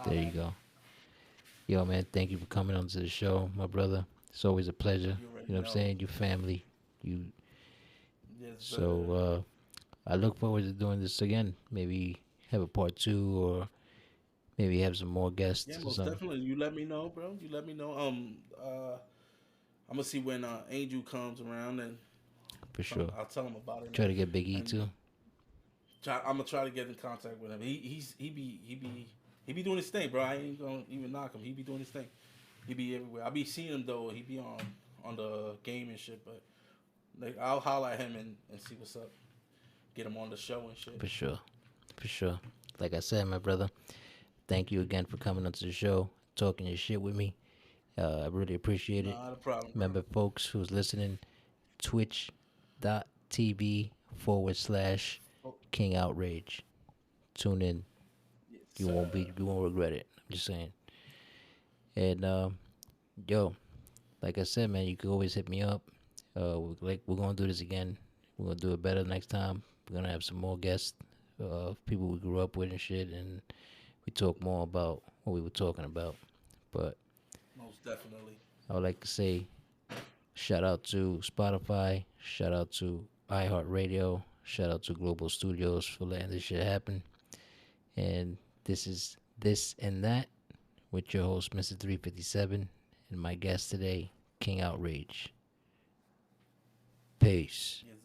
There you go. Yo, man, thank you for coming onto the show, my brother. It's always a pleasure.
You already
You know what I'm
know.
saying? Your family. You.
Yes, sir.
So I look forward to doing this again. Maybe have a part two, or maybe have some more
Yeah,
guests or
most
something.
definitely. You let me know, bro. You let me know. I'm gonna see when Angel comes around, and
For sure.
I'll tell him about it,
Try to get Big E
and
too.
I'm gonna try to get in contact with him. He be doing his thing, bro. I ain't gonna even knock him. He be doing his thing. He be everywhere. I be seeing him though. He be on the game and shit. But like, I'll holler at him and see what's up. Get him on the show and shit.
For sure. For sure. Like I said, my brother, thank you again for coming onto the show, talking your shit with me. I really appreciate it.
Not a problem, bro.
Remember, folks who's listening, twitch.tv/
Oh,
King Outrage. Tune in.
yes, sir.
You won't regret it. I'm just saying. And yo, like I said, man, you can always hit me up. We're gonna do this again. We're gonna do it better next time. We're gonna have some more guests, people we grew up with and shit, and we talk more about what we were talking about. But
Most definitely.
I would like to say shout out to Spotify, shout out to iHeartRadio, shout out to Global Studios for letting this shit happen. And this is This and That with your host, Mr. 357, and my guest today, King Outrage. Peace.
Yes,